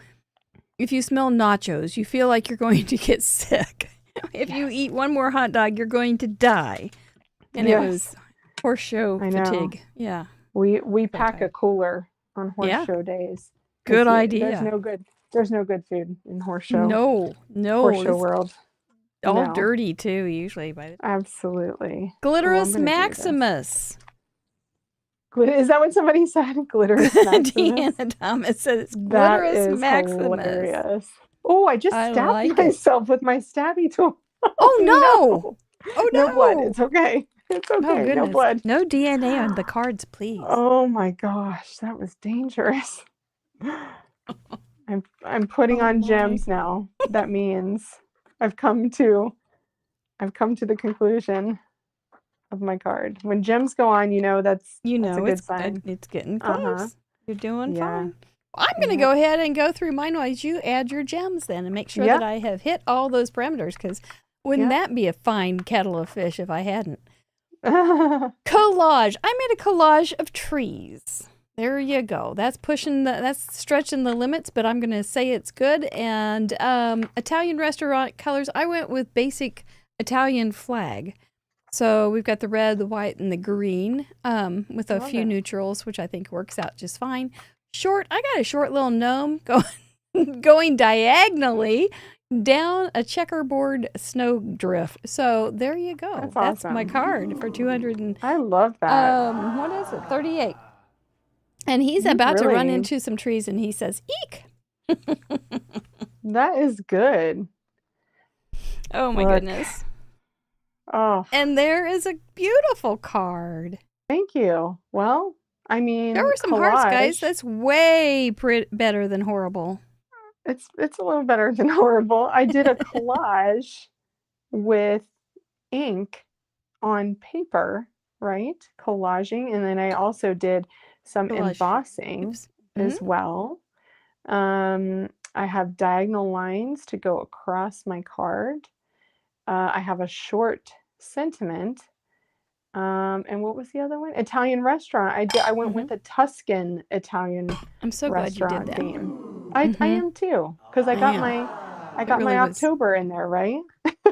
nachos, you feel like you're going to get sick. If you eat one more hot dog, you're going to die. And it was horse show fatigue. Yeah. We pack a cooler on horse show days. Good idea. There's no good food in horse show. No. Horse show world. All dirty too, usually. Absolutely. Glitterous Maximus. Is that what somebody said? Glitterous Maximus? Deanna Thomas said it's Glitterous Maximus. Hilarious. Oh, I just stabbed myself with my stabby tool. Oh no! Oh no! No blood. It's okay. It's okay. Oh, no blood. No DNA on the cards, please. Oh my gosh, that was dangerous. I'm putting on gems now. That means I've come to the conclusion of my card. When gems go on, that's a good sign. It's getting close. You're doing fine. I'm going to go ahead and go through mine while you add your gems then and make sure that I have hit all those parameters, because wouldn't that be a fine kettle of fish if I hadn't? Collage. I made a collage of trees. There you go. That's stretching the limits, but I'm going to say it's good. And Italian restaurant colors. I went with basic Italian flag. So we've got the red, the white, and the green with a few neutrals, which I think works out just fine. I got a short little gnome going diagonally down a checkerboard snowdrift. So there you go. That's my card for 200. I love that. What is it? 38. And he's about to run into some trees, and he says, "Eek." That is good. Oh my goodness. Oh. And there is a beautiful card. Thank you. Well, I mean, there were some hearts, guys. That's way better than horrible. It's a little better than horrible. I did a collage with ink on paper, right? Collaging, and then I also did some embossing as well. I have diagonal lines to go across my card. I have a short sentiment. And what was the other one? Italian restaurant. I went with a Tuscan Italian I'm so glad you did that. theme. I am too, because I got my October in there, right?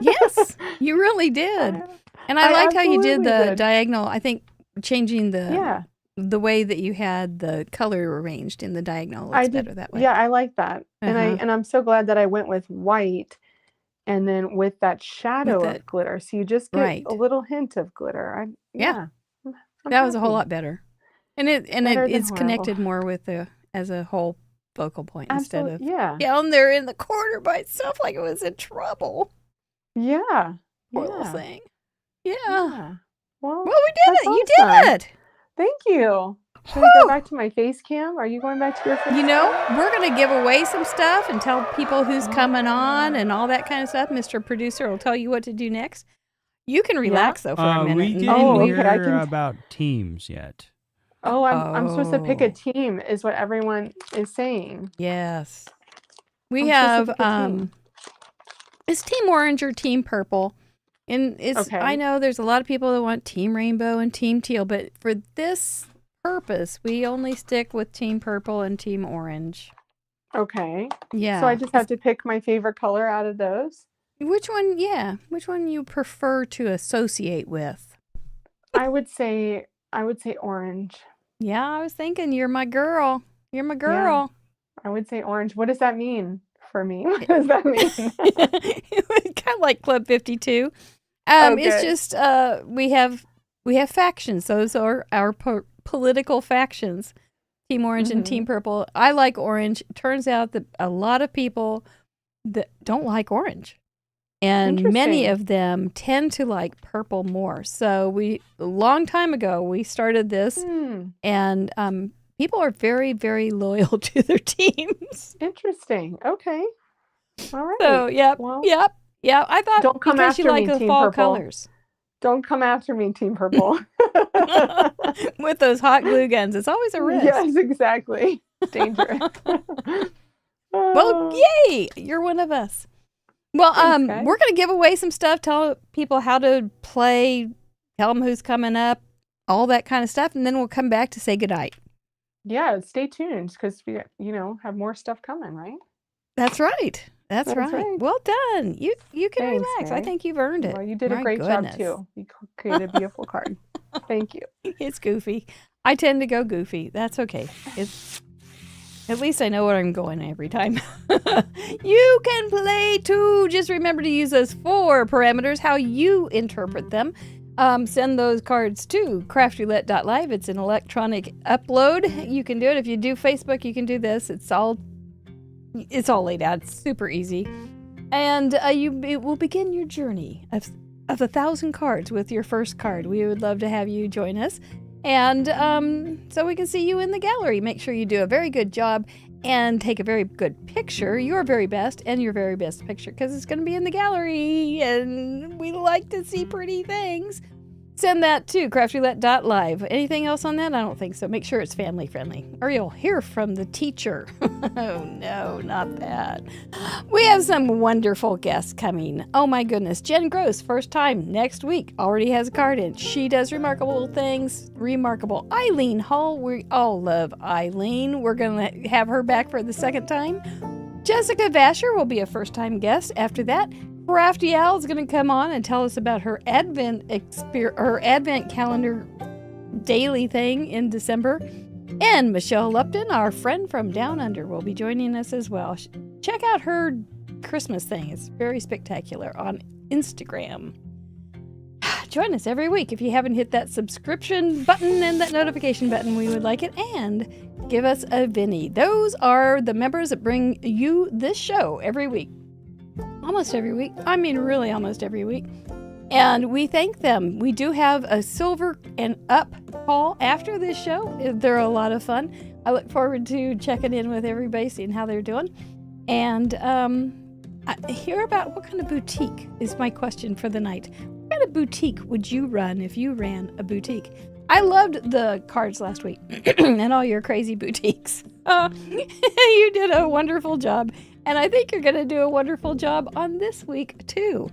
Yes, you really did. And I liked how you did the diagonal. I think changing the way that you had the color arranged in the diagonal looks better that way. Yeah, I like that. And I'm so glad that I went with white and then with that shadow of glitter. So you just get a little hint of glitter. That was a whole lot better. And it's connected more with as a whole focal point instead of down there in the corner by itself like it was in trouble. Yeah. Poor little thing. Yeah. Well, we did it. You did it. Thank you. Should we go back to my face cam? Are you going back to your face cam? We're going to give away some stuff and tell people who's coming on and all that kind of stuff. Mr. Producer will tell you what to do next. You can relax, though, for a minute. We didn't hear about teams yet. Oh, I'm supposed to pick a team is what everyone is saying. Yes. We have, is Team Orange or Team Purple? And I know there's a lot of people that want Team Rainbow and Team Teal, but for this purpose, we only stick with Team Purple and Team Orange. Okay. Yeah. So I just have to pick my favorite color out of those? Which one, which one you prefer to associate with? I would say orange. Yeah, I was thinking you're my girl. You're my girl. I would say orange. What does that mean for me? What does that mean? Kind of like Club 52. Okay. It's just we have factions. Those are our political factions. Team Orange and Team Purple. I like orange. Turns out that a lot of people that don't like orange. And many of them tend to like purple more. So a long time ago, we started this, and people are very, very loyal to their teams. Interesting. Okay. All right. So, yep. I thought don't come because after you like me, the Team fall Purple. colors. Don't come after me, Team Purple. With those hot glue guns. It's always a risk. Yes, exactly. It's dangerous. Well, yay! You're one of us. Well, Thanks, guys. we're going to give away some stuff, tell people how to play, tell them who's coming up, all that kind of stuff, and then we'll come back to say goodnight. Yeah, stay tuned because we, have more stuff coming, right? That's right. That's right. Well done. You can Thanks, relax. I Meg. think you've earned it. Well, you did a My great goodness. job too. You created a beautiful card. Thank you. It's goofy. I tend to go goofy. That's okay. At least I know what I'm going every time. You can play too. Just remember to use those 4 parameters, how you interpret them. Send those cards to craftroulette.live. It's an electronic upload. You can do it. If you do Facebook, you can do this. It's all laid out. It's super easy. And it will begin your journey of 1,000 cards with your first card. We would love to have you join us. And so we can see you in the gallery. Make sure you do a very good job and take a very good picture, your very best and your very best picture, because it's going to be in the gallery and we like to see pretty things. Send that to craftroulette.live. Anything else on that? I don't think so. Make sure it's family friendly or you'll hear from the teacher. Oh no, not that. We have some wonderful guests coming. Oh my goodness. Jen Gross, first time next week, already has a card in. She does remarkable things. Remarkable. Eileen Hull, we all love Eileen. We're going to have her back for the second time. Jessica Vasher will be a first time guest after that. Crafty Al is going to come on and tell us about her Advent calendar daily thing in December. And Michelle Lupton, our friend from Down Under, will be joining us as well. Check out her Christmas thing. It's very spectacular on Instagram. Join us every week. If you haven't hit that subscription button and that notification button, we would like it. And give us a Vinny. Those are the members that bring you this show every week. Almost every week. I mean, really almost every week. And we thank them. We do have a silver and up call after this show. They're a lot of fun. I look forward to checking in with everybody, seeing how they're doing. And hear about what kind of boutique is my question for the night. What kind of boutique would you run if you ran a boutique? I loved the cards last week and all your crazy boutiques. You did a wonderful job. And I think you're going to do a wonderful job on this week, too.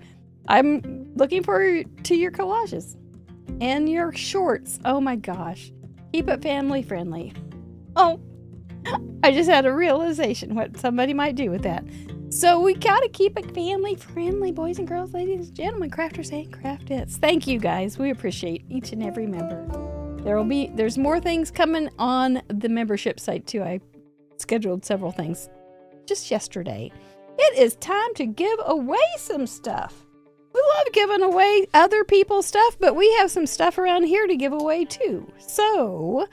I'm looking forward to your collages and your shorts. Oh, my gosh. Keep it family friendly. Oh, I just had a realization what somebody might do with that. So we got to keep it family friendly, boys and girls, ladies and gentlemen, crafters and craftettes. Thank you, guys. We appreciate each and every member. There's more things coming on the membership site, too. I scheduled several things just yesterday. It is time to give away some stuff. We love giving away other people's stuff, but we have some stuff around here to give away too. So,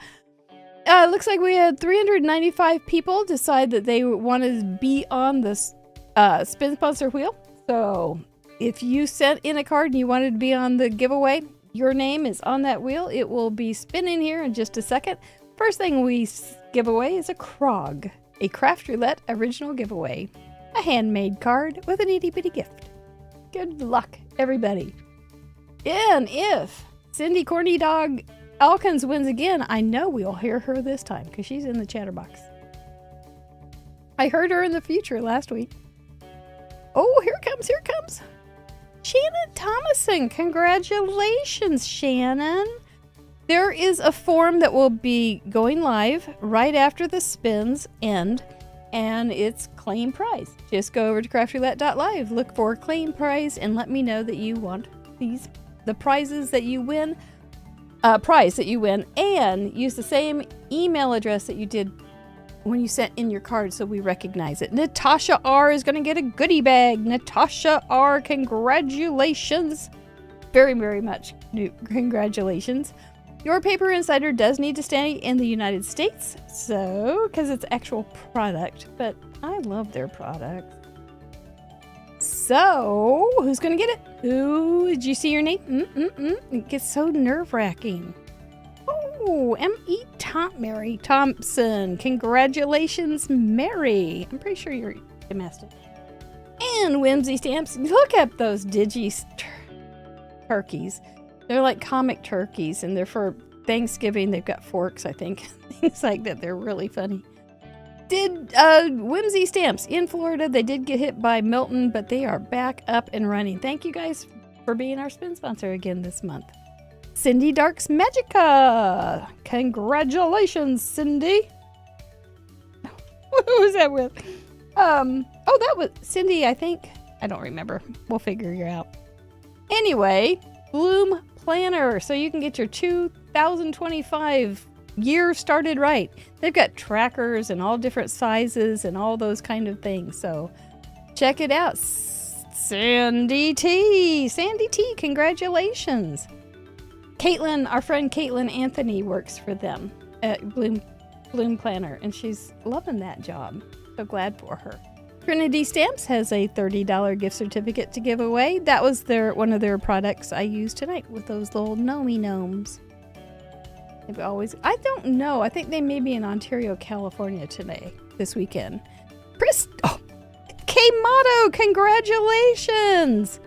looks like we had 395 people decide that they want to be on the spin sponsor wheel. So, if you sent in a card and you wanted to be on the giveaway, your name is on that wheel. It will be spinning here in just a second. First thing we give away is a Krog. A Craft Roulette original giveaway. A handmade card with an itty-bitty gift. Good luck, everybody. And if Cindy Corny Dog Elkins wins again, I know we'll hear her this time because she's in the chatterbox. I heard her in the future last week. Oh, here it comes. Shannon Thomason. Congratulations, Shannon. There is a form that will be going live right after the spins end, and it's claim prize. Just go over to craftroulette.live, look for claim prize, and let me know that you want the prizes that you win, and use the same email address that you did when you sent in your card so we recognize it. Natasha R is going to get a goodie bag. Natasha R, congratulations. Very, very much congratulations. Your Paper Insider does need to stay in the United States, so, because it's actual product, but I love their products. So, who's going to get it? Ooh, did you see your name? It gets so nerve-wracking. Oh, M.E. Mary Thompson. Congratulations, Mary. I'm pretty sure you're domestic. And Whimsy Stamps. Look at those turkeys. They're like comic turkeys, and they're for Thanksgiving. They've got forks, I think. Things like that. They're really funny. Whimsy Stamps in Florida. They did get hit by Milton, but they are back up and running. Thank you guys for being our spin sponsor again this month. Cindy Darks Magica. Congratulations, Cindy. Who was that with? That was Cindy, I think. I don't remember. We'll figure it out. Anyway, Bloom Planner, so you can get your 2025 year started right. They've got trackers and all different sizes and all those kind of things. So check it out. Sandy T, congratulations. Caitlin, our friend Caitlin Anthony works for them at Bloom Planner, and she's loving that job. So glad for her. Trinity Stamps has a $30 gift certificate to give away. That was one of their products I used tonight with those little gnomes. I don't know. I think they may be in Ontario, California this weekend. K Motto, congratulations!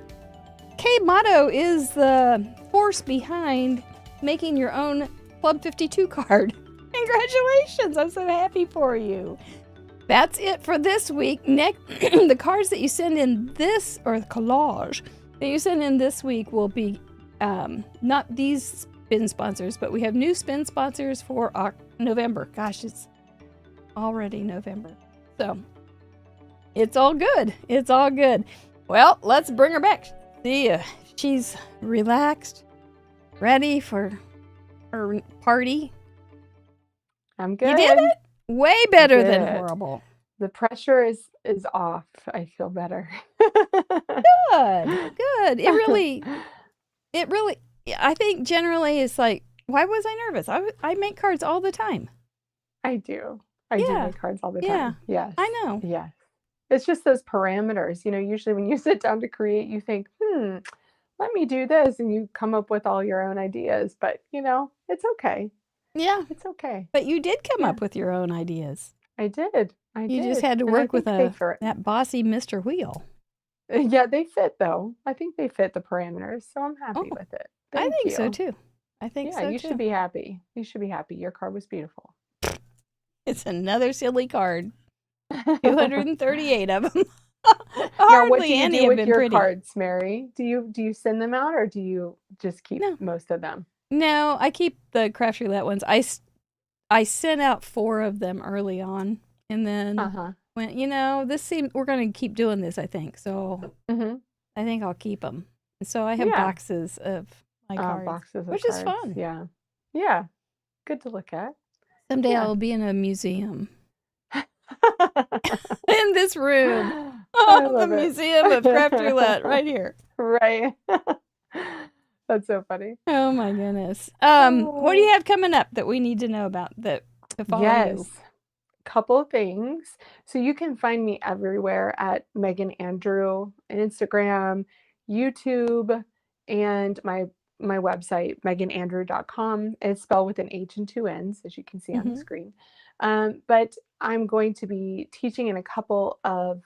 K Motto is the force behind making your own Club 52 card. Congratulations! I'm so happy for you. That's it for this week. The cards that you send in or the collage that you send in this week will be not these spin sponsors, but we have new spin sponsors for November. Gosh, it's already November. So it's all good. It's all good. Well, let's bring her back. See ya. She's relaxed, ready for her party. I'm good. You did it? Way better than horrible. The pressure is off. I feel better. Good. It really, I think generally it's like, why was I nervous? I make cards all the time. I do. I do make cards all the time. Yes. I know. Yes. It's just those parameters. Usually when you sit down to create, you think, let me do this. And you come up with all your own ideas. But, it's okay. Yeah. It's okay. But you did come up with your own ideas. I did. You just had to work with that bossy Mr. Wheel. Yeah, they fit, though. I think they fit the parameters. So I'm happy with it. I think so, too. I think so, too. Yeah, you should be happy. You should be happy. Your card was beautiful. It's another silly card. 238 of them. Now, what do you do with your cards, Mary? Do you send them out, or do you just keep most of them? No, I keep the Craft Roulette ones. I sent out 4 of them early on, and then went, we're going to keep doing this, I think. So I think I'll keep them. And so I have boxes of my cards, which is fun. Yeah. Yeah. Good to look at. Someday I'll be in a museum. In this room. The Museum of Craft Roulette right here. Right. That's so funny. Oh my goodness. What do you have coming up that we need to know about to follow you? Couple of things. So you can find me everywhere at Meghann Andrew on Instagram, YouTube, and my website, meghannandrew.com. It's spelled with an H and 2 N's, as you can see on the screen. But I'm going to be teaching in a couple of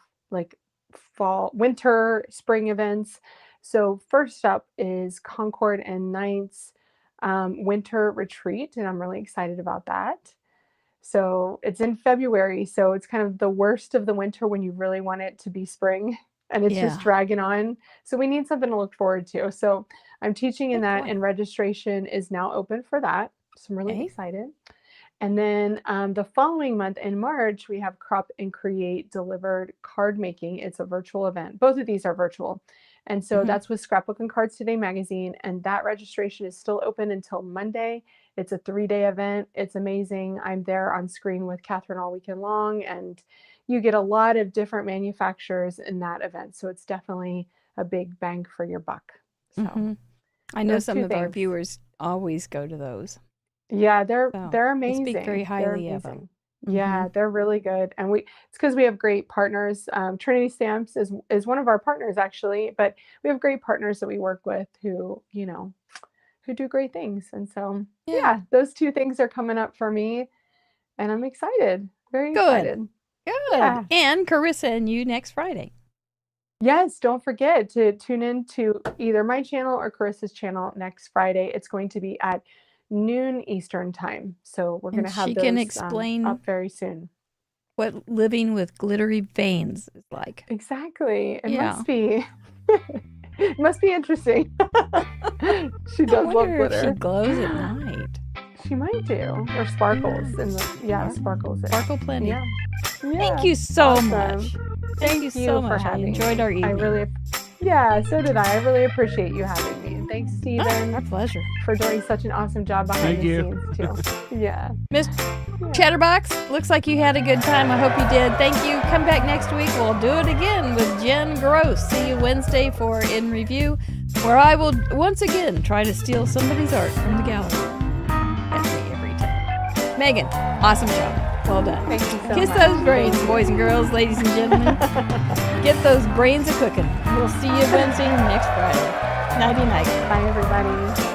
winter, spring events. So first up is Concord and Ninth's winter retreat, and I'm really excited about that. So it's in February, so it's kind of the worst of the winter when you really want it to be spring. and it's Yeah. just dragging on. So we need something to look forward to. So I'm teaching in Good that, point. and registration is now open for that. So I'm really Okay. excited. And then the following month in March, we have Crop and Create Delivered Card Making. It's a virtual event. Both of these are virtual. And so Mhm. that's with Scrapbook and Cards Today magazine. And that registration is still open until Monday. It's a 3-day event. It's amazing. I'm there on screen with Catherine all weekend long. And you get a lot of different manufacturers in that event. So it's definitely a big bang for your buck. So Mhm. I know those some two of our things. viewers always go to those. Yeah, they're So they're they amazing. speak very They're highly of amazing. them. Yeah, Mhm. they're really good, and it's because we have great partners. Trinity Stamps is one of our partners actually, but we have great partners that we work with who who do great things, and so Yeah. yeah, those two things are coming up for me, and I'm excited, very Good. excited. Good. Yeah. And Carissa and you next Friday. Yes, don't forget to tune in to either my channel or Carissa's channel next Friday. It's going to be at noon Eastern time. So we're going And to have she can those explain up very soon. what living with glittery veins is like. Exactly. It Yeah. must be. It must be interesting. She I does love wonder if she glitter. glows at night. She might do. Or sparkles. Yeah. Sparkles. Sparkle plenty. Yeah. Thank you so Awesome. much. Thank you you so for much. I having enjoyed me. our evening. Yeah, so did I. I really appreciate you having me. And thanks, Stephen, Our pleasure. for doing such an awesome job behind Thank the you. scenes, too. Yeah. Miss Yeah. Chatterbox, looks like you had a good time. I hope you did. Thank you. Come back next week. We'll do it again with Jen Gross. See you Wednesday for In Review, where I will once again try to steal somebody's art from the gallery. That's me every time. Megan, awesome job. Well done. Thank you so Kiss much. those brains, boys and girls, ladies and gentlemen. Get those brains a cooking. We'll see you Wednesday next Friday. Nighty night. Bye, everybody.